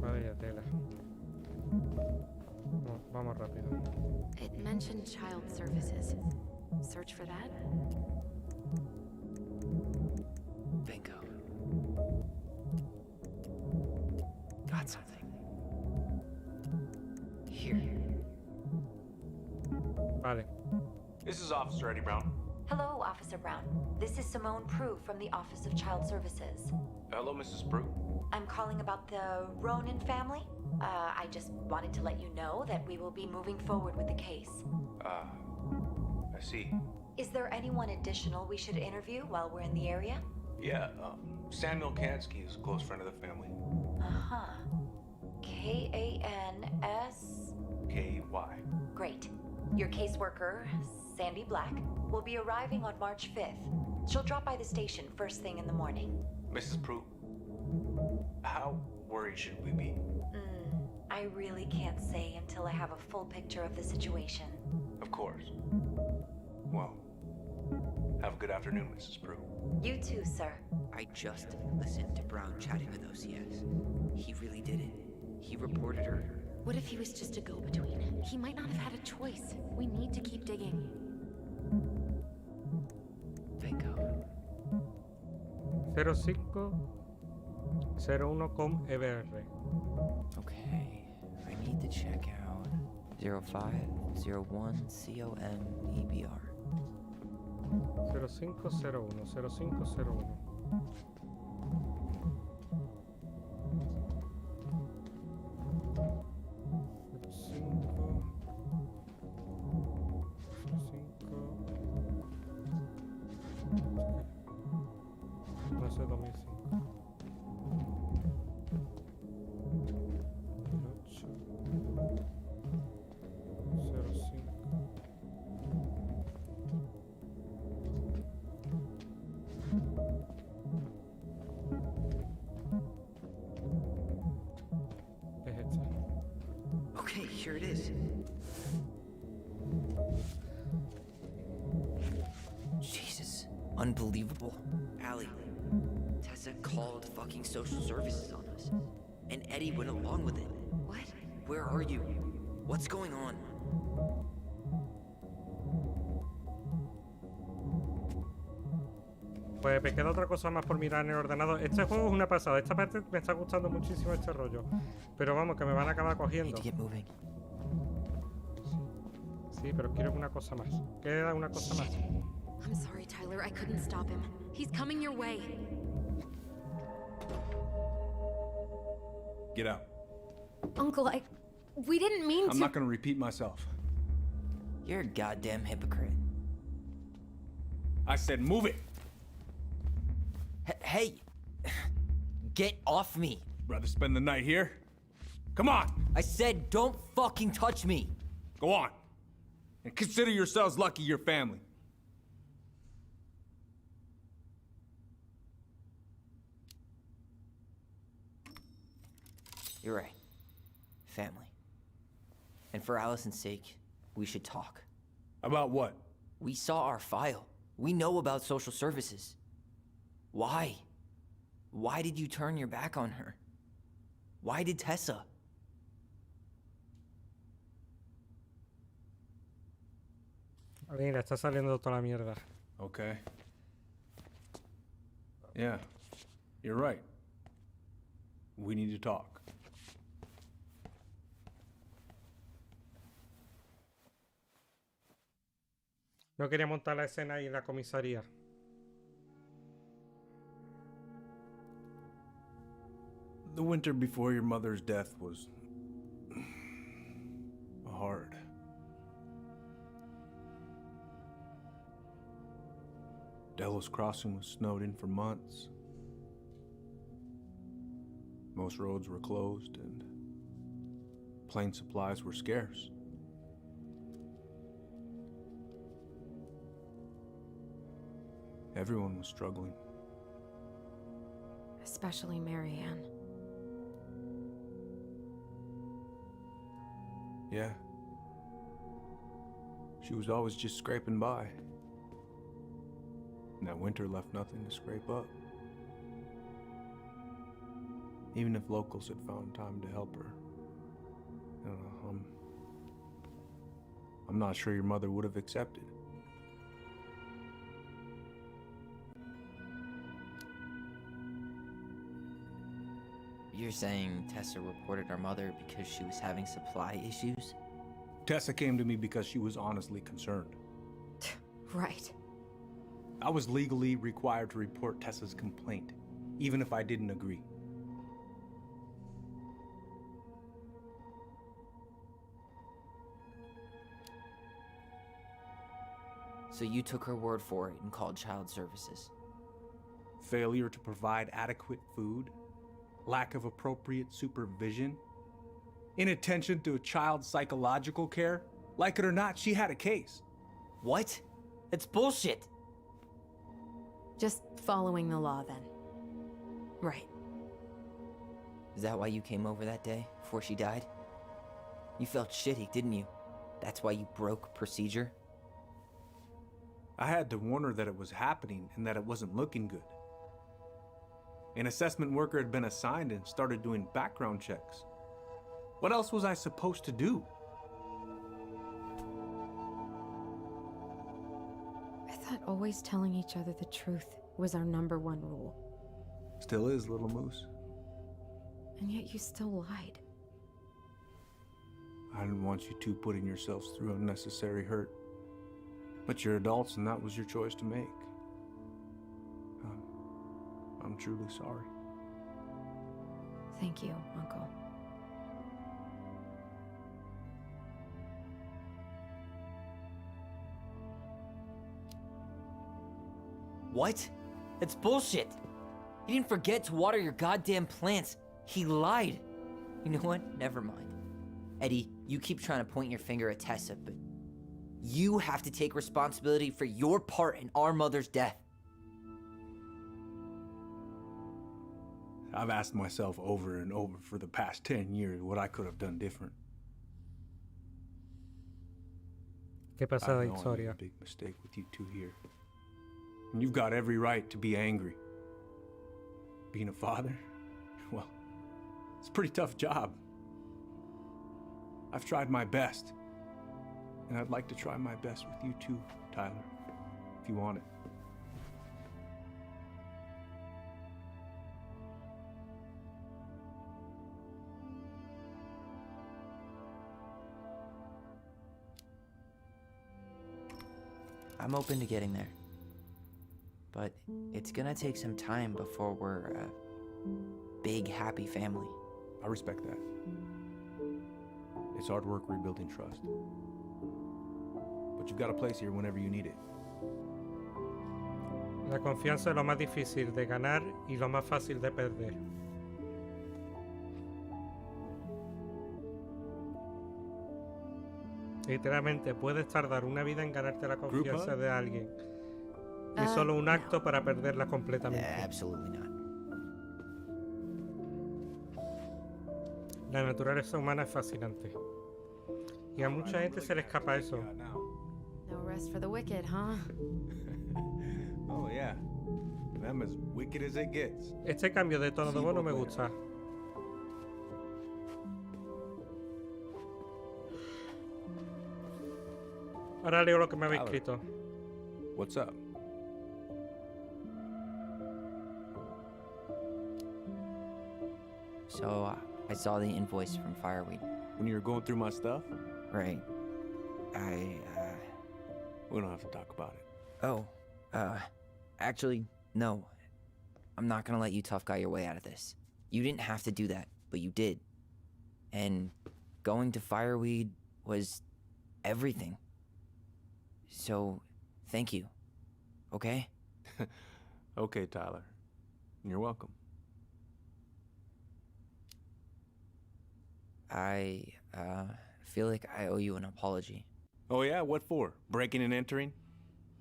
[SPEAKER 1] Vaya tela. No, vamos rápido.
[SPEAKER 8] It mentioned child services. Search for that.
[SPEAKER 4] Bingo. Got something. Here.
[SPEAKER 1] Vale.
[SPEAKER 16] This is Officer Eddie Brown.
[SPEAKER 12] Hello, Officer Brown. This is Simone Prue from the Office of Child Services.
[SPEAKER 16] Hello, Mrs. Prue.
[SPEAKER 12] I'm calling about the Ronan family. I just wanted to let you know that we will be moving forward with the case.
[SPEAKER 16] I see.
[SPEAKER 12] Is there anyone additional we should interview while we're in the area?
[SPEAKER 16] Yeah, Samuel Kansky is a close friend of the family.
[SPEAKER 12] Uh-huh. K-A-N-S...
[SPEAKER 16] K-Y.
[SPEAKER 12] Great. Your caseworker, Sandy Black, will be arriving on March 5th. She'll drop by the station first thing in the morning.
[SPEAKER 16] Mrs. Prue, how worried should we be?
[SPEAKER 12] I really can't say until I have a full picture of the situation.
[SPEAKER 16] Of course. Well, have a good afternoon, Mrs. Prue.
[SPEAKER 12] You too, sir.
[SPEAKER 4] I just listened to Brown chatting with OCS. He really did it. He reported her.
[SPEAKER 8] What if he was just a go-between? He might not have had a choice. We need to keep digging.
[SPEAKER 4] Bingo.
[SPEAKER 1] 05 01 com EBR.
[SPEAKER 4] Okay, I need to check out 0501 COMEBR.
[SPEAKER 1] 0501, 0501. No sé, 2005. 08 05. Es este.
[SPEAKER 4] Okay, here it is. Jesus, unbelievable. Allie, Tessa called fucking social services on us. And Eddie went along with it. What? Where are you? What's going on?
[SPEAKER 1] Pues me queda otra cosa más por mirar en el ordenador. Este juego es una pasada. Esta parte me está gustando muchísimo este rollo. Pero vamos, que me van a acabar cogiendo. Sí, pero quiero una cosa más. Queda una cosa más.
[SPEAKER 8] I'm sorry, Tyler. I couldn't stop him. He's coming your way.
[SPEAKER 11] Get out.
[SPEAKER 8] Uncle, we didn't mean to.
[SPEAKER 11] I'm not gonna repeat myself.
[SPEAKER 4] You're a goddamn hypocrite.
[SPEAKER 11] I said move it.
[SPEAKER 4] Hey! Get off me!
[SPEAKER 11] Rather spend the night here? Come on!
[SPEAKER 4] I said don't fucking touch me!
[SPEAKER 11] Go on. And consider yourselves lucky you're family.
[SPEAKER 4] You're right. Family. And for Allison's sake, we should talk.
[SPEAKER 11] About what?
[SPEAKER 4] We saw our file. We know about social services. Why? Why did you turn your back on her? Why did Tessa?
[SPEAKER 1] Mira, está saliendo toda la mierda.
[SPEAKER 11] Okay. Yeah, you're right. We need to talk.
[SPEAKER 1] No quería montar la escena ahí en la comisaría.
[SPEAKER 11] The winter before your mother's death was hard. Delos Crossing was snowed in for months. Most roads were closed and plane supplies were scarce. Everyone was struggling.
[SPEAKER 8] Especially Marianne.
[SPEAKER 11] Yeah. She was always just scraping by. And that winter left nothing to scrape up. Even if locals had found time to help her. You know, I'm not sure your mother would have accepted.
[SPEAKER 4] You're saying Tessa reported our mother because she was having supply issues?
[SPEAKER 11] Tessa came to me because she was honestly concerned.
[SPEAKER 8] Right.
[SPEAKER 11] I was legally required to report Tessa's complaint, even if I didn't agree.
[SPEAKER 4] So you took her word for it and called child services?
[SPEAKER 11] Failure to provide adequate food, lack of appropriate supervision, inattention to a child's psychological care. Like it or not, she had a case.
[SPEAKER 4] What? It's bullshit!
[SPEAKER 8] Just following the law, then. Right.
[SPEAKER 4] Is that why you came over that day, before she died? You felt shitty, didn't you? That's why you broke procedure?
[SPEAKER 11] I had to warn her that it was happening and that it wasn't looking good. An assessment worker had been assigned and started doing background checks. What else was I supposed to do?
[SPEAKER 8] I thought always telling each other the truth was our #1 rule.
[SPEAKER 11] Still is, little moose.
[SPEAKER 8] And yet you still lied.
[SPEAKER 11] I didn't want you two putting yourselves through unnecessary hurt. But you're adults and that was your choice to make. I'm truly sorry.
[SPEAKER 8] Thank you, Uncle.
[SPEAKER 4] What? That's bullshit. He didn't forget to water your goddamn plants. He lied. You know what? Never mind. Eddie, you keep trying to point your finger at Tessa, but you have to take responsibility for your part in our mother's death.
[SPEAKER 11] I've asked myself over and over for the past 10 years what I could have done different.
[SPEAKER 1] ¿Qué pasa
[SPEAKER 11] I
[SPEAKER 1] la
[SPEAKER 11] know I made
[SPEAKER 1] historia?
[SPEAKER 11] a big mistake with you two here. And you've got every right to be angry. Being a father, well, it's a pretty tough job. I've tried my best. And I'd like to try my best with you too, Tyler, if you want it.
[SPEAKER 4] I'm open to getting there. But it's gonna take some time before we're a big, happy family.
[SPEAKER 11] I respect that. It's hard work rebuilding trust. But you've got a place here whenever you need it.
[SPEAKER 1] La confianza es lo más difícil de ganar y lo más fácil de perder. Literalmente puedes tardar una vida en ganarte la confianza de alguien y solo un acto para perderla completamente.
[SPEAKER 4] Absolutely not.
[SPEAKER 1] La naturaleza humana es fascinante y a mucha gente se le escapa eso.
[SPEAKER 8] No rest for the wicked, huh?
[SPEAKER 11] Oh yeah. I'm as wicked as it gets.
[SPEAKER 1] Este cambio de tono de voz no me gusta. Ahora leo lo que me habéis escrito.
[SPEAKER 11] What's up?
[SPEAKER 4] So, I saw the invoice from Fireweed.
[SPEAKER 11] When you were going through my stuff?
[SPEAKER 4] Right.
[SPEAKER 11] We don't have to talk about it.
[SPEAKER 4] Oh, actually, no. I'm not gonna let you tough guy your way out of this. You didn't have to do that, but you did. And going to Fireweed was everything. So, thank you. Okay?
[SPEAKER 11] Okay, Tyler. You're welcome.
[SPEAKER 4] I feel like I owe you an apology.
[SPEAKER 11] Oh yeah? What for? Breaking and entering?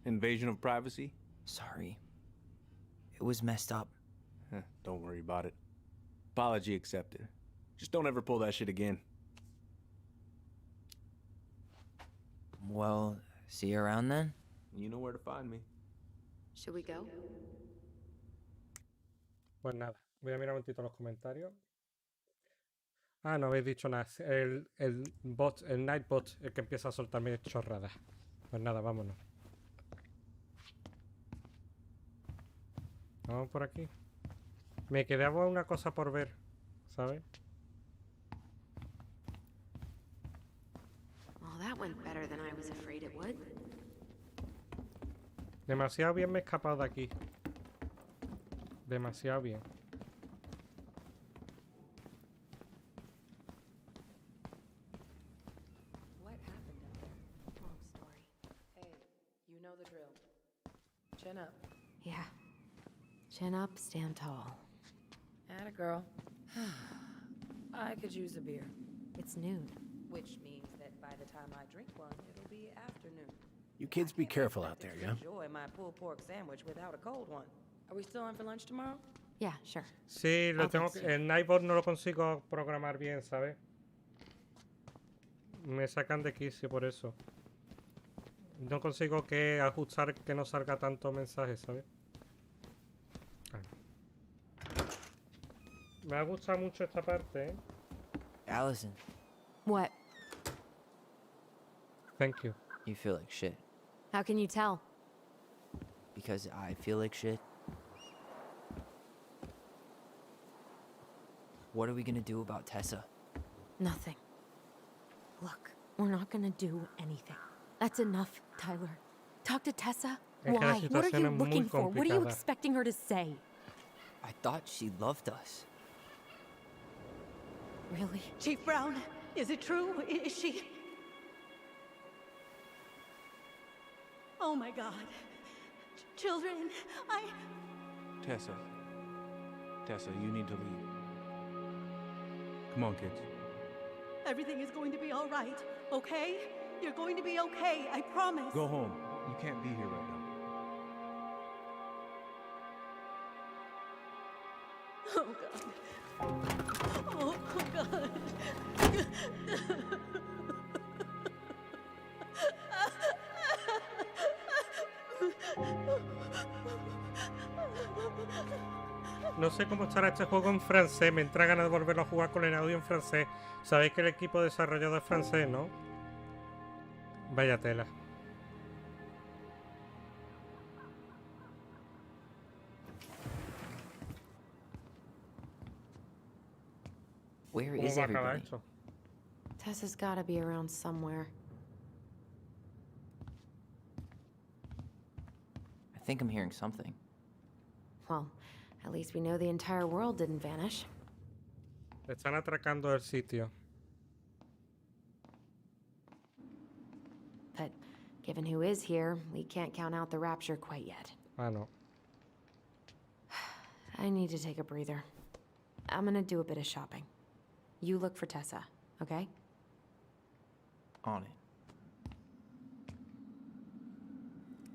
[SPEAKER 11] Invasion of privacy?
[SPEAKER 4] Sorry. It was messed up.
[SPEAKER 11] Don't worry about it. Apology accepted. Just don't ever pull that shit again.
[SPEAKER 4] Well, see you around then?
[SPEAKER 11] You know where to find me.
[SPEAKER 8] Should we go?
[SPEAKER 1] Pues nada, voy a mirar un momentito los comentarios. Ah, no habéis dicho nada. El bot, el Nightbot, el que empieza a soltarme chorradas. Pues nada, vámonos. Vamos por aquí. Me quedaba una cosa por ver, ¿sabes?
[SPEAKER 8] Well, that went better than I was afraid it would.
[SPEAKER 1] Demasiado bien me he escapado de aquí. Demasiado bien.
[SPEAKER 13] What happened up there?
[SPEAKER 8] Long story.
[SPEAKER 13] Hey, you know the drill. Chin up.
[SPEAKER 8] Yeah. Chin up, stand tall.
[SPEAKER 13] Atta girl. I could use a beer.
[SPEAKER 8] It's noon.
[SPEAKER 13] Which means that by the time I drink one, it'll be afternoon.
[SPEAKER 9] You kids be careful out there, yeah?
[SPEAKER 13] Enjoy my pulled pork sandwich without a cold one. Are we still on for lunch tomorrow?
[SPEAKER 8] Yeah, sure.
[SPEAKER 1] Sí, lo tengo que, el Nightbot no lo consigo programar bien, ¿sabes? Me sacan de quicio por eso. No consigo que ajustar que no salga tanto mensaje, ¿sabes? Me ha gustado mucho esta parte, ¿eh?
[SPEAKER 4] Allison.
[SPEAKER 8] What?
[SPEAKER 1] Thank you.
[SPEAKER 4] You feel like shit.
[SPEAKER 8] How can you tell?
[SPEAKER 4] Because I feel like shit. What are we gonna do about Tessa?
[SPEAKER 8] Nothing. Look, we're not gonna do anything. That's enough, Tyler. Talk to Tessa.
[SPEAKER 1] Es que la
[SPEAKER 8] Why? What are
[SPEAKER 1] situación
[SPEAKER 8] you
[SPEAKER 1] es muy
[SPEAKER 8] looking for? What are you
[SPEAKER 1] complicada.
[SPEAKER 8] expecting her to say?
[SPEAKER 4] I thought she loved us.
[SPEAKER 8] Really?
[SPEAKER 10] Chief Brown, is it true? Is she... Oh my God. Children,
[SPEAKER 11] Tessa, you need to leave. Come on, kids.
[SPEAKER 10] Everything is going to be all right, okay? You're going to be okay, I promise.
[SPEAKER 11] Go home. You can't be here right now.
[SPEAKER 10] Oh God. Oh God.
[SPEAKER 1] No sé cómo estará este juego en francés. Me entra ganas de volverlo a jugar con el audio en francés. Sabéis que el equipo desarrollador es francés, ¿no? Vaya tela.
[SPEAKER 4] Where
[SPEAKER 1] ¿Cómo
[SPEAKER 4] is
[SPEAKER 1] va a acabar
[SPEAKER 4] everybody?
[SPEAKER 1] esto?
[SPEAKER 8] Tessa's gotta be around somewhere.
[SPEAKER 4] I think I'm hearing something.
[SPEAKER 8] Well, at least we know the entire world didn't vanish.
[SPEAKER 1] Están atracando el sitio.
[SPEAKER 8] But given who is here, we can't count out the rapture quite yet.
[SPEAKER 1] Ah, no.
[SPEAKER 8] I need to take a breather. I'm gonna do a bit of shopping. You look for Tessa, okay?
[SPEAKER 4] On it.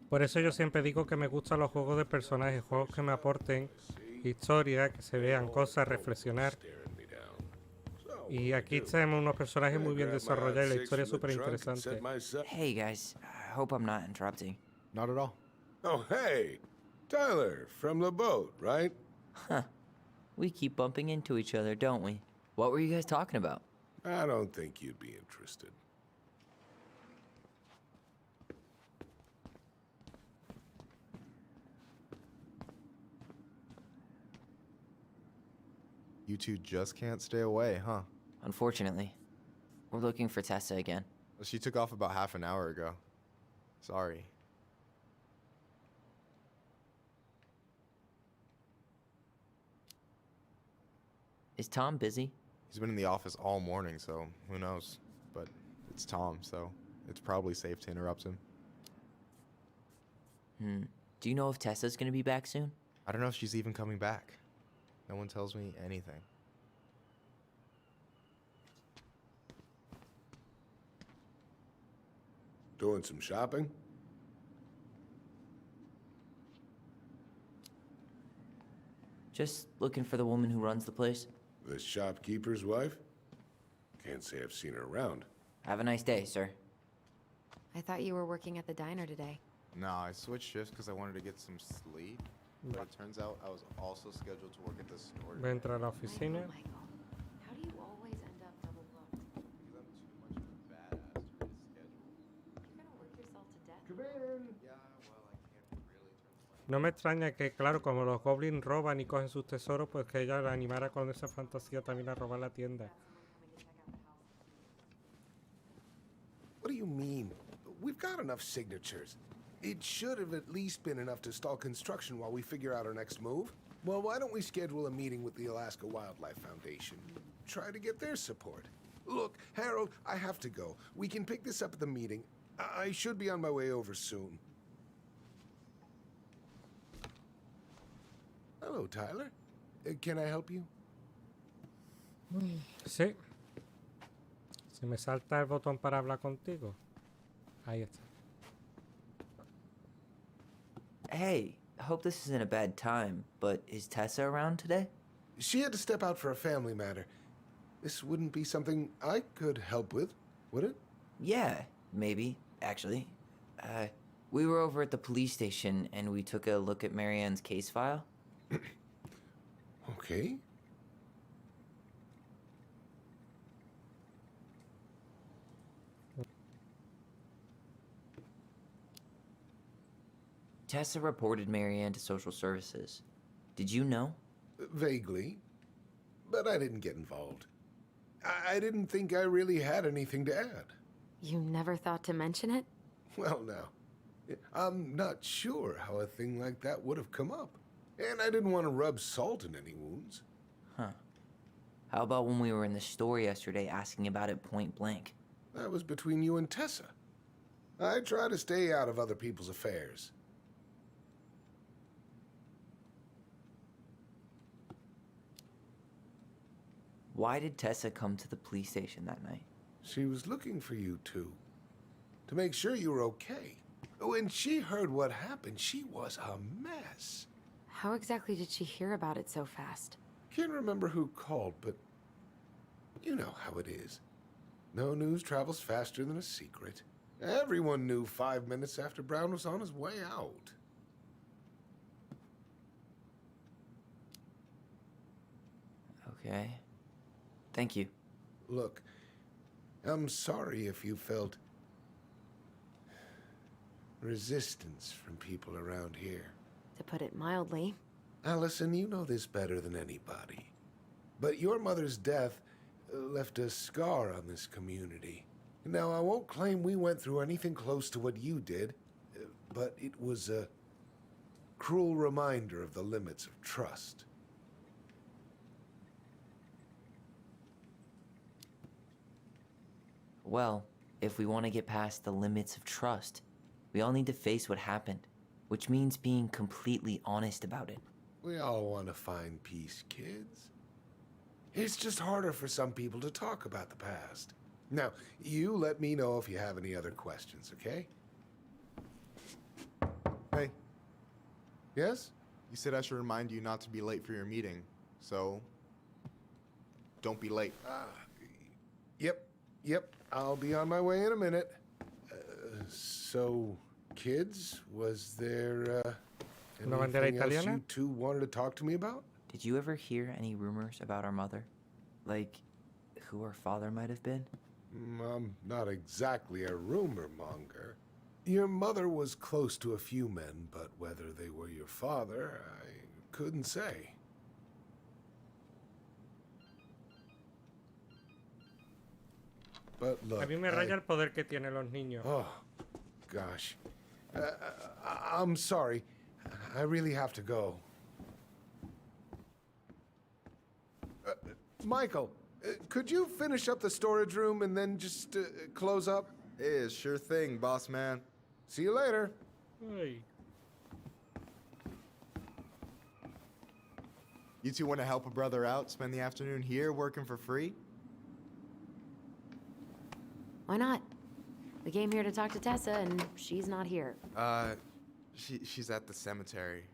[SPEAKER 1] Por eso yo siempre digo que me gustan los juegos de personajes, juegos que me aporten historia, que se vean cosas, reflexionar. Y aquí tenemos unos personajes muy bien desarrollados y la historia es súper interesante.
[SPEAKER 4] Hey guys, I hope I'm not interrupting.
[SPEAKER 9] Not at all.
[SPEAKER 3] Oh, hey! Tyler, from the boat, right?
[SPEAKER 4] Huh. We keep bumping into each other, don't we? What were you guys talking about?
[SPEAKER 3] I don't think you'd be interested.
[SPEAKER 17] You two just can't stay away, huh?
[SPEAKER 4] Unfortunately. We're looking for Tessa again.
[SPEAKER 17] She took off about half an hour ago. Sorry.
[SPEAKER 4] Is Tom busy?
[SPEAKER 17] He's been in the office all morning, so who knows? But it's Tom, so it's probably safe to interrupt him.
[SPEAKER 4] Do you know if Tessa's gonna be back soon?
[SPEAKER 17] I don't know if she's even coming back. No one tells me anything.
[SPEAKER 3] Doing some shopping?
[SPEAKER 4] Just looking for the woman who runs the place.
[SPEAKER 3] The shopkeeper's wife? Can't say I've seen her around.
[SPEAKER 4] Have a nice day, sir.
[SPEAKER 8] I thought you were working at the diner today.
[SPEAKER 17] No, I switched shifts because I wanted to get some sleep. But it turns out I was also scheduled to work at the store.
[SPEAKER 1] Voy a entrar a la oficina.
[SPEAKER 8] How do you always end up double booked?
[SPEAKER 17] Because I'm too much of a badass to miss schedule.
[SPEAKER 8] You're gonna work yourself to death.
[SPEAKER 3] Come in!
[SPEAKER 17] Yeah, well, I can't really turn
[SPEAKER 1] No me extraña que, claro, como los goblins roban y cogen sus tesoros, pues que ella la animara con esa fantasía también a robar la tienda.
[SPEAKER 3] What do you mean? We've got enough signatures. It should have at least been enough to stall construction while we figure out our next move. Well, why don't we schedule a meeting with the Alaska Wildlife Foundation? Try to get their support. Look, Harold, I have to go. We can pick this up at the meeting. I should be on my way over soon. Hello, Tyler. Can I help you?
[SPEAKER 1] Sí. Si me salta el botón para hablar contigo. Ahí está.
[SPEAKER 4] Hey, I hope this isn't a bad time, but is Tessa around today?
[SPEAKER 3] She had to step out for a family matter. This wouldn't be something I could help with, would it?
[SPEAKER 4] Yeah, maybe, actually. We were over at the police station and we took a look at Marianne's case file.
[SPEAKER 3] Okay.
[SPEAKER 4] Tessa reported Marianne to social services. Did you know?
[SPEAKER 3] Vaguely. but I didn't get involved. I didn't think I really had anything to add.
[SPEAKER 8] You never thought to mention it?
[SPEAKER 3] Well, now, I'm not sure how a thing like that would have come up. And I didn't want to rub salt in any wounds.
[SPEAKER 4] Huh. How about when we were in the store yesterday asking about it point blank?
[SPEAKER 3] That was between you and Tessa. I try to stay out of other people's affairs.
[SPEAKER 4] Why did Tessa come to the police station that night?
[SPEAKER 3] She was looking for you two, to make sure you were okay. When she heard what happened, she was a mess.
[SPEAKER 8] How exactly did she hear about it so fast?
[SPEAKER 3] Can't remember who called, but you know how it is. No news travels faster than a secret. Everyone knew 5 minutes after Brown was on his way out.
[SPEAKER 4] Okay. Thank you.
[SPEAKER 3] Look, I'm sorry if you felt resistance from people around here.
[SPEAKER 8] To put it mildly.
[SPEAKER 3] Allison, you know this better than anybody. But your mother's death left a scar on this community. Now, I won't claim we went through anything close to what you did, but it was a cruel reminder of the limits of trust.
[SPEAKER 4] Well, if we want to get past the limits of trust, we all need to face what happened, which means being completely honest about it.
[SPEAKER 3] We all want to find peace, kids. It's just harder for some people to talk about the past. Now, you let me know if you have any other questions, okay?
[SPEAKER 17] Hey,
[SPEAKER 3] Yes?
[SPEAKER 17] you said I should remind you not to be late for your meeting, so don't be late.
[SPEAKER 3] Yep. I'll be on my way in a minute. So, kids, was there
[SPEAKER 1] ¿Una bandera
[SPEAKER 3] anything else
[SPEAKER 1] italiana?
[SPEAKER 3] you two wanted to talk to me about?
[SPEAKER 4] Did you ever hear any rumors about our mother? Like, who our father might have been?
[SPEAKER 3] I'm not exactly a rumor monger. Your mother was close to a few men, but whether they were your father, I couldn't say. But look,
[SPEAKER 1] A mí me raya el poder que tienen los niños.
[SPEAKER 3] Oh, gosh. I'm sorry. I really have to go. Michael, could you finish up the storage room and then just close up?
[SPEAKER 17] Yeah, sure thing, boss man.
[SPEAKER 3] See you later.
[SPEAKER 1] Ay.
[SPEAKER 17] You two want to help a brother out, spend the afternoon here working for free?
[SPEAKER 8] Why not? We came here to talk to Tessa, and she's not here.
[SPEAKER 17] She's at the cemetery,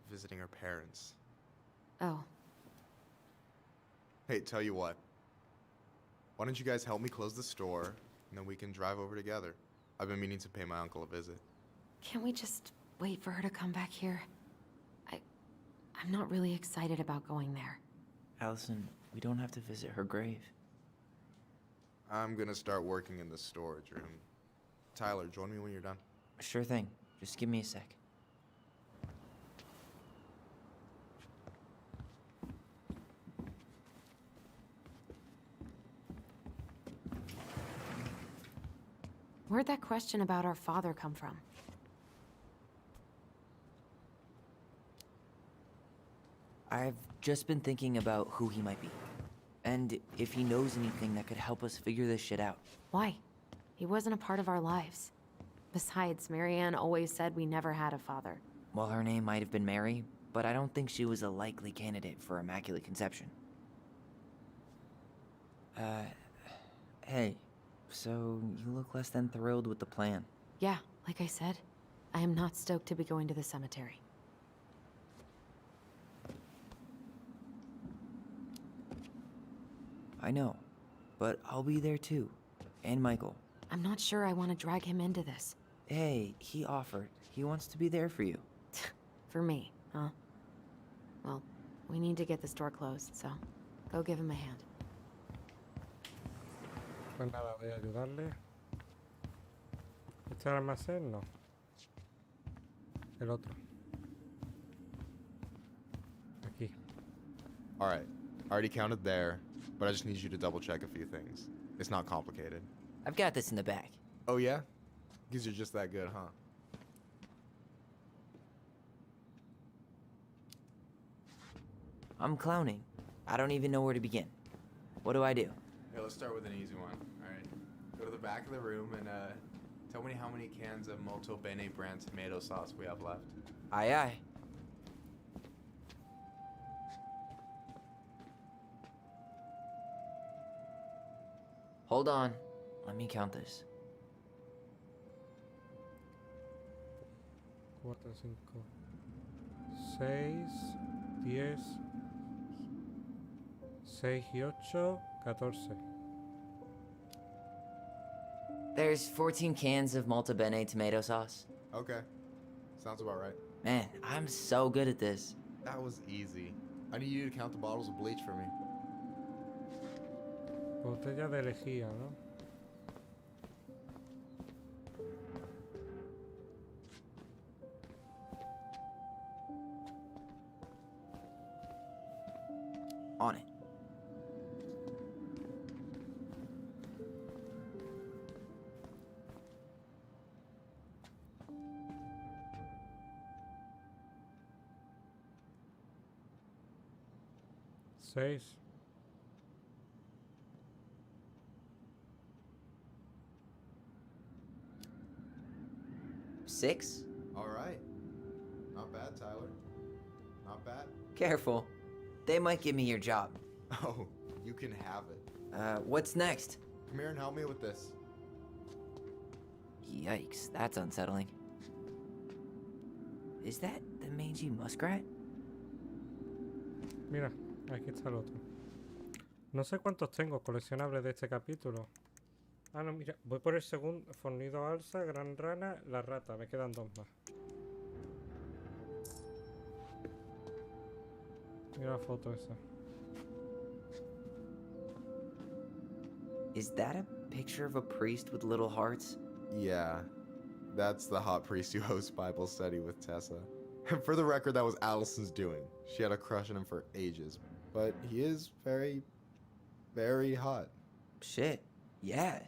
[SPEAKER 17] visiting her parents.
[SPEAKER 8] Oh.
[SPEAKER 17] Hey, tell you what. Why don't you guys help me close the store, and then we can drive over together? I've been meaning to pay my uncle a visit.
[SPEAKER 8] Can't we just wait for her to come back here? I'm not really excited about going there.
[SPEAKER 4] Allison, we don't have to visit her grave.
[SPEAKER 17] I'm gonna start working in the storage room. Tyler, join me when you're done.
[SPEAKER 4] Sure thing. Just give me a sec.
[SPEAKER 8] Where'd that question about our father come from?
[SPEAKER 4] I've just been thinking about who he might be. And if he knows anything that could help us figure this shit out.
[SPEAKER 8] Why? He wasn't a part of our lives. Besides, Marianne always said we never had a father.
[SPEAKER 4] Well, her name might have been Mary, but I don't think she was a likely candidate for Immaculate Conception. Hey, so you look less than thrilled with the plan.
[SPEAKER 8] Yeah, like I said, I am not stoked to be going to the cemetery.
[SPEAKER 4] I know, but I'll be there too. And Michael.
[SPEAKER 8] I'm not sure I want to drag him into this.
[SPEAKER 4] Hey, he offered. He wants to be there for you.
[SPEAKER 8] For me, huh? Well, we need to get the store closed, so go give him a hand.
[SPEAKER 1] Pues nada, voy a ayudarle. ¿Este almacén? No. El otro. Aquí.
[SPEAKER 17] All right. I already counted there, but I just need you to double check a few things. It's not complicated.
[SPEAKER 4] I've got this in the back.
[SPEAKER 17] Oh yeah? Because you're just that good, huh?
[SPEAKER 4] I'm clowning. I don't even know where to begin. What do I do?
[SPEAKER 17] Hey, let's start with an easy one. Alright. Go to the back of the room and tell me how many cans of Molto Bene brand tomato sauce we have left.
[SPEAKER 4] Aye aye. Hold on. Let me count this.
[SPEAKER 1] 4, 5, 6, 10, 6 y 8, 14.
[SPEAKER 4] There's 14 cans of Molto Bene tomato sauce.
[SPEAKER 17] Okay. Sounds about right.
[SPEAKER 4] Man, I'm so good at this.
[SPEAKER 17] That was easy. I need you to count the bottles of bleach for me.
[SPEAKER 1] Botella de lejía, ¿no?
[SPEAKER 4] On it.
[SPEAKER 1] Seis.
[SPEAKER 4] Six?
[SPEAKER 17] Alright. Not bad, Tyler. Not bad.
[SPEAKER 4] Careful. They might give me your job.
[SPEAKER 17] Oh, you can have it.
[SPEAKER 4] What's next?
[SPEAKER 17] Come here and help me with this.
[SPEAKER 4] Yikes, that's unsettling. Is that the mangy muskrat?
[SPEAKER 1] Mira, aquí está el otro. No sé cuántos tengo coleccionables de este capítulo. Ah, no, mira, voy por el segundo. Fornido alza, gran rana, la rata. Me quedan 2 más. Mira la foto esa.
[SPEAKER 4] Is that a picture of a priest with little hearts?
[SPEAKER 17] Yeah. That's the hot priest who hosts Bible study with Tessa. And for the record, that was Allison's doing. She had a crush on him for ages. But he is very, very hot.
[SPEAKER 4] Shit, yeah.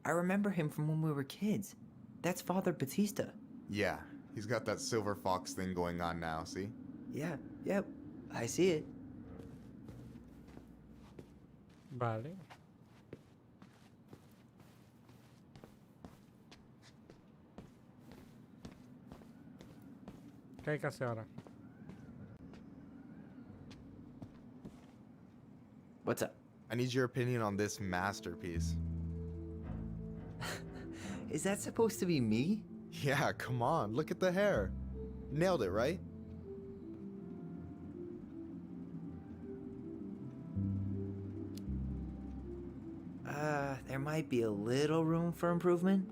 [SPEAKER 4] I remember him from when we were kids. That's Father Batista.
[SPEAKER 17] Yeah, he's got that silver fox thing going on now, see?
[SPEAKER 4] Yeah, yep, I see it.
[SPEAKER 1] Vale. ¿Qué hay que hacer ahora?
[SPEAKER 4] What's up?
[SPEAKER 17] I need your opinion on this masterpiece.
[SPEAKER 4] Is that supposed to be me?
[SPEAKER 17] Yeah, come on, look at the hair. Nailed it, right?
[SPEAKER 4] There might be a little room for improvement.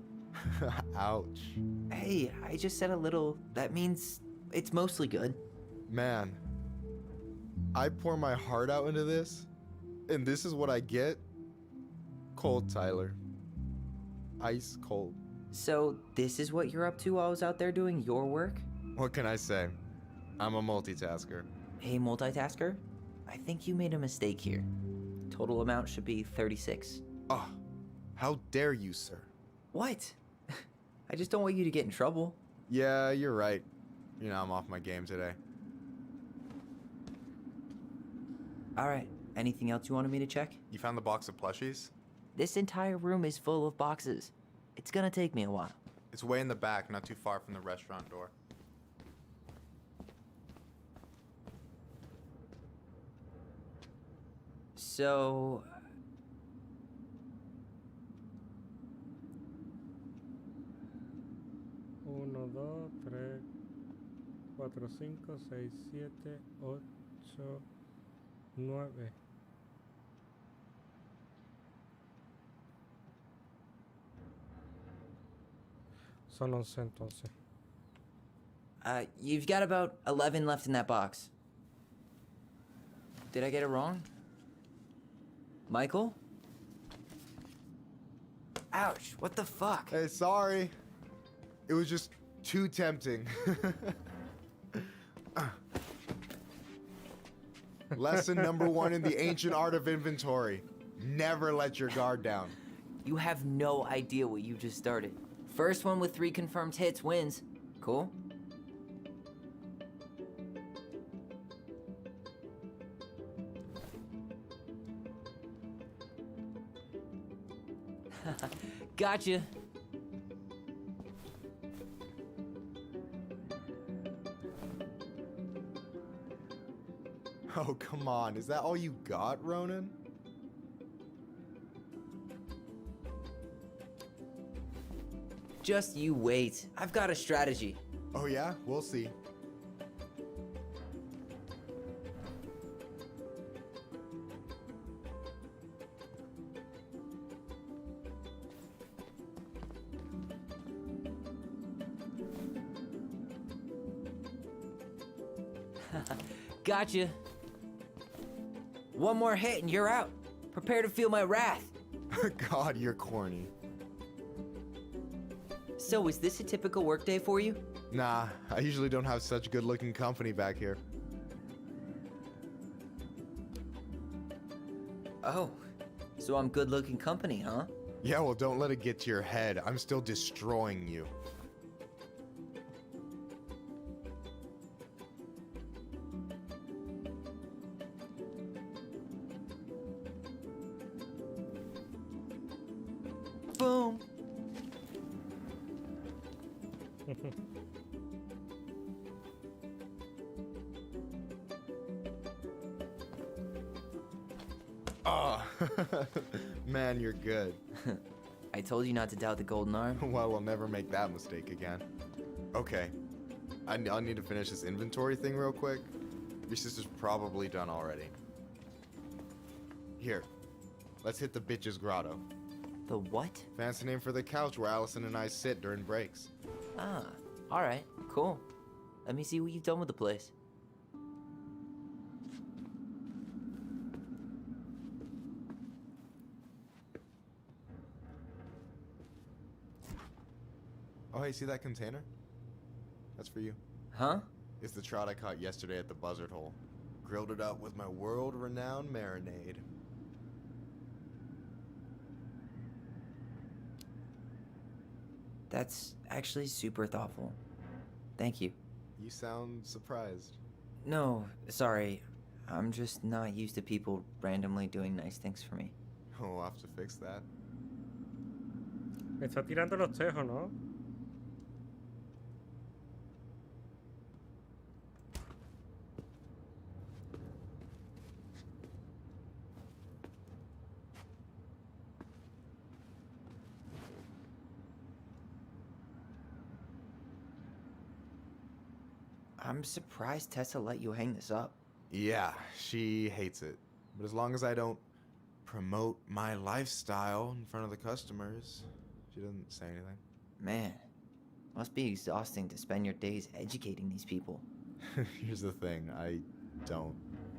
[SPEAKER 17] Ouch.
[SPEAKER 4] Hey, I just said a little. That means it's mostly good.
[SPEAKER 17] Man, I pour my heart out into this, and this is what I get? Cold, Tyler. Ice cold.
[SPEAKER 4] So, this is what you're up to while I was out there doing your work?
[SPEAKER 17] What can I say? I'm a multitasker.
[SPEAKER 4] Hey, multitasker? I think you made a mistake here. Total amount should be 36.
[SPEAKER 17] Oh, how dare you, sir?
[SPEAKER 4] What? I just don't want you to get in trouble.
[SPEAKER 17] Yeah, you're right. You know, I'm off my game today.
[SPEAKER 4] Alright, anything else you wanted me to check?
[SPEAKER 17] You found the box of plushies?
[SPEAKER 4] This entire room is full of boxes. It's gonna take me a while.
[SPEAKER 17] It's way in the back, not too far from the restaurant door.
[SPEAKER 4] So...
[SPEAKER 1] 1, 2, 3, 4, 5, 6, 7, 8, 9. Son 11 entonces.
[SPEAKER 4] You've got about 11 left in that box. Did I get it wrong? Michael? Ouch, what the fuck?
[SPEAKER 17] Hey, sorry. It was just too tempting. Lesson number 1 in the ancient art of inventory. Never let your guard down.
[SPEAKER 4] You have no idea what you just started. First one with 3 confirmed hits wins. Cool? Gotcha.
[SPEAKER 17] Oh, come on. Is that all you got, Ronan?
[SPEAKER 4] Just you wait. I've got a strategy.
[SPEAKER 17] Oh yeah? We'll see.
[SPEAKER 4] Gotcha. One more hit and you're out. Prepare to feel my wrath.
[SPEAKER 17] God, you're corny.
[SPEAKER 4] So, is this a typical workday for you?
[SPEAKER 17] Nah, I usually don't have such good-looking company back here.
[SPEAKER 4] Oh, so I'm good-looking company, huh?
[SPEAKER 17] Yeah, well, don't let it get to your head. I'm still destroying you.
[SPEAKER 4] Boom.
[SPEAKER 17] Oh, man, you're good.
[SPEAKER 4] I told you not to doubt the golden arm.
[SPEAKER 17] Well, I'll never make that mistake again. Okay, I'll need to finish this inventory thing real quick. Your sister's probably done already. Here, let's hit the bitch's grotto.
[SPEAKER 4] The what?
[SPEAKER 17] Fancy name for the couch where Allison and I sit during breaks.
[SPEAKER 4] Ah, alright, cool. Let me see what you've done with the place.
[SPEAKER 17] Oh, hey, see that container? That's for you.
[SPEAKER 4] Huh?
[SPEAKER 17] It's the trout I caught yesterday at the buzzard hole. Grilled it up with my world-renowned marinade.
[SPEAKER 4] That's actually super thoughtful. Thank you.
[SPEAKER 17] You sound surprised.
[SPEAKER 4] No, sorry. I'm just not used to people randomly doing nice things for me.
[SPEAKER 17] Oh, we'll have to fix that.
[SPEAKER 1] Me está tirando los tejos, ¿no?
[SPEAKER 4] I'm surprised Tessa let you hang this up.
[SPEAKER 17] Yeah, she hates it. But as long as I don't promote my lifestyle in front of the customers, she doesn't say anything.
[SPEAKER 4] Man, must be exhausting to spend your days educating these people.
[SPEAKER 17] Here's the thing, I don't.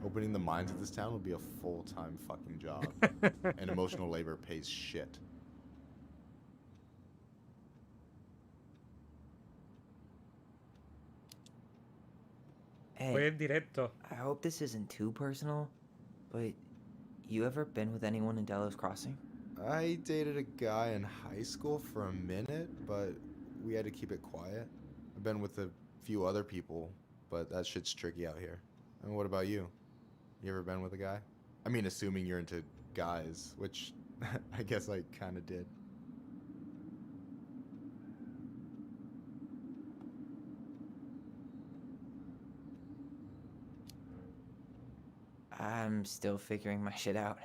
[SPEAKER 17] Opening the mines of this town would be a full-time fucking job. And emotional labor pays shit.
[SPEAKER 4] Hey,
[SPEAKER 1] Fue en directo.
[SPEAKER 4] I hope this isn't too personal, but you ever been with anyone in Delos Crossing?
[SPEAKER 17] I dated a guy in high school for a minute, but we had to keep it quiet. I've been with a few other people, but that shit's tricky out here. And what about you? You ever been with a guy? I mean, assuming you're into guys, which I guess I kind of did.
[SPEAKER 4] I'm still figuring my shit out.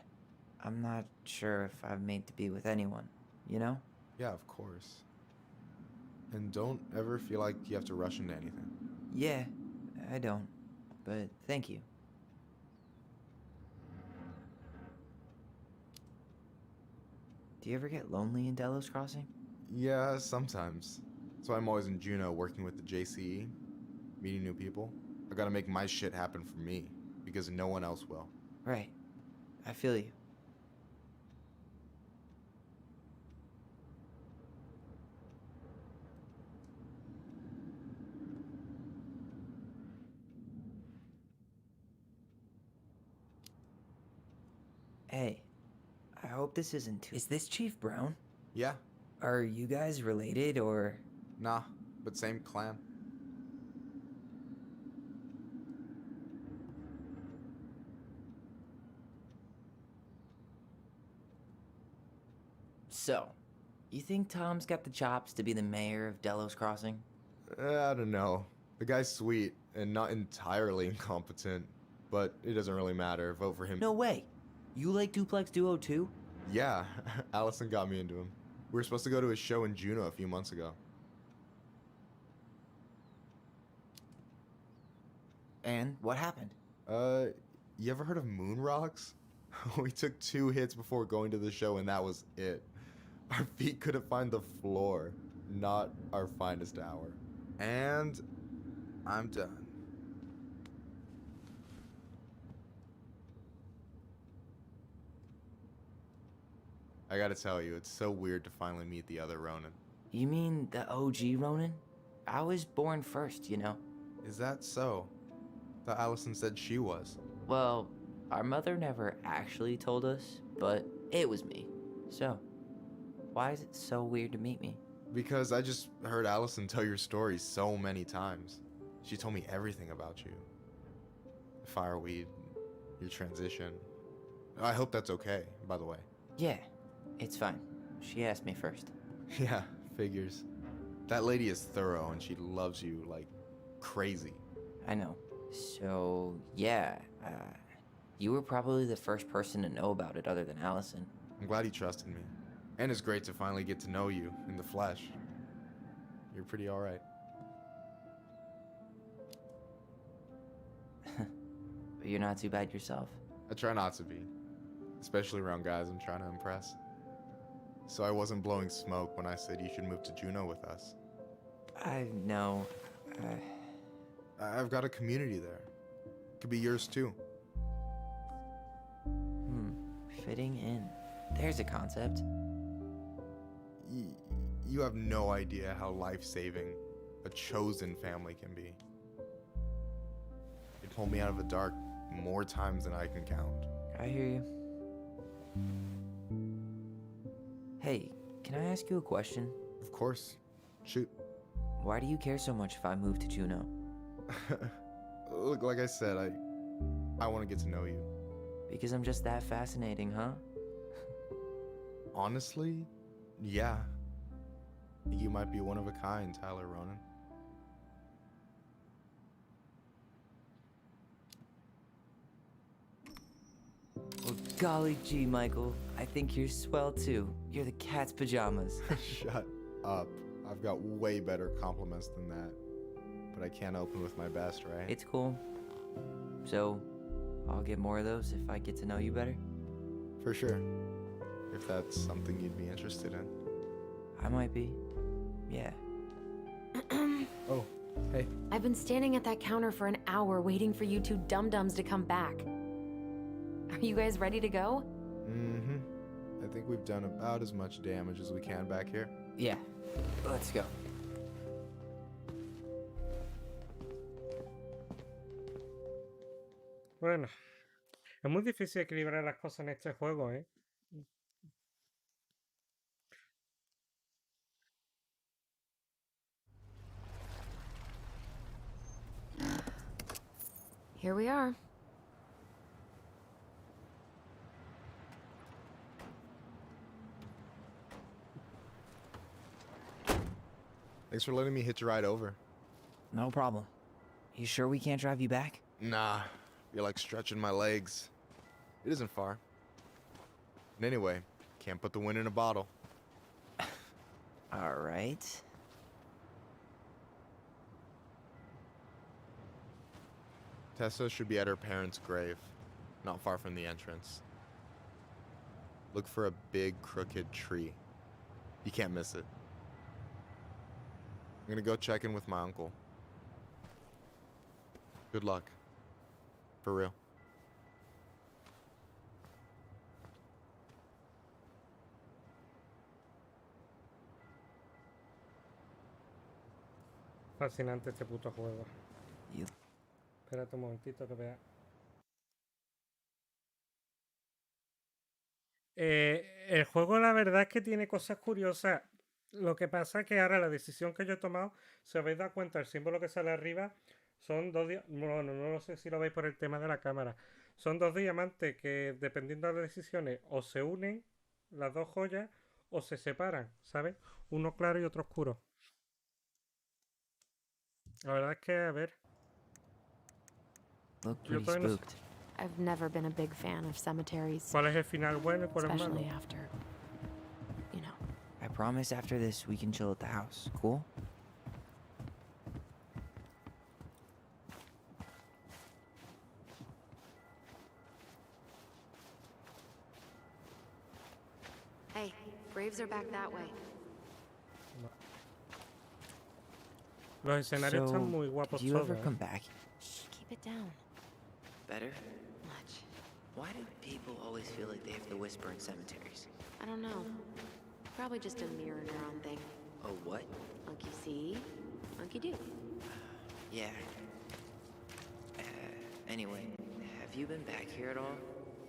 [SPEAKER 4] I'm not sure if I'm made to be with anyone, you know?
[SPEAKER 17] Yeah, of course. And don't ever feel like you have to rush into anything.
[SPEAKER 4] Yeah, I don't. But thank you. Do you ever get lonely in Delos Crossing?
[SPEAKER 17] Yeah, sometimes. So I'm always in Juneau working with the JCE, meeting new people. I gotta make my shit happen for me, because no one else will.
[SPEAKER 4] Right. I feel you. Hey, I hope this isn't too... Is this Chief Brown?
[SPEAKER 17] Yeah.
[SPEAKER 4] Are you guys related, or...?
[SPEAKER 17] Nah, but same clan.
[SPEAKER 4] So, you think Tom's got the chops to be the mayor of Delos Crossing?
[SPEAKER 17] I don't know. The guy's sweet and not entirely incompetent, but it doesn't really matter. Vote for him.
[SPEAKER 4] No way! You like Duplex Duo too?
[SPEAKER 17] Yeah, Allison got me into him. We were supposed to go to his show in Juneau a few months ago.
[SPEAKER 4] And what happened?
[SPEAKER 17] You ever heard of moon rocks? We took 2 hits before going to the show and that was it. Our feet couldn't find the floor. Not our finest hour. And I'm done. I gotta tell you, it's so weird to finally meet the other Ronin.
[SPEAKER 4] You mean the OG Ronin? I was born first, you know.
[SPEAKER 17] Is that so? Thought Allison said she was.
[SPEAKER 4] Well, our mother never actually told us, but it was me. So, why is it so weird to meet me?
[SPEAKER 17] Because I just heard Allison tell your story so many times. She told me everything about you. Fireweed, your transition. I hope that's okay, by the way.
[SPEAKER 4] Yeah, it's fine. She asked me first.
[SPEAKER 17] Yeah, figures. That lady is thorough and she loves you like crazy.
[SPEAKER 4] I know. So, yeah, you were probably the first person to know about it other than Allison.
[SPEAKER 17] I'm glad he trusted me. And it's great to finally get to know you in the flesh. You're pretty alright.
[SPEAKER 4] But you're not too bad yourself.
[SPEAKER 17] I try not to be. Especially around guys I'm trying to impress. So I wasn't blowing smoke when I said you should move to Juneau with us.
[SPEAKER 4] I know.
[SPEAKER 17] I've got a community there. Could be yours too.
[SPEAKER 4] Fitting in. There's a concept.
[SPEAKER 17] You have no idea how life-saving a chosen family can be. It pulled me out of the dark more times than I can count.
[SPEAKER 4] I hear you. Hey, can I ask you a question?
[SPEAKER 17] Of course. Shoot.
[SPEAKER 4] Why do you care so much if I move to Juneau?
[SPEAKER 17] Look, like I said, I want to get to know you.
[SPEAKER 4] Because I'm just that fascinating, huh?
[SPEAKER 17] Honestly, yeah. You might be one of a kind, Tyler Ronan.
[SPEAKER 4] Well, golly gee, Michael. I think you're swell too. You're the cat's pajamas.
[SPEAKER 17] Shut up. I've got way better compliments than that. But I can't open with my best, right?
[SPEAKER 4] It's cool. So, I'll get more of those if I get to know you better?
[SPEAKER 17] For sure. If that's something you'd be interested in.
[SPEAKER 4] I might be. Yeah.
[SPEAKER 17] Oh, hey.
[SPEAKER 8] I've been standing at that counter for an hour waiting for you two dum-dums to come back. Are you guys ready to go?
[SPEAKER 17] Mm-hmm. I think we've done about as much damage as we can back here.
[SPEAKER 4] Yeah. Let's go.
[SPEAKER 1] Bueno, es muy difícil equilibrar las cosas en este juego, ¿eh?
[SPEAKER 8] Here we are.
[SPEAKER 17] Thanks for letting me hitch a ride over.
[SPEAKER 4] No problem. You sure we can't drive you back?
[SPEAKER 17] Nah, you're like stretching my legs. It isn't far. And anyway, can't put the wind in a bottle.
[SPEAKER 4] All right.
[SPEAKER 17] Tessa should be at her parents' grave, not far from the entrance. Look for a big crooked tree. You can't miss it. I'm gonna go check in with my uncle. Good luck. For real.
[SPEAKER 1] Fascinante este puto juego.
[SPEAKER 4] You...
[SPEAKER 1] Espérate un momentito que vea. El juego la verdad es que tiene cosas curiosas. Lo que pasa es que ahora la decisión que yo he tomado, si os habéis dado cuenta, el símbolo que sale arriba son dos bueno, no lo sé si lo veis por el tema de la cámara. Son dos diamantes que dependiendo de las decisiones o se unen las dos joyas o se separan, ¿sabes? Uno claro y otro oscuro. La verdad es que, a ver.
[SPEAKER 4] Look
[SPEAKER 1] Yo
[SPEAKER 4] pretty
[SPEAKER 1] todavía no sé
[SPEAKER 4] spooked.
[SPEAKER 8] I've never been a big fan of cemeteries,
[SPEAKER 1] cuál es el final bueno y cuál es malo.
[SPEAKER 8] especially after, you know.
[SPEAKER 4] I promise after this we can chill at the house. Cool?
[SPEAKER 8] Hey, graves are back that way.
[SPEAKER 1] Los escenarios están muy
[SPEAKER 4] So,
[SPEAKER 1] guapos
[SPEAKER 4] did you
[SPEAKER 1] todos.
[SPEAKER 4] ever come back?
[SPEAKER 8] Shh, keep it down.
[SPEAKER 4] Better?
[SPEAKER 8] Much.
[SPEAKER 4] Why do people always feel like they have to whisper in cemeteries?
[SPEAKER 8] I don't know. Probably just a mirror neuron thing.
[SPEAKER 4] Oh, what?
[SPEAKER 8] Monkey see, monkey do.
[SPEAKER 4] Yeah. Anyway, have you been back here at all?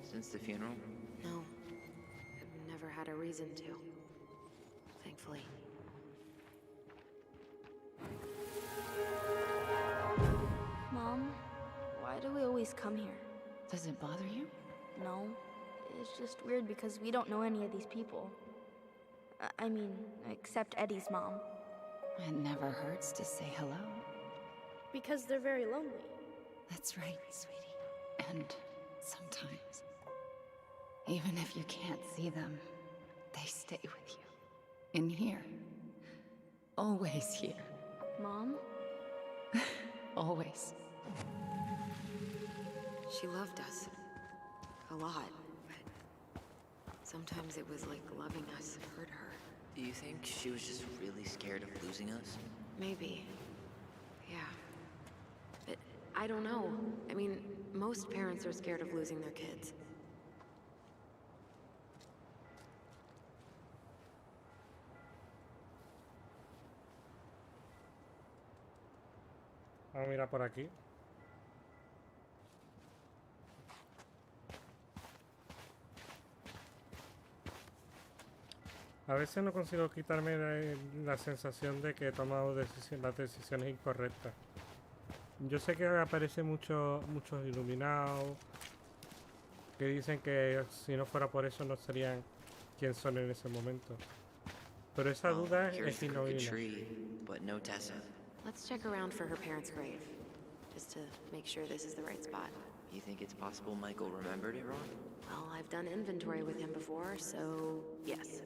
[SPEAKER 4] Since the funeral?
[SPEAKER 8] No. I've never had a reason to. Thankfully.
[SPEAKER 6] Mom, why do we always come here?
[SPEAKER 5] Does it bother you?
[SPEAKER 6] No. It's just weird because we don't know any of these people. I mean, except Eddie's mom.
[SPEAKER 5] It never hurts to say hello.
[SPEAKER 6] Because they're very lonely.
[SPEAKER 5] That's right, sweetie. And sometimes, even if you can't see them, they stay with you. In here. Always here.
[SPEAKER 6] Mom?
[SPEAKER 5] Always.
[SPEAKER 8] She loved us. A lot. But sometimes it was like loving us hurt her.
[SPEAKER 4] Do you think she was just really scared of losing us?
[SPEAKER 8] Maybe. Yeah. But I don't know. I mean, most parents are scared of losing their kids.
[SPEAKER 1] Vamos a mirar por aquí. A veces no consigo quitarme la sensación de que he tomado las decisiones incorrectas. Yo sé que aparecen muchos iluminados que dicen que si no fuera por eso no serían quien son en ese momento. Pero esa duda
[SPEAKER 4] Here's
[SPEAKER 1] es
[SPEAKER 4] the crooked
[SPEAKER 1] genuina.
[SPEAKER 4] tree, but no Tessa.
[SPEAKER 8] Let's check around for her parents' grave. Just to make sure this is the right spot.
[SPEAKER 4] You think it's possible Michael remembered it wrong?
[SPEAKER 8] Well, I've done inventory with him before, so yes.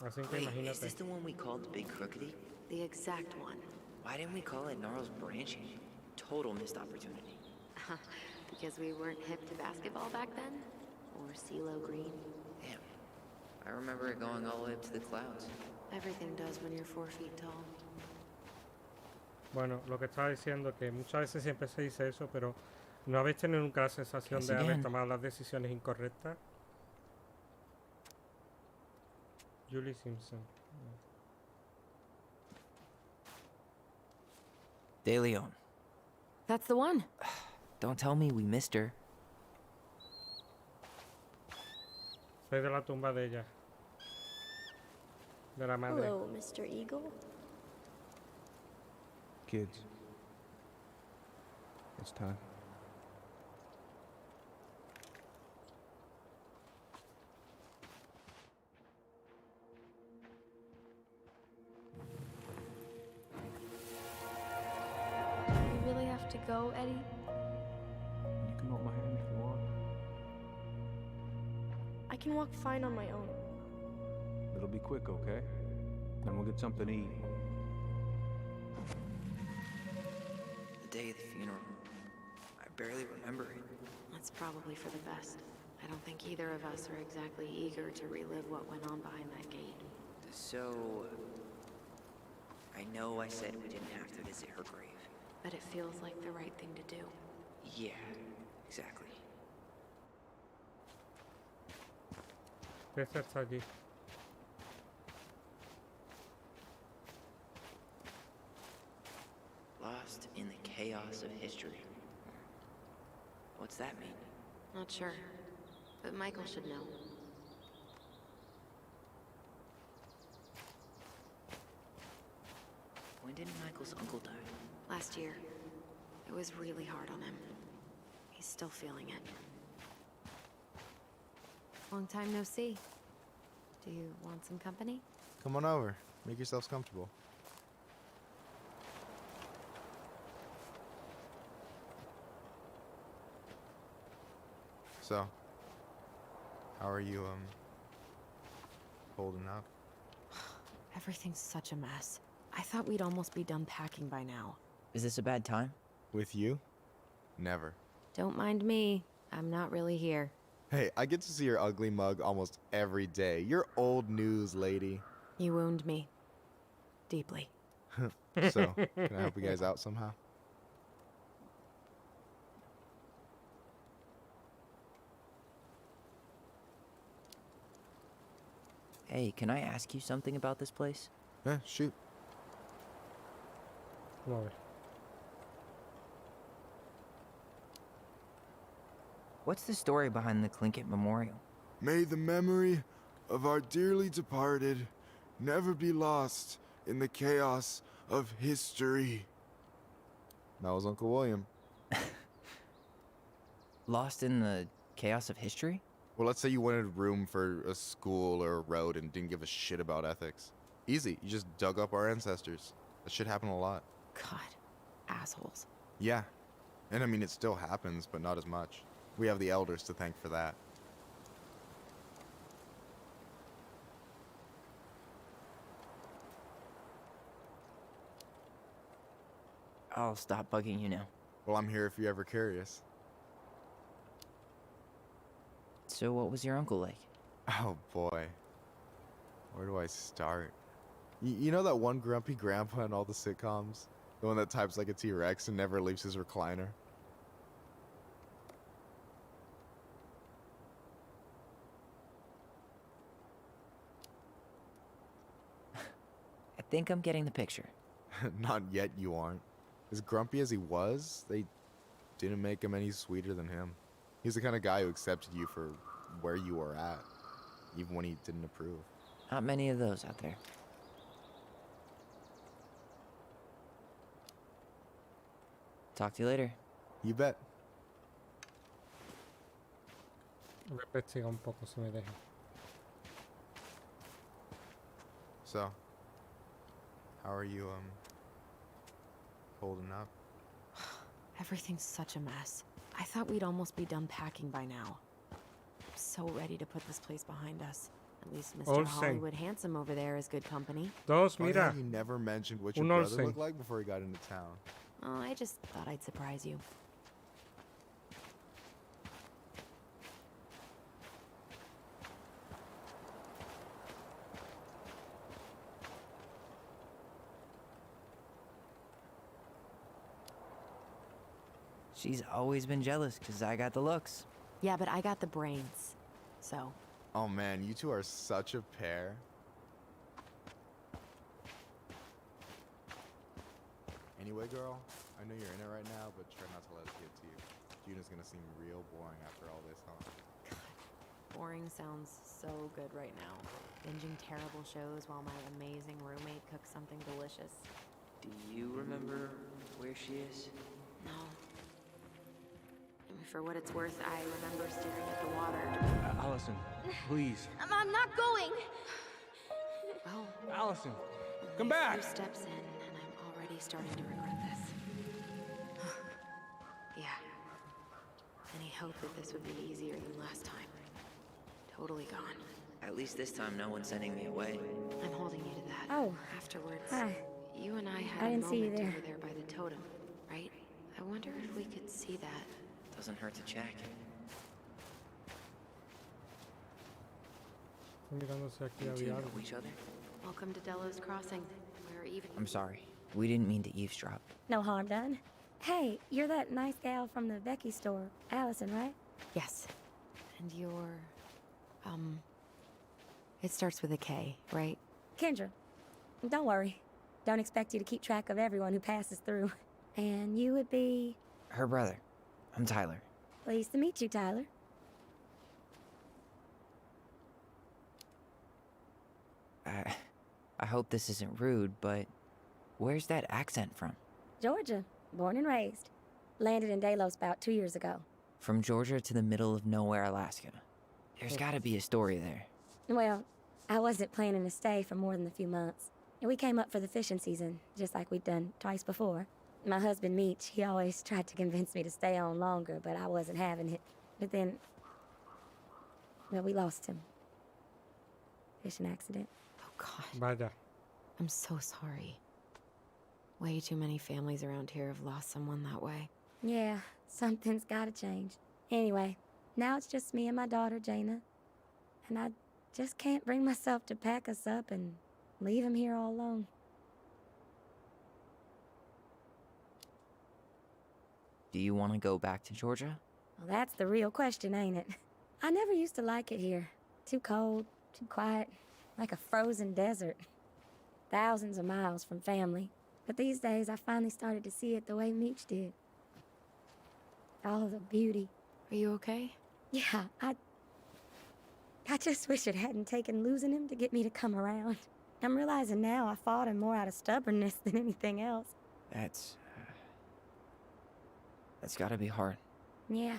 [SPEAKER 1] Así que
[SPEAKER 4] Wait, is
[SPEAKER 1] imagínate.
[SPEAKER 4] this the one we called Big Crookedy?
[SPEAKER 8] The exact one.
[SPEAKER 4] Why didn't we call it Gnarls Branching? Total missed opportunity.
[SPEAKER 8] Because we weren't hip to basketball back then? Or CeeLo Green?
[SPEAKER 4] Damn. I remember it going all the way up to the clouds.
[SPEAKER 8] Everything does when you're 4 feet tall.
[SPEAKER 1] Bueno, lo que estaba diciendo que muchas veces siempre se dice eso, pero ¿no habéis tenido nunca la sensación
[SPEAKER 4] Guess
[SPEAKER 1] de haber
[SPEAKER 4] again.
[SPEAKER 1] tomado las decisiones incorrectas? Julie Simpson.
[SPEAKER 4] De Leon.
[SPEAKER 8] That's the one.
[SPEAKER 4] Don't tell me we missed her.
[SPEAKER 1] Soy de la tumba de ella. De la madre.
[SPEAKER 6] Hello, Mr. Eagle.
[SPEAKER 11] Kids. It's time.
[SPEAKER 6] You really have to go, Eddie?
[SPEAKER 11] You can hold my hand if you want.
[SPEAKER 6] I can walk fine on my own.
[SPEAKER 11] It'll be quick, okay? Then we'll get something to eat.
[SPEAKER 4] The day of the funeral. I barely remember it.
[SPEAKER 8] That's probably for the best. I don't think either of us are exactly eager to relive what went on behind that gate.
[SPEAKER 4] So, I know I said we didn't have to visit her grave.
[SPEAKER 8] But it feels like the right thing to do.
[SPEAKER 4] Yeah, exactly.
[SPEAKER 1] Esta está allí.
[SPEAKER 4] Lost in the chaos of history. What's that mean?
[SPEAKER 8] Not sure. but Michael should know.
[SPEAKER 4] When did Michael's uncle die?
[SPEAKER 8] Last year. It was really hard on him. He's still feeling it. Long time no see. Do you want some company?
[SPEAKER 17] Come on over. Make yourselves comfortable. So, how are you, holding up?
[SPEAKER 8] Everything's such a mess. I thought we'd almost be done packing by now.
[SPEAKER 4] Is this a bad time?
[SPEAKER 17] With you? Never.
[SPEAKER 8] Don't mind me. I'm not really here.
[SPEAKER 17] Hey, I get to see your ugly mug almost every day. You're old news, lady.
[SPEAKER 8] You wound me. Deeply.
[SPEAKER 17] So, can I help you guys out somehow?
[SPEAKER 4] Hey, can I ask you something about this place?
[SPEAKER 17] Yeah, shoot.
[SPEAKER 1] Come over.
[SPEAKER 4] What's the story behind the Tlingit Memorial?
[SPEAKER 18] May the memory of our dearly departed never be lost in the chaos of history.
[SPEAKER 17] That was Uncle William.
[SPEAKER 4] Lost in the chaos of history?
[SPEAKER 17] Well, let's say you wanted room for a school or a road and didn't give a shit about ethics. Easy, you just dug up our ancestors. That shit happened a lot.
[SPEAKER 8] God, assholes.
[SPEAKER 17] Yeah, and I mean, it still happens, but not as much. We have the elders to thank for that.
[SPEAKER 4] I'll stop bugging you now.
[SPEAKER 17] Well, I'm here if you're ever curious.
[SPEAKER 4] So what was your uncle like?
[SPEAKER 17] Oh boy. Where do I start? You know that one grumpy grandpa in all the sitcoms? The one that types like a T-Rex and never leaves his recliner?
[SPEAKER 4] I think I'm getting the picture.
[SPEAKER 17] Not yet, you aren't. As grumpy as he was, they didn't make him any sweeter than him. He's the kind of guy who accepted you for where you were at, even when he didn't approve.
[SPEAKER 4] Not many of those out there. Talk to you later.
[SPEAKER 17] You bet.
[SPEAKER 1] Voy a investigar un poco si me deja.
[SPEAKER 17] So, how are you, holding up?
[SPEAKER 8] Everything's such a mess. I thought we'd almost be done packing by now. I'm so ready to put this place behind us. At least Mr.
[SPEAKER 1] Olsen.
[SPEAKER 8] Hollywood Handsome over there is good company.
[SPEAKER 1] Dos,
[SPEAKER 17] Funny
[SPEAKER 1] mira.
[SPEAKER 17] how you never mentioned what your
[SPEAKER 1] Un
[SPEAKER 17] brother
[SPEAKER 1] Olsen.
[SPEAKER 17] looked like before he got into town.
[SPEAKER 8] Oh, I just thought I'd surprise you.
[SPEAKER 4] She's always been jealous because I got the looks.
[SPEAKER 8] Yeah, but I got the brains. So,
[SPEAKER 17] Oh man, you two are such a pair. Anyway, girl, I know you're in it right now, but try not to let it get to you. Juna's gonna seem real boring after all this, huh?
[SPEAKER 8] boring sounds so good right now. Binging terrible shows while my amazing roommate cooks something delicious.
[SPEAKER 4] Do you remember where she is?
[SPEAKER 8] No. I mean, for what it's worth, I remember staring at the water.
[SPEAKER 11] Allison, please.
[SPEAKER 6] I'm not going.
[SPEAKER 8] Well,
[SPEAKER 11] Allison,
[SPEAKER 8] only
[SPEAKER 11] come
[SPEAKER 8] a
[SPEAKER 11] back.
[SPEAKER 8] few steps in, and I'm already starting to regret this. Yeah. Any hope that this would be easier than last time? Totally gone.
[SPEAKER 4] At least this time no one's sending me away.
[SPEAKER 8] I'm holding you to that.
[SPEAKER 19] Oh.
[SPEAKER 8] Afterwards.
[SPEAKER 19] Hi.
[SPEAKER 8] You and I had
[SPEAKER 19] I
[SPEAKER 8] a
[SPEAKER 19] didn't see you
[SPEAKER 8] moment
[SPEAKER 19] there.
[SPEAKER 8] over there by the totem, right? I wonder if we could see that.
[SPEAKER 4] Doesn't hurt to check.
[SPEAKER 1] Estoy mirando si aquí
[SPEAKER 4] You two
[SPEAKER 1] había
[SPEAKER 4] know
[SPEAKER 1] algo.
[SPEAKER 4] each other?
[SPEAKER 8] Welcome to Delos Crossing. We're even.
[SPEAKER 4] I'm sorry. We didn't mean to eavesdrop.
[SPEAKER 19] No harm done. Hey, you're that nice gal from the Becky store, Allison, right?
[SPEAKER 8] Yes. And you're. It starts with a K, right?
[SPEAKER 19] Kendra. Don't worry. Don't expect you to keep track of everyone who passes through. And you would be...
[SPEAKER 4] Her brother. I'm Tyler.
[SPEAKER 19] Pleased to meet you, Tyler.
[SPEAKER 4] I hope this isn't rude, but where's that accent from?
[SPEAKER 19] Georgia, born and raised. Landed in Delos about 2 years ago.
[SPEAKER 4] From Georgia to the middle of nowhere, Alaska. There's gotta be a story there.
[SPEAKER 19] Well, I wasn't planning to stay for more than a few months. And we came up for the fishing season, just like we'd done twice before. My husband, Meech, he always tried to convince me to stay on longer, but I wasn't having it. But then, well, we lost him. Fishing accident.
[SPEAKER 8] Oh, God.
[SPEAKER 1] Vaya.
[SPEAKER 8] I'm so sorry. Way too many families around here have lost someone that way.
[SPEAKER 19] Yeah, something's gotta change. Anyway, now it's just me and my daughter, Jaina. And I just can't bring myself to pack us up and leave him here all alone.
[SPEAKER 4] Do you want to go back to Georgia?
[SPEAKER 19] Well, that's the real question, ain't it? I never used to like it here. Too cold, too quiet, like a frozen desert. Thousands of miles from family. But these days, I finally started to see it the way Meech did. All of the beauty.
[SPEAKER 8] Are you okay?
[SPEAKER 19] Yeah, I just wish it hadn't taken losing him to get me to come around. I'm realizing now I fought him more out of stubbornness than anything else.
[SPEAKER 4] That's gotta be hard.
[SPEAKER 19] Yeah.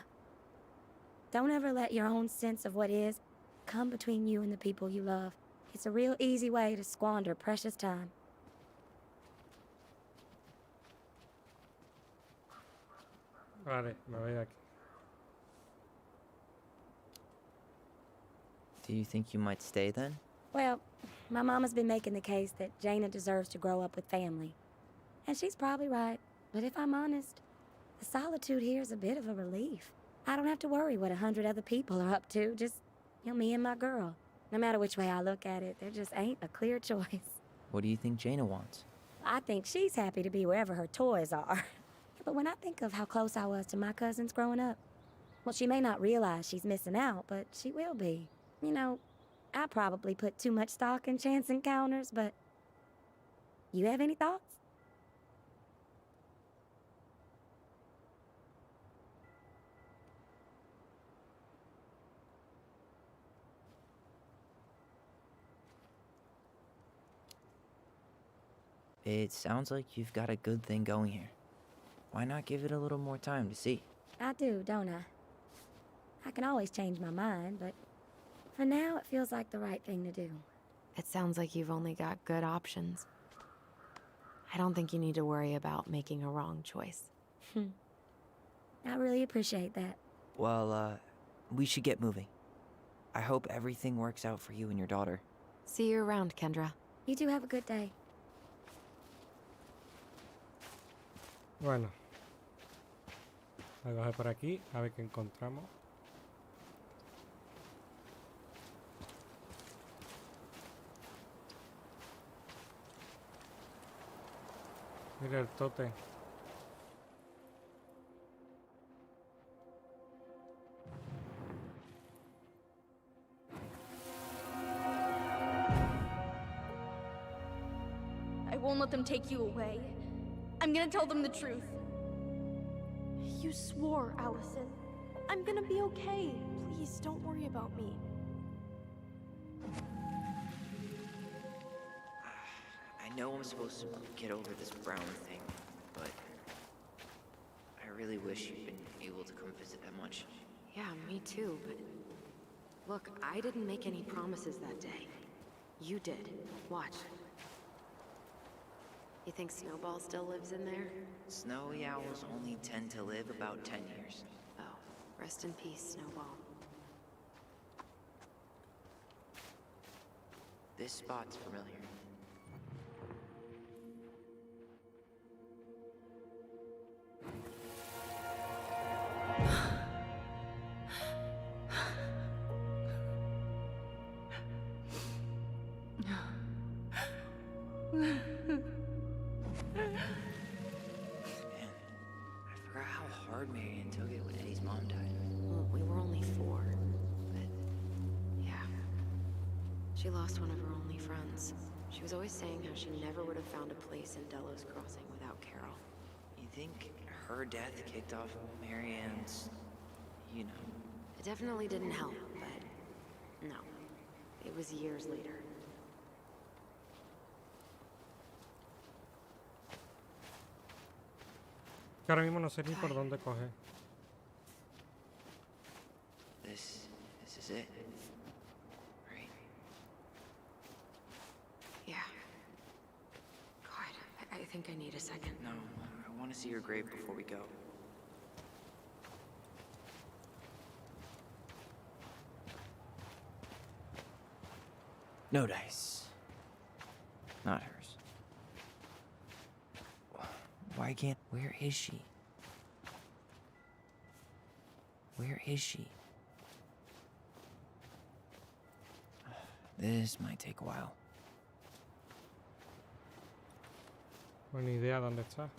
[SPEAKER 19] Don't ever let your own sense of what is come between you and the people you love. It's a real easy way to squander precious time.
[SPEAKER 1] Vale, me voy de aquí.
[SPEAKER 4] Do you think you might stay then?
[SPEAKER 19] Well, my mama's been making the case that Jaina deserves to grow up with family. And she's probably right. But if I'm honest, the solitude here is a bit of a relief. I don't have to worry what 100 other people are up to, just, me and my girl. No matter which way I look at it, there just ain't a clear choice.
[SPEAKER 4] What do you think Jaina wants?
[SPEAKER 19] I think she's happy to be wherever her toys are. But when I think of how close I was to my cousins growing up, well, she may not realize she's missing out, but she will be. I probably put too much stock in chance encounters, but you have any thoughts?
[SPEAKER 4] It sounds like you've got a good thing going here. Why not give it a little more time to see?
[SPEAKER 19] I do, don't I? I can always change my mind, but for now it feels like the right thing to do.
[SPEAKER 8] It sounds like you've only got good options. I don't think you need to worry about making a wrong choice.
[SPEAKER 19] I really appreciate that.
[SPEAKER 4] Well, we should get moving. I hope everything works out for you and your daughter.
[SPEAKER 8] See you around, Kendra.
[SPEAKER 19] You two have a good day.
[SPEAKER 1] Bueno. Voy a coger por aquí, a ver qué encontramos. Mira el tote.
[SPEAKER 6] I won't let them take you away. I'm gonna tell them the truth. You swore, Allison. I'm gonna be okay. Please, don't worry about me.
[SPEAKER 4] I know I'm supposed to get over this Brown thing, but I really wish you'd been able to come visit that much.
[SPEAKER 8] Yeah, me too, but look, I didn't make any promises that day. You did. Watch. You think Snowball still lives in there?
[SPEAKER 4] Snowy owls only tend to live about 10 years.
[SPEAKER 8] Oh, rest in peace, Snowball.
[SPEAKER 4] This spot's familiar. Marion took it when Eddie's mom died.
[SPEAKER 8] Well, we were only 4, but yeah. She lost one of her only friends. She was always saying how she never would have found a place in Delos Crossing without Carol.
[SPEAKER 4] You think her death kicked off Marianne's,
[SPEAKER 8] It definitely didn't help, but no. It was years later.
[SPEAKER 1] Que ahora mismo no sé ni por dónde coger.
[SPEAKER 4] This is it. Right?
[SPEAKER 13] Yeah. God, I think I need a second.
[SPEAKER 4] No, I want to see your grave before we go. No dice. Not hers. Why can't... Where is she? Where is she? This might take a while.
[SPEAKER 1] Buena idea dónde está.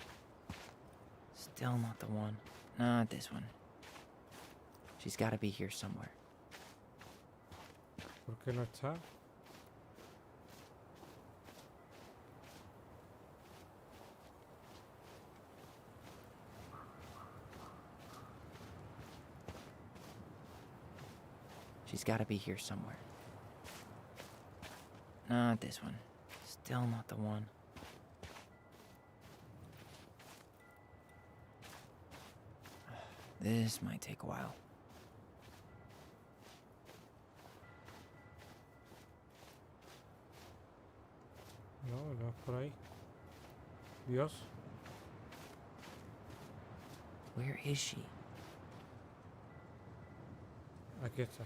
[SPEAKER 4] Still not the one. Not this one. She's gotta be here somewhere.
[SPEAKER 1] ¿Por qué no está?
[SPEAKER 4] She's gotta be here somewhere. Not this one. Still not the one. This might take a while.
[SPEAKER 1] No, no es por ahí. Dios.
[SPEAKER 4] Where is she?
[SPEAKER 1] Aquí está.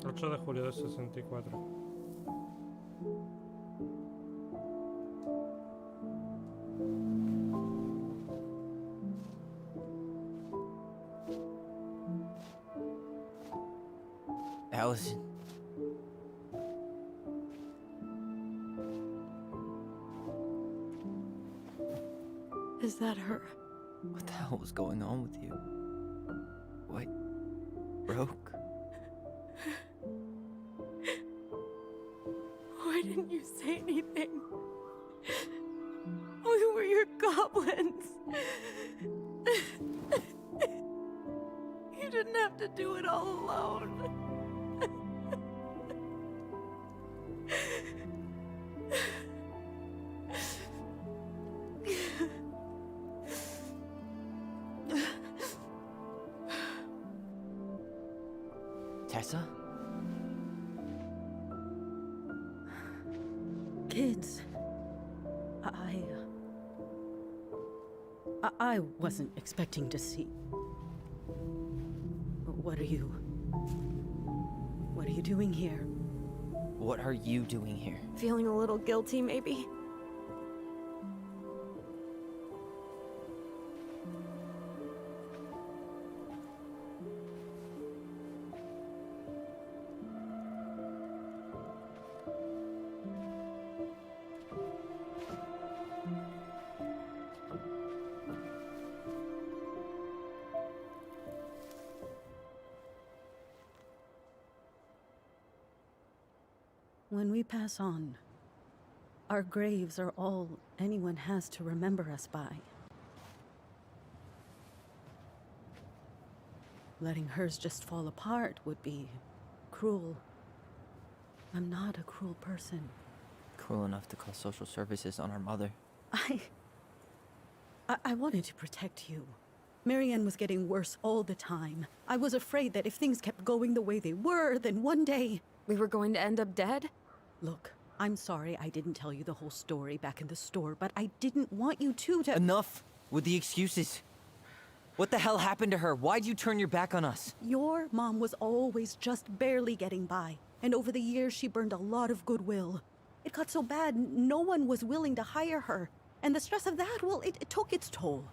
[SPEAKER 1] ...8 de julio de 64.
[SPEAKER 4] Allison.
[SPEAKER 10] Is that her?
[SPEAKER 4] What the hell was going on with you? What? Broke?
[SPEAKER 10] Why didn't you say anything? We were your goblins. You didn't have to do it all alone.
[SPEAKER 4] Tessa?
[SPEAKER 10] Kids, I wasn't expecting to see. What are you doing here?
[SPEAKER 4] What are you doing here?
[SPEAKER 10] Feeling a little guilty, maybe? When we pass on, our graves are all anyone has to remember us by. Letting hers just fall apart would be cruel. I'm not a cruel person.
[SPEAKER 4] Cruel enough to call social services on our mother.
[SPEAKER 10] I wanted to protect you. Marianne was getting worse all the time. I was afraid that if things kept going the way they were, then one day...
[SPEAKER 8] We were going to end up dead?
[SPEAKER 10] Look, I'm sorry I didn't tell you the whole story back in the store, but I didn't want you to...
[SPEAKER 4] Enough with the excuses. What the hell happened to her? Why'd you turn your back on us?
[SPEAKER 10] Your mom was always just barely getting by, and over the years she burned a lot of goodwill. It got so bad, no one was willing to hire her. And the stress of that, well, it took its toll.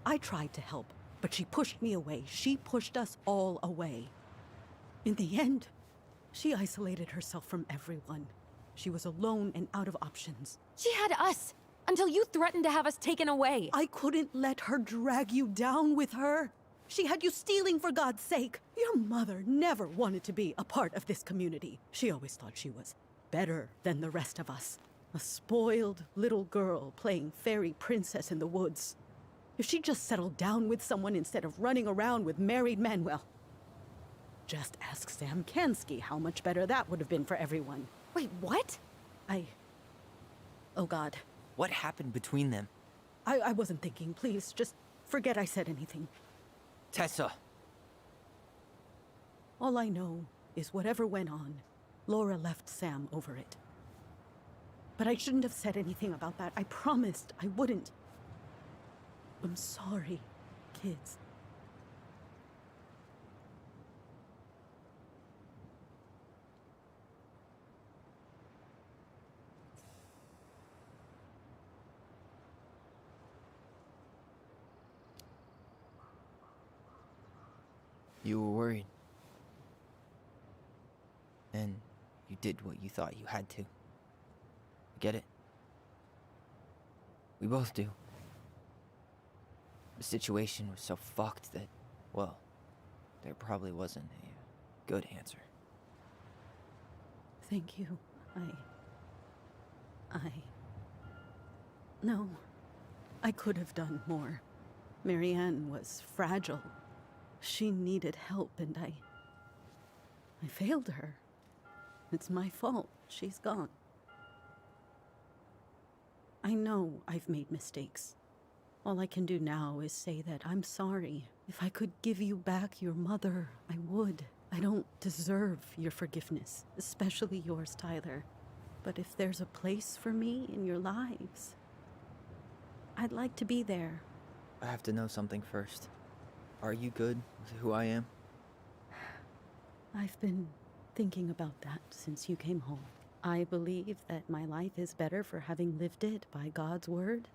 [SPEAKER 10] I tried to help, but she pushed me away. She pushed us all away. In the end, she isolated herself from everyone. She was alone and out of options.
[SPEAKER 8] She had us, until you threatened to have us taken away.
[SPEAKER 10] I couldn't let her drag you down with her. She had you stealing for God's sake. Your mother never wanted to be a part of this community. She always thought she was better than the rest of us. A spoiled little girl playing fairy princess in the woods. If she just settled down with someone instead of running around with married men, well, just ask Sam Kansky how much better that would have been for everyone.
[SPEAKER 8] Wait, what?
[SPEAKER 10] Oh God.
[SPEAKER 4] What happened between them?
[SPEAKER 10] I wasn't thinking. Please, just forget I said anything.
[SPEAKER 4] Tessa!
[SPEAKER 10] All I know is whatever went on, Laura left Sam over it. But I shouldn't have said anything about that. I promised I wouldn't. I'm sorry, kids.
[SPEAKER 4] You were worried. And you did what you thought you had to. I get it. We both do. The situation was so fucked that, well, there probably wasn't a good answer.
[SPEAKER 10] Thank you. No. I could have done more. Marianne was fragile. She needed help, and I failed her. It's my fault. She's gone. I know I've made mistakes. All I can do now is say that I'm sorry. If I could give you back your mother, I would. I don't deserve your forgiveness, especially yours, Tyler. But if there's a place for me in your lives, I'd like to be there.
[SPEAKER 4] I have to know something first. Are you good with who I am?
[SPEAKER 10] I've been thinking about that since you came home. I believe that my life is better for having lived it by God's word.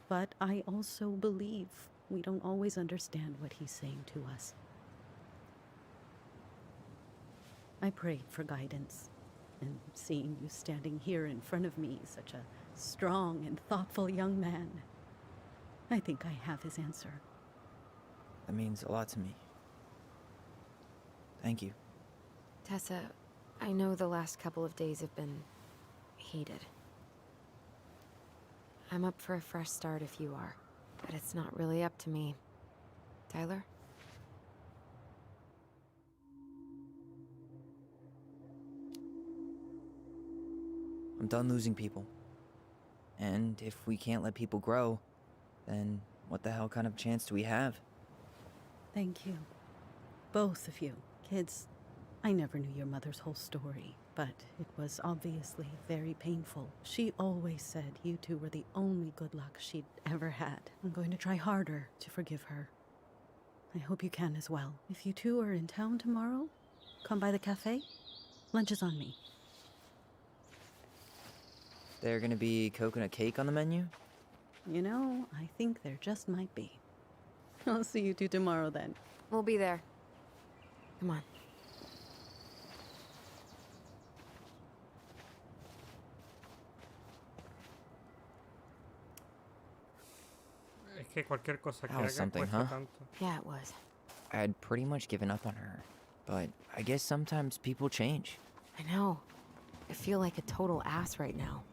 [SPEAKER 10] But I also believe we don't always understand what He's saying to us. I prayed for guidance, and seeing you standing here in front of me, such a strong and thoughtful young man, I think I have His answer.
[SPEAKER 4] That means a lot to me. Thank you.
[SPEAKER 8] Tessa, I know the last couple of days have been heated. I'm up for a fresh start if you are, but it's not really up to me. Tyler?
[SPEAKER 4] I'm done losing people. And if we can't let people grow, then what the hell kind of chance do we have?
[SPEAKER 10] Thank you. Both of you. Kids, I never knew your mother's whole story, but it was obviously very painful. She always said you two were the only good luck she'd ever had. I'm going to try harder to forgive her. I hope you can as well. If you two are in town tomorrow, come by the cafe. Lunch is on me.
[SPEAKER 4] There gonna be coconut cake on the menu?
[SPEAKER 10] You know, I think there just might be. I'll see you two tomorrow then.
[SPEAKER 8] We'll be there. Come on.
[SPEAKER 1] Es que cualquier cosa que
[SPEAKER 4] That was
[SPEAKER 1] haga
[SPEAKER 4] something,
[SPEAKER 1] cuesta
[SPEAKER 4] huh?
[SPEAKER 1] tanto.
[SPEAKER 8] Yeah, it was.
[SPEAKER 4] I had pretty much given up on her, but I guess sometimes people change.
[SPEAKER 8] I know. I feel like a total ass right now.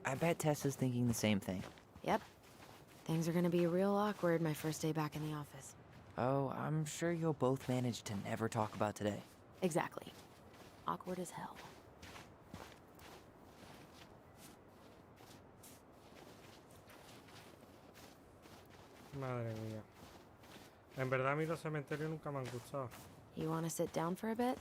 [SPEAKER 4] I bet Tessa's thinking the same thing.
[SPEAKER 8] Yep. Things are gonna be real awkward my first day back in the office.
[SPEAKER 4] Oh, I'm sure you'll both manage to never talk about today.
[SPEAKER 8] Exactly. Awkward as hell.
[SPEAKER 1] Madre mía. En verdad a mí los cementerios nunca me han gustado.
[SPEAKER 8] You wanna sit down for a bit?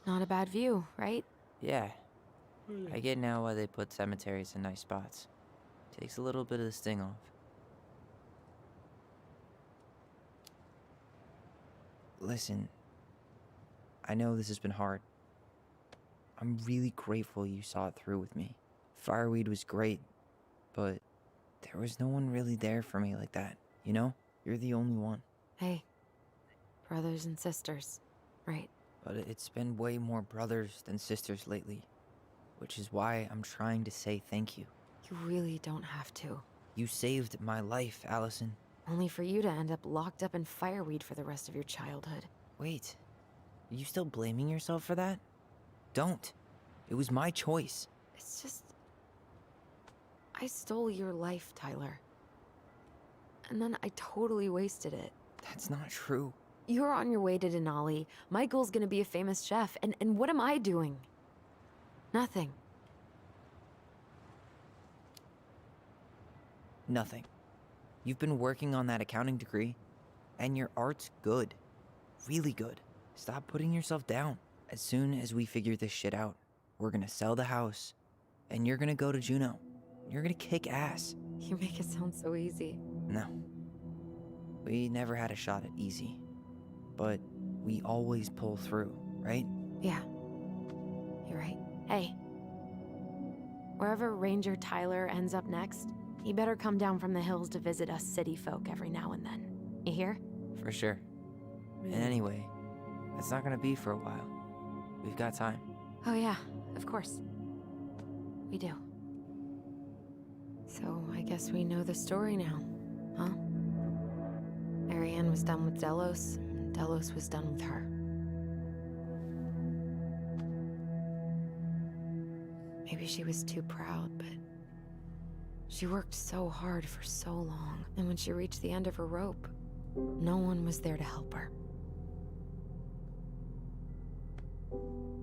[SPEAKER 8] Not a bad view, right?
[SPEAKER 4] Yeah. I get now why they put cemeteries in nice spots. Takes a little bit of the sting off. Listen, I know this has been hard. I'm really grateful you saw it through with me. Fireweed was great, but there was no one really there for me like that, you know? You're the only one.
[SPEAKER 8] Hey, brothers and sisters, right?
[SPEAKER 4] But it's been way more brothers than sisters lately, which is why I'm trying to say thank you.
[SPEAKER 8] You really don't have to.
[SPEAKER 4] You saved my life, Allison.
[SPEAKER 8] Only for you to end up locked up in fireweed for the rest of your childhood.
[SPEAKER 4] Wait, are you still blaming yourself for that? Don't. It was my choice.
[SPEAKER 8] It's just... I stole your life, Tyler. And then I totally wasted it.
[SPEAKER 4] That's not true.
[SPEAKER 8] You're on your way to Denali. Michael's gonna be a famous chef, and what am I doing? Nothing.
[SPEAKER 4] Nothing. You've been working on that accounting degree, and your art's good. Really good. Stop putting yourself down. As soon as we figure this shit out, we're gonna sell the house, and you're gonna go to Juneau. You're gonna kick ass.
[SPEAKER 8] You make it sound so easy.
[SPEAKER 4] No. We never had a shot at easy. But we always pull through, right?
[SPEAKER 8] Yeah. You're right. Hey. Wherever Ranger Tyler ends up next, he better come down from the hills to visit us city folk every now and then. You hear?
[SPEAKER 4] For sure. And anyway, it's not gonna be for a while. We've got time.
[SPEAKER 8] Oh yeah, of course. We do. So I guess we know the story now, huh? Marianne was done with Delos, and Delos was done with her. Maybe she was too proud, but she worked so hard for so long, and when she reached the end of her rope, no one was there to help her.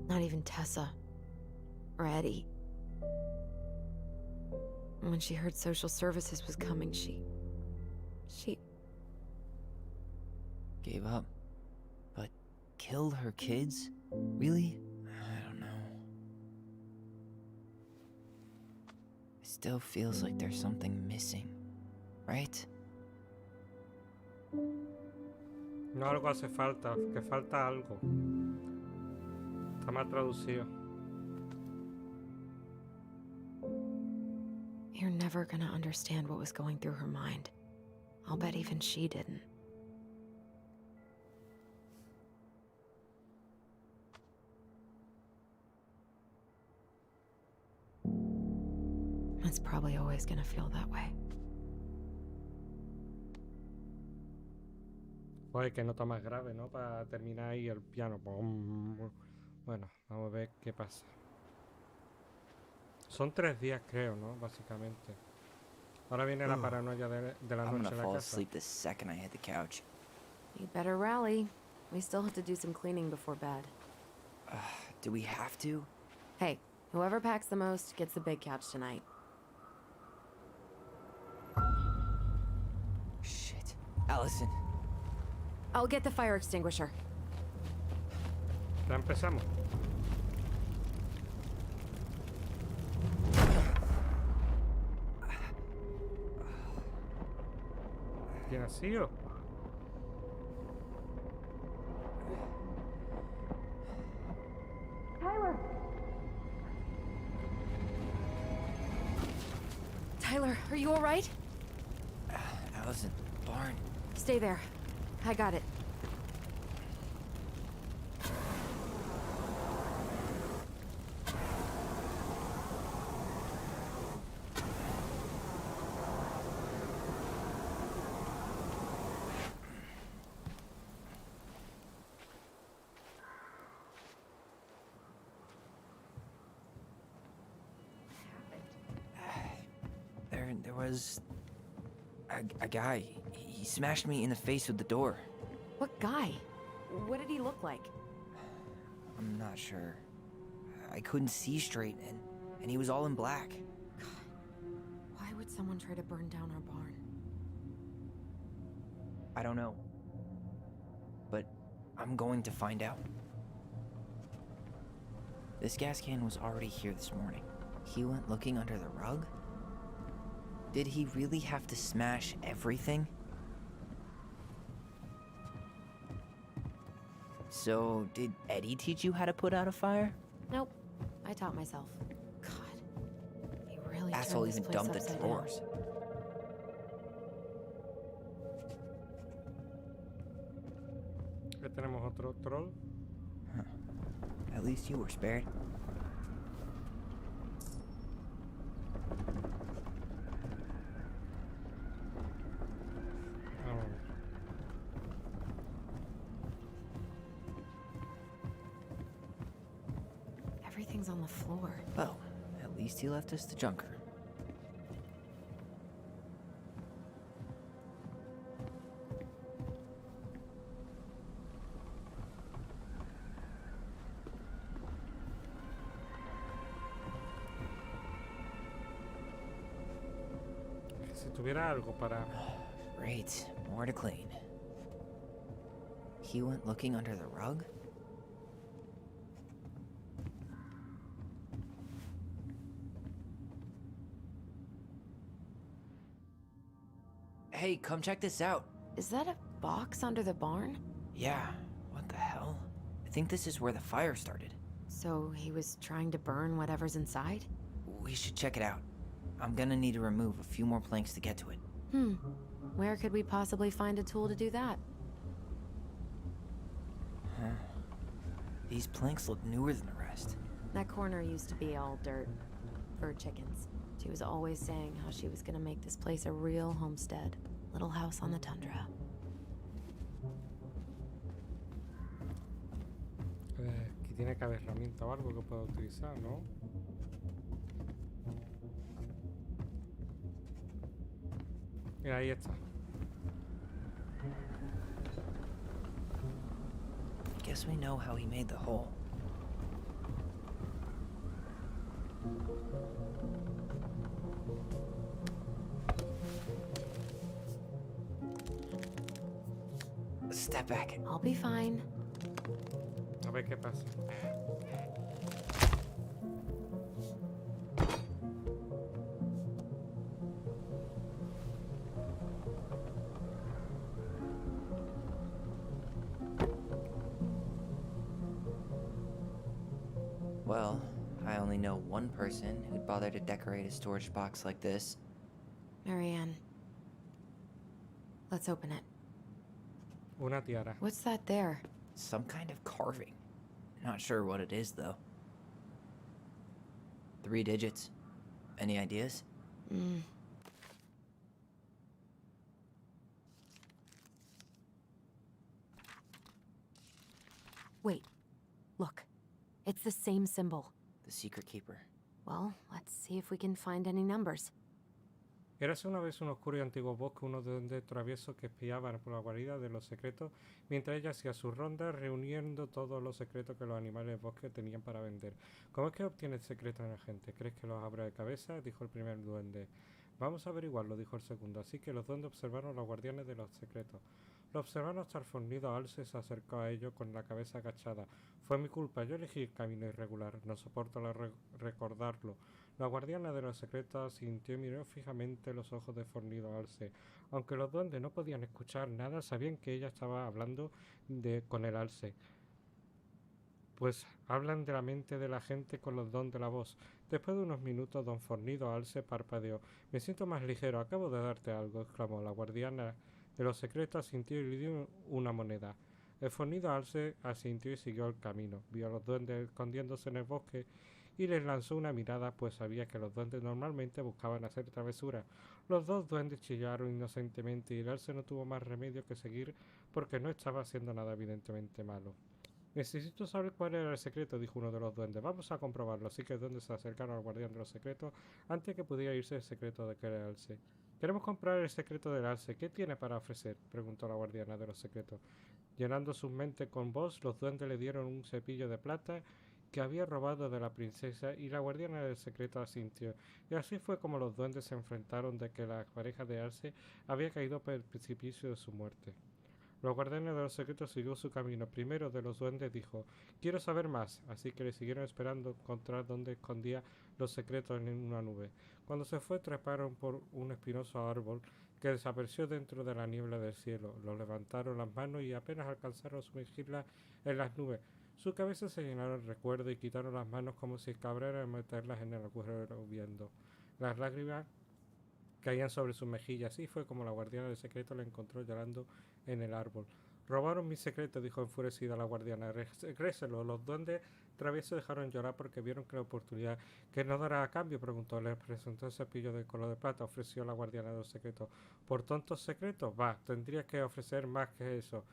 [SPEAKER 8] Not even Tessa or Eddie. And when she heard social services was coming, she
[SPEAKER 4] Gave up. But killed her kids? Really? I don't know. It still feels like there's something missing, right?
[SPEAKER 1] No, algo hace falta, que falta algo. Está mal traducido.
[SPEAKER 8] You're never gonna understand what was going through her mind. I'll bet even she didn't. It's probably always gonna feel that way.
[SPEAKER 1] Oye, qué nota más grave, ¿no? Para terminar ahí el piano. Bueno, vamos a ver qué pasa. Son 3 días, creo, ¿no? Básicamente. Ahora viene la paranoia de la
[SPEAKER 4] I'm
[SPEAKER 1] noche
[SPEAKER 4] gonna
[SPEAKER 1] en la
[SPEAKER 4] fall
[SPEAKER 1] casa.
[SPEAKER 4] asleep the second I hit the couch.
[SPEAKER 8] You better rally. We still have to do some cleaning before bed.
[SPEAKER 4] Do we have to?
[SPEAKER 8] Hey, whoever packs the most gets the big couch tonight.
[SPEAKER 4] Shit. Allison.
[SPEAKER 8] I'll get the fire extinguisher.
[SPEAKER 1] Ya empezamos. ¿Quién ha sido?
[SPEAKER 8] Tyler! Tyler, are you all right?
[SPEAKER 4] Allison, barn.
[SPEAKER 8] Stay there. I got it.
[SPEAKER 4] There was a guy. He smashed me in the face with the door.
[SPEAKER 8] What guy? What did he look like?
[SPEAKER 4] I'm not sure. I couldn't see straight, and he was all in black.
[SPEAKER 8] God, why would someone try to burn down our barn?
[SPEAKER 4] I don't know. But I'm going to find out. This gas can was already here this morning. He went looking under the rug? Did he really have to smash everything? So, did Eddie teach you how to put out a fire?
[SPEAKER 8] Nope. I taught myself. God. He really
[SPEAKER 4] Asshole
[SPEAKER 8] turned this
[SPEAKER 4] even
[SPEAKER 8] place
[SPEAKER 4] dumped the
[SPEAKER 8] upside
[SPEAKER 4] drawers.
[SPEAKER 8] down.
[SPEAKER 1] Ya tenemos otro troll.
[SPEAKER 4] Huh. At least you were spared.
[SPEAKER 8] Everything's on on the floor.
[SPEAKER 4] Well, at least he left us the junker.
[SPEAKER 1] Si tuviera algo para...
[SPEAKER 4] Great, more to clean. He went looking under the rug? Hey, come check this out.
[SPEAKER 8] Is that a box under the barn?
[SPEAKER 4] Yeah, what the hell? I think this is where the fire started.
[SPEAKER 8] So he was trying to burn whatever's inside?
[SPEAKER 4] We should check it out. I'm gonna need to remove a few more planks to get to it.
[SPEAKER 8] Where could we possibly find a tool to do that?
[SPEAKER 4] Huh. These planks look newer than the rest.
[SPEAKER 8] That corner used to be all dirt. For chickens. She was always saying how she was gonna make this place a real homestead. Little house on the tundra.
[SPEAKER 1] Aquí tiene que haber herramienta o algo que pueda utilizar, ¿no? Mira, ahí está.
[SPEAKER 4] Guess we know how he made the hole. Step back.
[SPEAKER 8] I'll be fine.
[SPEAKER 1] A ver qué pasa.
[SPEAKER 4] Well, I only know one person who'd bother to decorate a storage box like this.
[SPEAKER 8] Marianne. Let's open it.
[SPEAKER 1] Una tiara.
[SPEAKER 8] What's that there?
[SPEAKER 4] Some kind of carving. Not sure what it is, though. 3 digits. Any ideas?
[SPEAKER 8] Wait. Look. It's the same symbol.
[SPEAKER 4] The secret keeper.
[SPEAKER 8] Well, let's see if we can find any numbers.
[SPEAKER 1] Érase una vez un oscuro y antiguo bosque, unos duendes traviesos que espiaban por la guarida de los secretos, mientras ella hacía sus rondas, reuniendo todos los secretos que los animales del bosque tenían para vender. ¿Cómo es que obtienes secretos en la gente? ¿Crees que los abre de cabeza? Dijo el primer duende. Vamos a averiguarlo, dijo el segundo. Así que los duendes observaron a los guardianes de los secretos. Lo observaron hasta el fornido Alce se acercó a ellos con la cabeza agachada. Fue mi culpa, yo elegí el camino irregular. No soporto recordarlo. La guardiana de los secretos sintió y miró fijamente los ojos de fornido Alce. Aunque los duendes no podían escuchar nada, sabían que ella estaba hablando con el Alce. Pues hablan de la mente de la gente con los don de la voz. Después de unos minutos, don Fornido Alce parpadeó. Me siento más ligero, acabo de darte algo, exclamó. La guardiana de los secretos asintió y le dio una moneda. El Fornido Alce asintió y siguió el camino. Vio a los duendes escondiéndose en el bosque y les lanzó una mirada, pues sabía que los duendes normalmente buscaban hacer travesuras. Los dos duendes chillaron inocentemente y el Alce no tuvo más remedio que seguir porque no estaba haciendo nada evidentemente malo. Necesito saber cuál era el secreto, dijo uno de los duendes. Vamos a comprobarlo. Así que los duendes se acercaron al guardián de los secretos antes que pudiera irse el secreto de aquel Alce. Queremos comprar el secreto del Alce. ¿Qué tiene para ofrecer?, preguntó la guardiana de los secretos. Llenando su mente con voz, los duendes le dieron un cepillo de plata que había robado de la princesa y la guardiana del secreto asintió. Y así fue como los duendes se enfrentaron de que la pareja de Alce había caído por el precipicio de su muerte. Los guardianes de los secretos siguió su camino. Primero de los duendes dijo, quiero saber más, así que le siguieron esperando encontrar dónde escondía los secretos en una nube. Cuando se fue, treparon por un espinoso árbol que desapareció dentro de la niebla del cielo. Los levantaron las manos y apenas alcanzaron a sumergirlas en las nubes. Su cabeza se llenaron de recuerdo y quitaron las manos como si cabraran meterlas en el agujero viendo. Las lágrimas caían sobre sus mejillas. Así fue como la guardiana del secreto la encontró llorando en el árbol. Robaron mi secreto, dijo enfurecida la guardiana. Regréselo. Los duendes traviesos dejaron llorar porque vieron que la oportunidad que no dará a cambio, preguntó. Les presentó el cepillo de color de plata, ofreció la guardiana de los secretos. ¿Por tontos secretos? Va, tendría que ofrecer más que eso.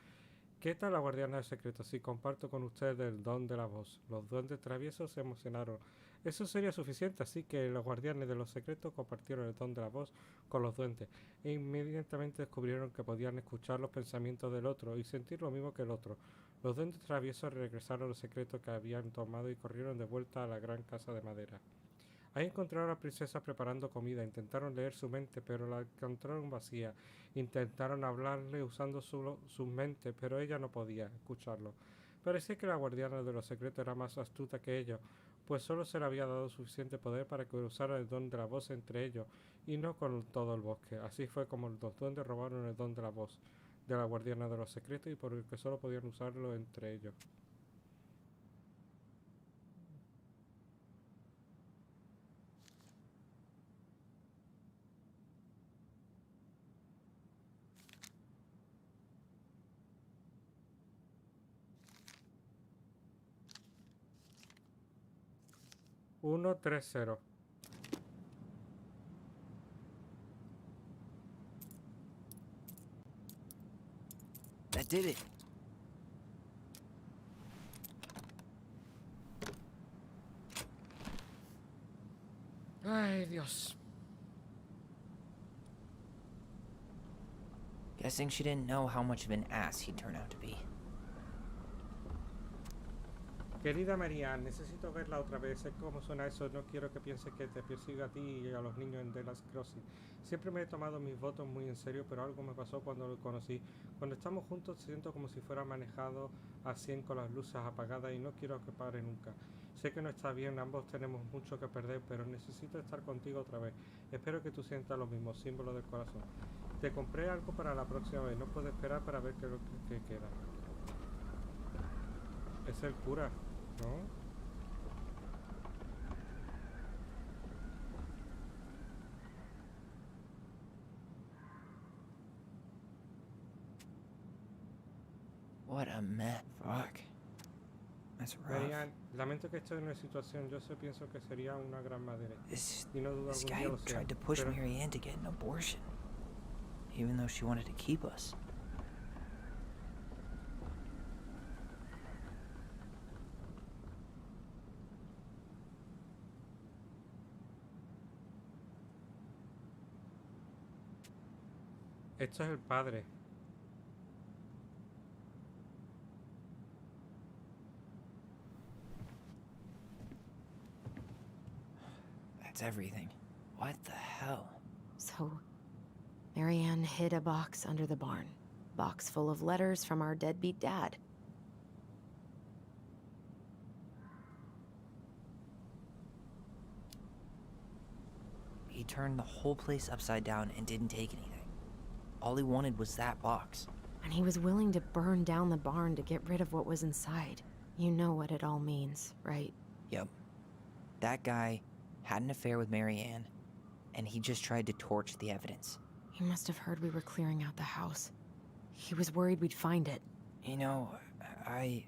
[SPEAKER 1] ¿Qué tal la guardiana del secreto? Sí, comparto con ustedes el don de la voz. Los duendes traviesos se emocionaron. Eso sería suficiente, así que los guardianes de los secretos compartieron el don de la voz con los duendes e inmediatamente descubrieron que podían escuchar los pensamientos del otro y sentir lo mismo que el otro. Los duendes traviesos regresaron a los secretos que habían tomado y corrieron de vuelta a la gran casa de madera. Ahí encontraron a la princesa preparando comida. Intentaron leer su mente, pero la encontraron vacía. Intentaron hablarle usando su mente, pero ella no podía escucharlo. Parecía que la guardiana de los secretos era más astuta que ellos, pues solo se le había dado suficiente poder para que usara el don de la voz entre ellos, y no con todo el bosque. Así fue como los duendes robaron el don de la voz de la guardiana de los secretos y por el que solo podían usarlo entre ellos. Uno, 3, 0.
[SPEAKER 4] That did it.
[SPEAKER 1] Ay, Dios.
[SPEAKER 4] Guessing she didn't know how much of an ass he'd turn out to be.
[SPEAKER 1] Querida María, necesito verla otra vez. Sé cómo suena eso. No quiero que piense que te persigo a ti y a los niños en The Last Crossing. Siempre me he tomado mis votos muy en serio, pero algo me pasó cuando lo conocí. Cuando estamos juntos siento como si fuera manejado a 100 con las luces apagadas y no quiero que pare nunca. Sé que no está bien, ambos tenemos mucho que perder, pero necesito estar contigo otra vez. Espero que tú sientas lo mismo, símbolo del corazón. Te compré algo para la próxima vez. No puedo esperar para ver qué es lo que queda. Es el cura, ¿no?
[SPEAKER 4] What a mess. Fuck. That's rough.
[SPEAKER 1] Marianne, lamento que estés en una situación. Yo pienso que sería una gran madre. Y no dudo
[SPEAKER 4] This
[SPEAKER 1] algún
[SPEAKER 4] guy
[SPEAKER 1] día lo sea.
[SPEAKER 4] tried to push
[SPEAKER 1] Pero
[SPEAKER 4] Marianne to get an abortion, even though she wanted to keep us.
[SPEAKER 1] esto es el padre.
[SPEAKER 4] That's everything. What the hell?
[SPEAKER 8] So, Marianne hid a box under the barn. Box full of letters from our deadbeat dad.
[SPEAKER 4] He turned the whole place upside down and didn't take anything. All he wanted was that box.
[SPEAKER 8] And he was willing to burn down the barn to get rid of what was inside. You know what it all means, right?
[SPEAKER 4] Yep. That guy had an affair with Marianne, and he just tried to torch the evidence.
[SPEAKER 8] He must have heard we were clearing out the house. He was worried we'd find it.
[SPEAKER 4] You know, I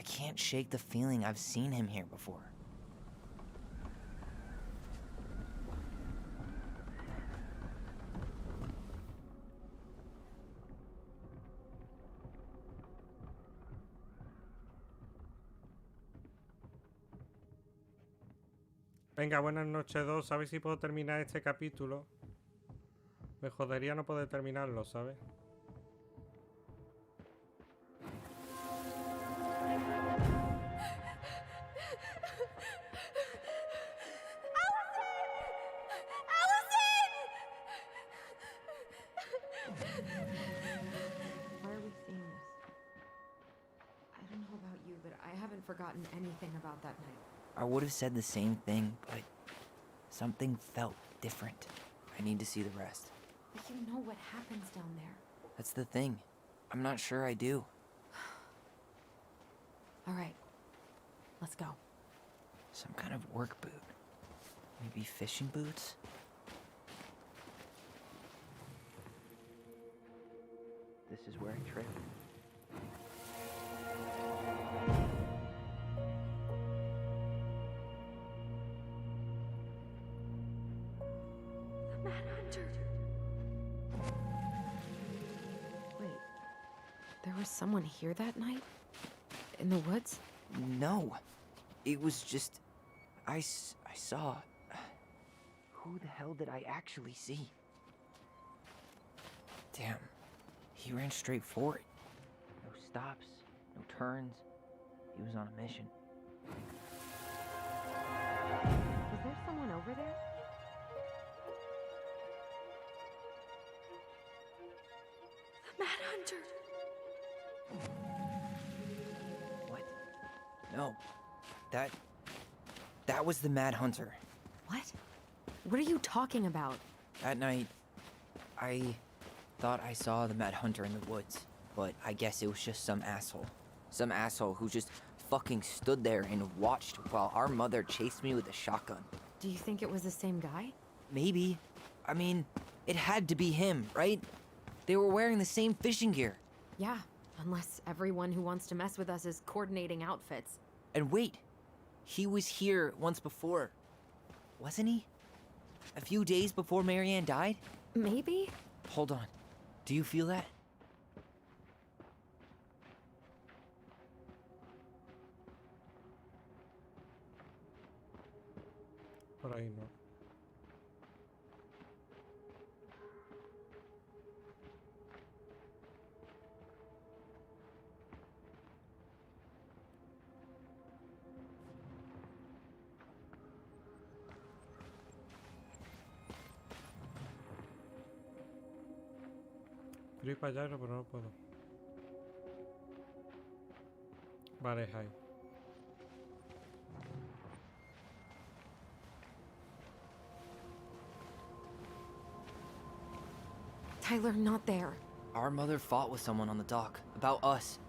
[SPEAKER 4] can't shake the feeling I've seen him here before.
[SPEAKER 1] Venga, buenas noches, dos. A ver si puedo terminar este capítulo. Me jodería no poder terminarlo, ¿sabes?
[SPEAKER 8] Why are we seeing this? I don't know about you, but I haven't forgotten anything about that night.
[SPEAKER 4] I would have said the same thing, but something felt different. I need to see the rest.
[SPEAKER 8] But you know what happens down there.
[SPEAKER 4] That's the thing. I'm not sure I do.
[SPEAKER 8] All right, let's go.
[SPEAKER 4] Some kind of work boot. Maybe fishing boots? This is where I tripped.
[SPEAKER 8] The Mad Hunter. Wait, there was someone here that night? In the woods?
[SPEAKER 4] No. It was just... I saw... Who the hell did I actually see? Damn. He ran straight for it. No stops, no turns. He was on a mission.
[SPEAKER 8] Is there someone over there?
[SPEAKER 15] The Mad Hunter.
[SPEAKER 4] What? No. That was the Mad Hunter.
[SPEAKER 8] What? What are you talking about?
[SPEAKER 4] That night, I thought I saw the Mad Hunter in the woods, but I guess it was just some asshole. Some asshole who just fucking stood there and watched while our mother chased me with a shotgun.
[SPEAKER 8] Do you think it was the same guy?
[SPEAKER 4] Maybe. I mean, it had to be him, right? They were wearing the same fishing gear.
[SPEAKER 8] Yeah, unless everyone who wants to mess with us is coordinating outfits.
[SPEAKER 4] And wait, he was here once before, wasn't he? A few days before Marianne died?
[SPEAKER 8] Maybe?
[SPEAKER 4] Hold on. Do you feel that?
[SPEAKER 1] Por ahí no. Quiero ir para allá, pero no puedo. Vale, es ahí.
[SPEAKER 8] Tyler, not there.
[SPEAKER 4] Our mother fought with someone on the dock about us.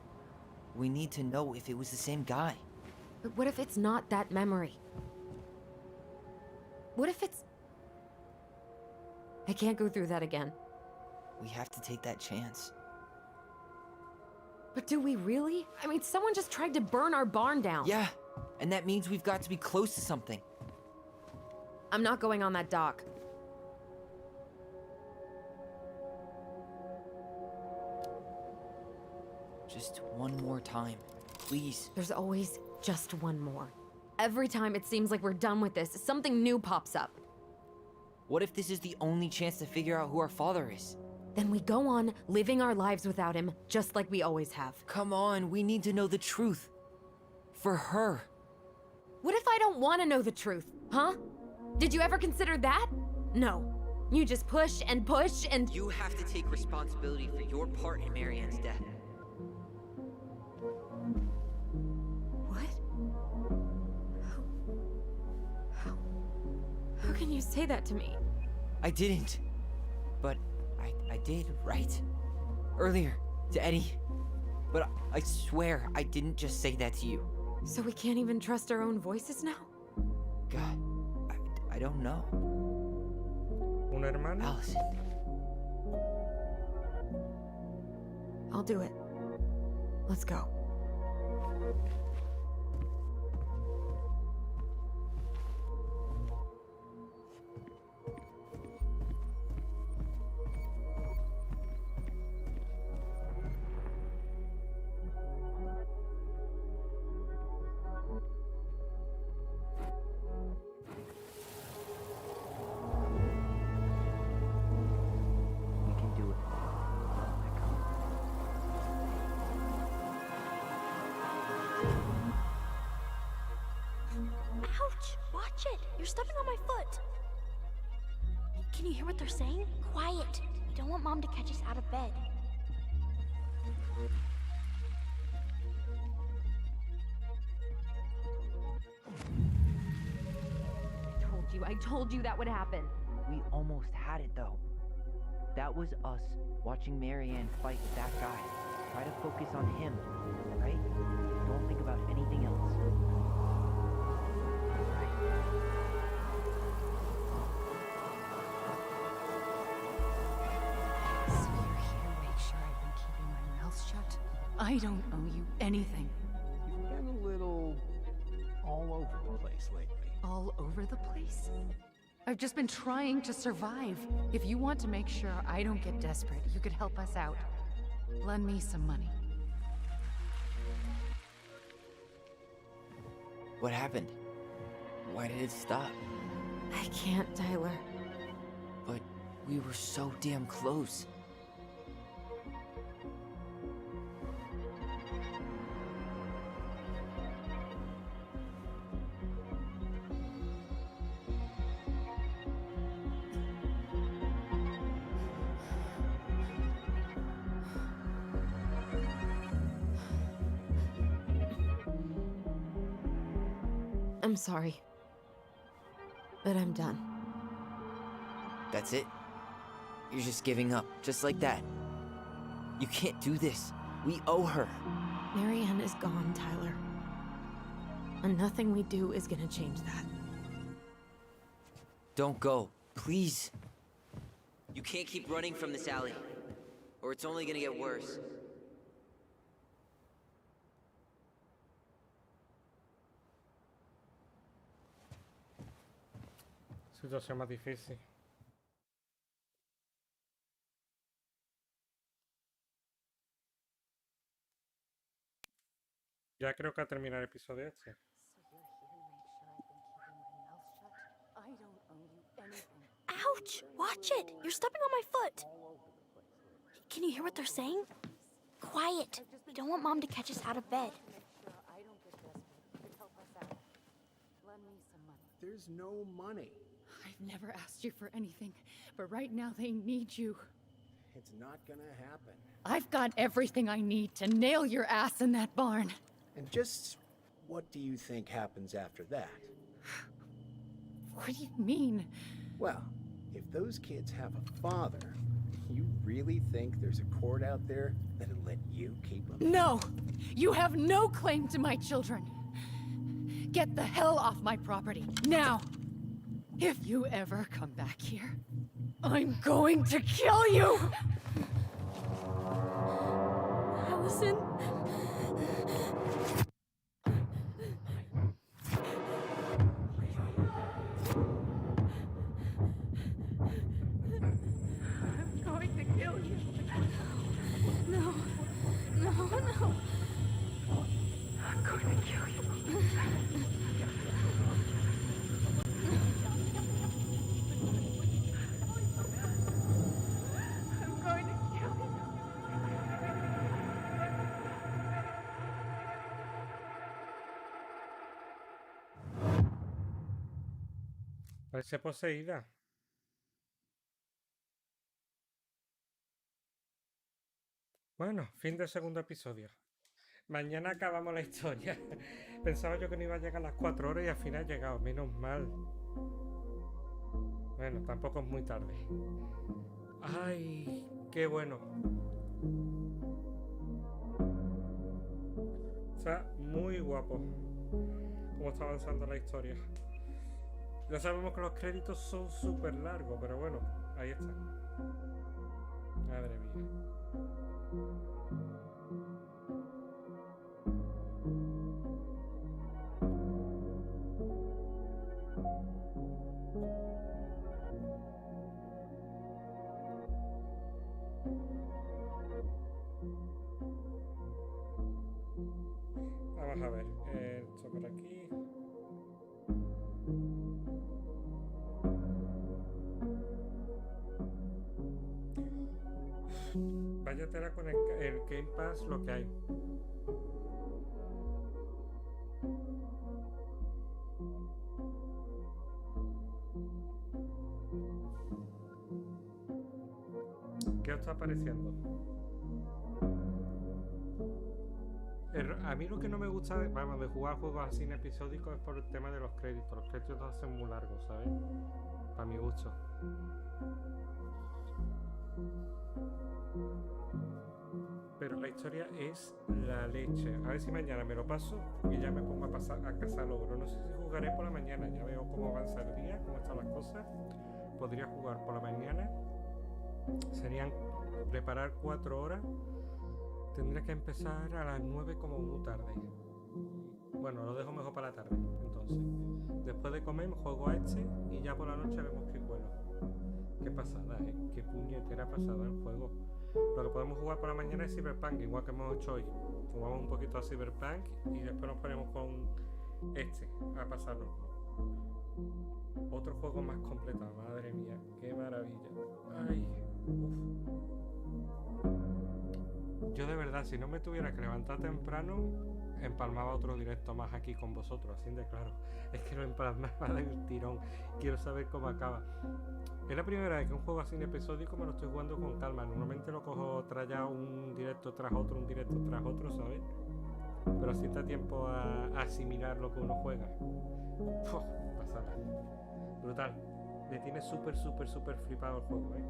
[SPEAKER 4] We need to know if it was the same guy.
[SPEAKER 8] But what if it's not that memory? What if it's... I can't go through that again.
[SPEAKER 4] We have to take that chance.
[SPEAKER 8] But do we really? I mean, someone just tried to burn our barn down.
[SPEAKER 4] Yeah, and that means we've got to be close to something.
[SPEAKER 8] I'm not going on that dock.
[SPEAKER 4] Just one more time, please.
[SPEAKER 8] There's always just one more. Every time it seems like we're done with this, something new pops up.
[SPEAKER 4] What if this is the only chance to figure out who our father is?
[SPEAKER 8] Then we go on living our lives without him, just like we always have.
[SPEAKER 4] Come on, we need to know the truth. For her.
[SPEAKER 8] What if I don't want to know the truth, huh? Did you ever consider that? No. You just push and push and...
[SPEAKER 4] You have to take responsibility for your part in Marianne's death.
[SPEAKER 8] What? How can you say that to me?
[SPEAKER 4] I didn't. But I did, right? Earlier, to Eddie. But I swear I didn't just say that to you.
[SPEAKER 8] So we can't even trust our own voices now?
[SPEAKER 4] God, I don't know.
[SPEAKER 1] ¿Un hermano?
[SPEAKER 4] Allison.
[SPEAKER 8] I'll do it. Let's go.
[SPEAKER 6] Ouch! Watch it! You're stepping on my foot! Can you hear what they're saying? Quiet! We don't want Mom to catch us out of bed.
[SPEAKER 8] I told you that would happen.
[SPEAKER 4] We almost had it, though. That was us watching Marianne fight with that guy. Try to focus on him, right? Don't think about anything else.
[SPEAKER 5] So you're here to make sure I've been keeping my mouth shut? I don't owe you anything.
[SPEAKER 9] You've been a little all over the place lately.
[SPEAKER 5] All over the place? I've just been trying to survive. If you want to make sure I don't get desperate, you could help us out. Lend me some money.
[SPEAKER 4] What happened? Why did it stop?
[SPEAKER 8] I can't, Tyler.
[SPEAKER 4] But we were so damn close.
[SPEAKER 8] I'm sorry. But I'm done.
[SPEAKER 4] That's it? You're just giving up, just like that. You can't do this. We owe her.
[SPEAKER 8] Marianne is gone, Tyler. And nothing we do is gonna change that.
[SPEAKER 4] Don't go, please. You can't keep running from this alley, or it's only gonna get worse.
[SPEAKER 1] Situación más difícil. Ya creo que a terminar el episodio este.
[SPEAKER 7] Ouch! Watch it! You're stepping on my foot! Can you hear what they're saying? Quiet! We don't want Mom to catch us out of bed.
[SPEAKER 9] There's no money.
[SPEAKER 8] I've never asked you for anything, but right now they need you.
[SPEAKER 9] It's not gonna happen.
[SPEAKER 8] I've got everything I need to nail your ass in that barn.
[SPEAKER 9] And just what do you think happens after that?
[SPEAKER 8] What do you mean?
[SPEAKER 9] Well, if those kids have a father, you really think there's a court out there that'll let you keep them?
[SPEAKER 8] No! You have no claim to my children. Get the hell off my property, now! If you ever come back here, I'm going to kill you!
[SPEAKER 7] Allison?
[SPEAKER 15] I'm going to kill you.
[SPEAKER 7] No. No.
[SPEAKER 15] I'm going to kill you.
[SPEAKER 1] Parece poseída. Bueno, fin del segundo episodio. Mañana acabamos la historia. Pensaba yo que no iba a llegar a las 4 horas y al final ha llegado. Menos mal. Bueno, tampoco es muy tarde. ¡Ay! ¡Qué bueno! Está muy guapo cómo está avanzando la historia. Ya sabemos que los créditos son súper largos, pero bueno, ahí está. Madre mía. Vamos a ver, esto por aquí. Vaya tela con el Game Pass lo que hay. ¿Qué os está pareciendo? A mí lo que no me gusta de jugar juegos así en episódicos es por el tema de los créditos. Los créditos los hacen muy largos, ¿sabes? Para mi gusto. Pero la historia es la leche. A ver si mañana me lo paso y ya me pongo a cazar logros. No sé si jugaré por la mañana. Ya veo cómo avanza el día, cómo están las cosas. Podría jugar por la mañana. Serían preparar 4 horas. Tendría que empezar a las 9 como muy tarde. Bueno, lo dejo mejor para la tarde. Entonces, después de comer juego a este y ya por la noche vemos qué cuelo. Qué pasada, qué puñetera pasada el juego. Lo que podemos jugar por la mañana es Cyberpunk, igual que hemos hecho hoy. Jugamos un poquito a Cyberpunk y después nos ponemos con A pasarlo. Otro juego más completado, madre mía, qué maravilla. Ay, yo de verdad, si no me tuviera que levantar temprano, empalmaba otro directo más aquí con vosotros, así de claro. Es que lo empalmaba del tirón. Quiero saber cómo acaba. Es la primera vez que un juego así en episódico me lo estoy jugando con calma. Normalmente lo cojo ya un directo tras otro, un directo tras otro, ¿sabes? Pero así está tiempo a asimilar lo que uno juega. Uf, pasada. Brutal. Me tiene súper flipado el juego, ¿eh?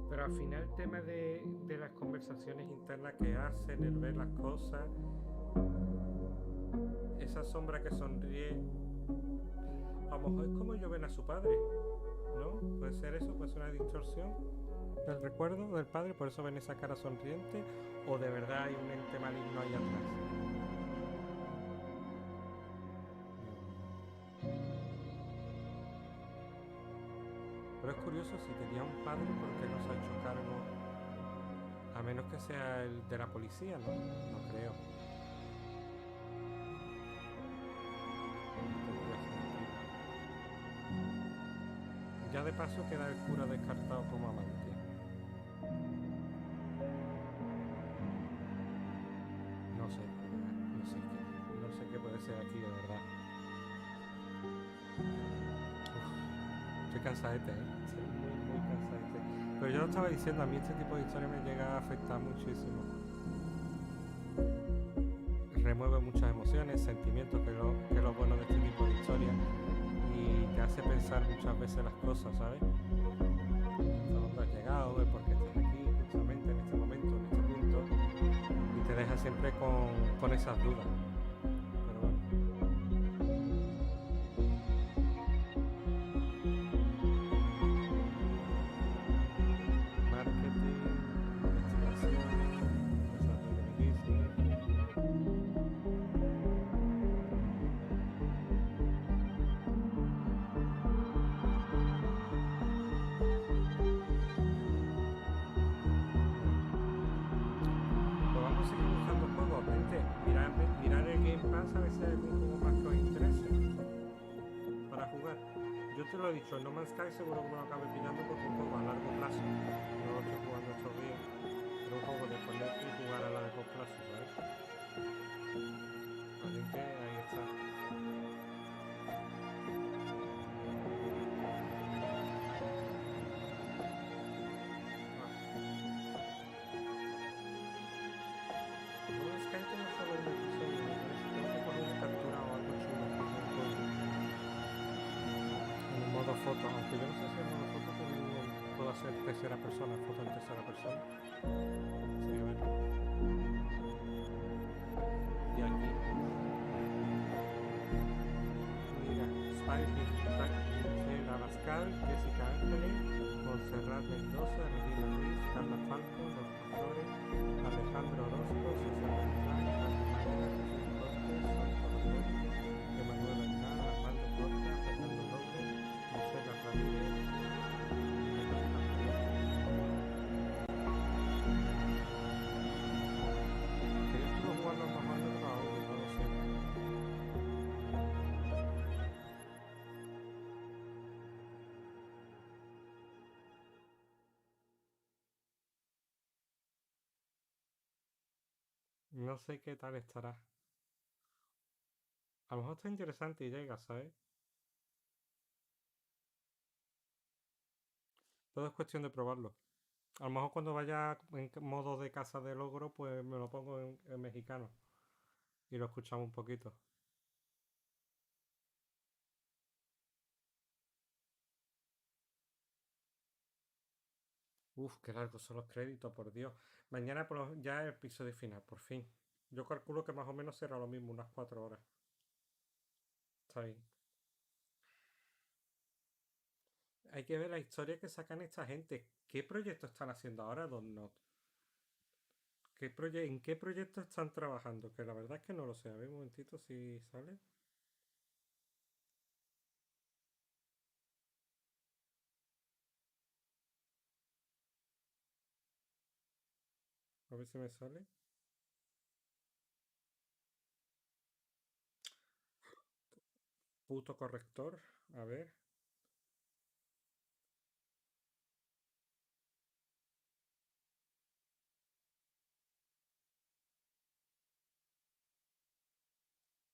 [SPEAKER 1] Pero al final el tema de las conversaciones internas que hacen, el ver las cosas, esa sombra que sonríe, a lo mejor es como ellos ven a su padre, ¿no? Puede ser eso, puede ser una distorsión del recuerdo del padre, por eso ven esa cara sonriente, o de verdad hay un ente maligno ahí atrás. Pero es curioso, si tenía un padre, ¿por qué no se ha hecho cargo? A menos que sea el de la policía, ¿no? No creo. Ya de paso queda el cura descartado como amante. No sé qué puede ser aquí de verdad. Estoy cansadete, estoy muy cansadete. Pero yo lo estaba diciendo, a mí este tipo de historia me llega a afectar muchísimo. Remueve muchas emociones, sentimientos, que es lo bueno de este tipo de historia. Y te hace pensar muchas veces las cosas, ¿sabes? ¿Hasta dónde has llegado? ¿Por qué estás aquí justamente en este momento, en este punto? Y te deja siempre con esas dudas. Pero bueno. Marketing, investigación, desarrollo de business. Pues vamos a seguir buscando juegos, gente. Mirar el Game Pass a ver si hay algún juego más que os interese para jugar. Yo te lo he dicho, el No Man's Sky seguro que me lo acabe pillando porque es un juego a largo plazo. No lo estoy jugando estos días, pero un juego de poner y jugar a largo plazo, ¿sabes? Así que ahí está. No es que hay que no solo un episodio, me parece que tengo que poner una captura o algo chulo para el juego. En el modo foto, aunque yo no sé si en modo foto puedo hacer tercera persona, foto en tercera persona. Sería bueno. Y aquí. Mira, Spike, Gisela Abascal, Jessica Ángeles, Montserrat Mendoza, Regina Ruiz, Carla Falco, Los Pastores, Alejandro Orozco, César Beltrán, Carlos Manera, Jesús Cortés, Santo Manuel, Emanuel Bernal, Armando Corta, Fernando Robles, Gisela Ramírez, ¿querías tú jugarlo más o menos? No lo sé. No sé qué tal estará. A lo mejor está interesante y llega, ¿sabes? Todo es cuestión de probarlo. A lo mejor cuando vaya en modo de casa de logro, pues me lo pongo en mexicano y lo escuchamos un poquito. Uf, qué largos son los créditos, por Dios. Mañana ya el episodio final, por fin. Yo calculo que más o menos será lo mismo, unas 4 horas. Está bien. Hay que ver la historia que sacan esta gente. ¿Qué proyecto están haciendo ahora, Don Not? ¿En qué proyecto están trabajando? Que la verdad es que no lo sé. A ver un momentito si sale. A ver si me sale. Puto corrector. A ver.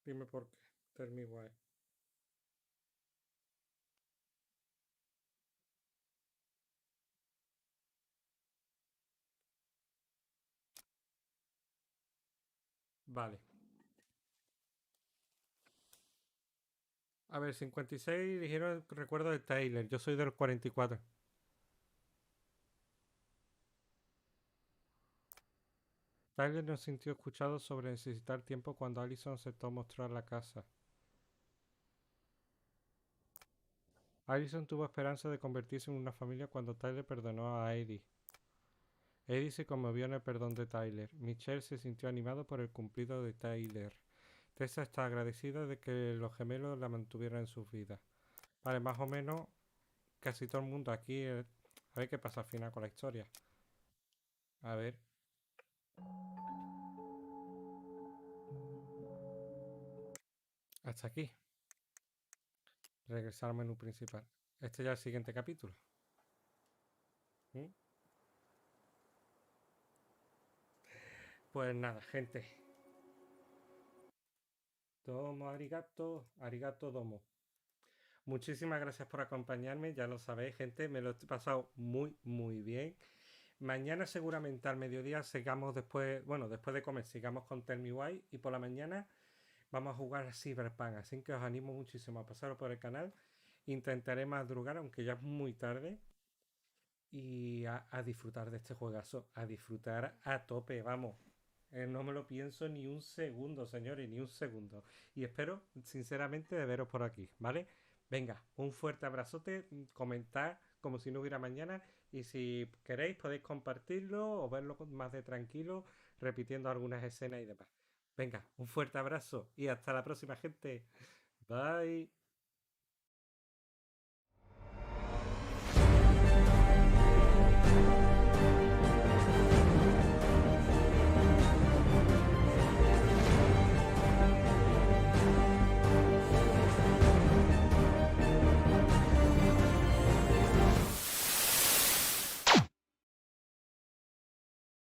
[SPEAKER 1] Dime por qué. Tell me why. Vale. A ver, 56 dijeron recuerdo de Tyler. Yo soy del 44. Tyler no sintió escuchado sobre necesitar tiempo cuando Allison aceptó mostrar la casa. Allison tuvo esperanza de convertirse en una familia cuando Tyler perdonó a Eddie. Eddie se conmovió en el perdón de Tyler. Michelle se sintió animado por el cumplido de Tyler. Tessa está agradecida de que los gemelos la mantuvieran en sus vidas. Vale, más o menos casi todo el mundo aquí. A ver qué pasa al final con la historia. A ver. Hasta aquí. Regresar al menú principal. Este ya es el siguiente capítulo. ¿Mm? Pues nada, gente. Domo arigato, arigato domo. Muchísimas gracias por acompañarme, ya lo sabéis, gente, me lo he pasado muy, muy bien. Mañana seguramente al mediodía sigamos después, bueno, después de comer, sigamos con Tell Me Why y por la mañana vamos a jugar a Cyberpunk, así que os animo muchísimo a pasaros por el canal. Intentaré madrugar, aunque ya es muy tarde, y a disfrutar de este juegazo, a disfrutar a tope, vamos. No me lo pienso ni un segundo, señores, ni un segundo. Y espero, sinceramente, de veros por aquí, ¿vale? Venga, un fuerte abrazote, comentad como si no hubiera mañana y si queréis podéis compartirlo o verlo más de tranquilo, repitiendo algunas escenas y demás. Venga, un fuerte abrazo y hasta la próxima, gente. Bye.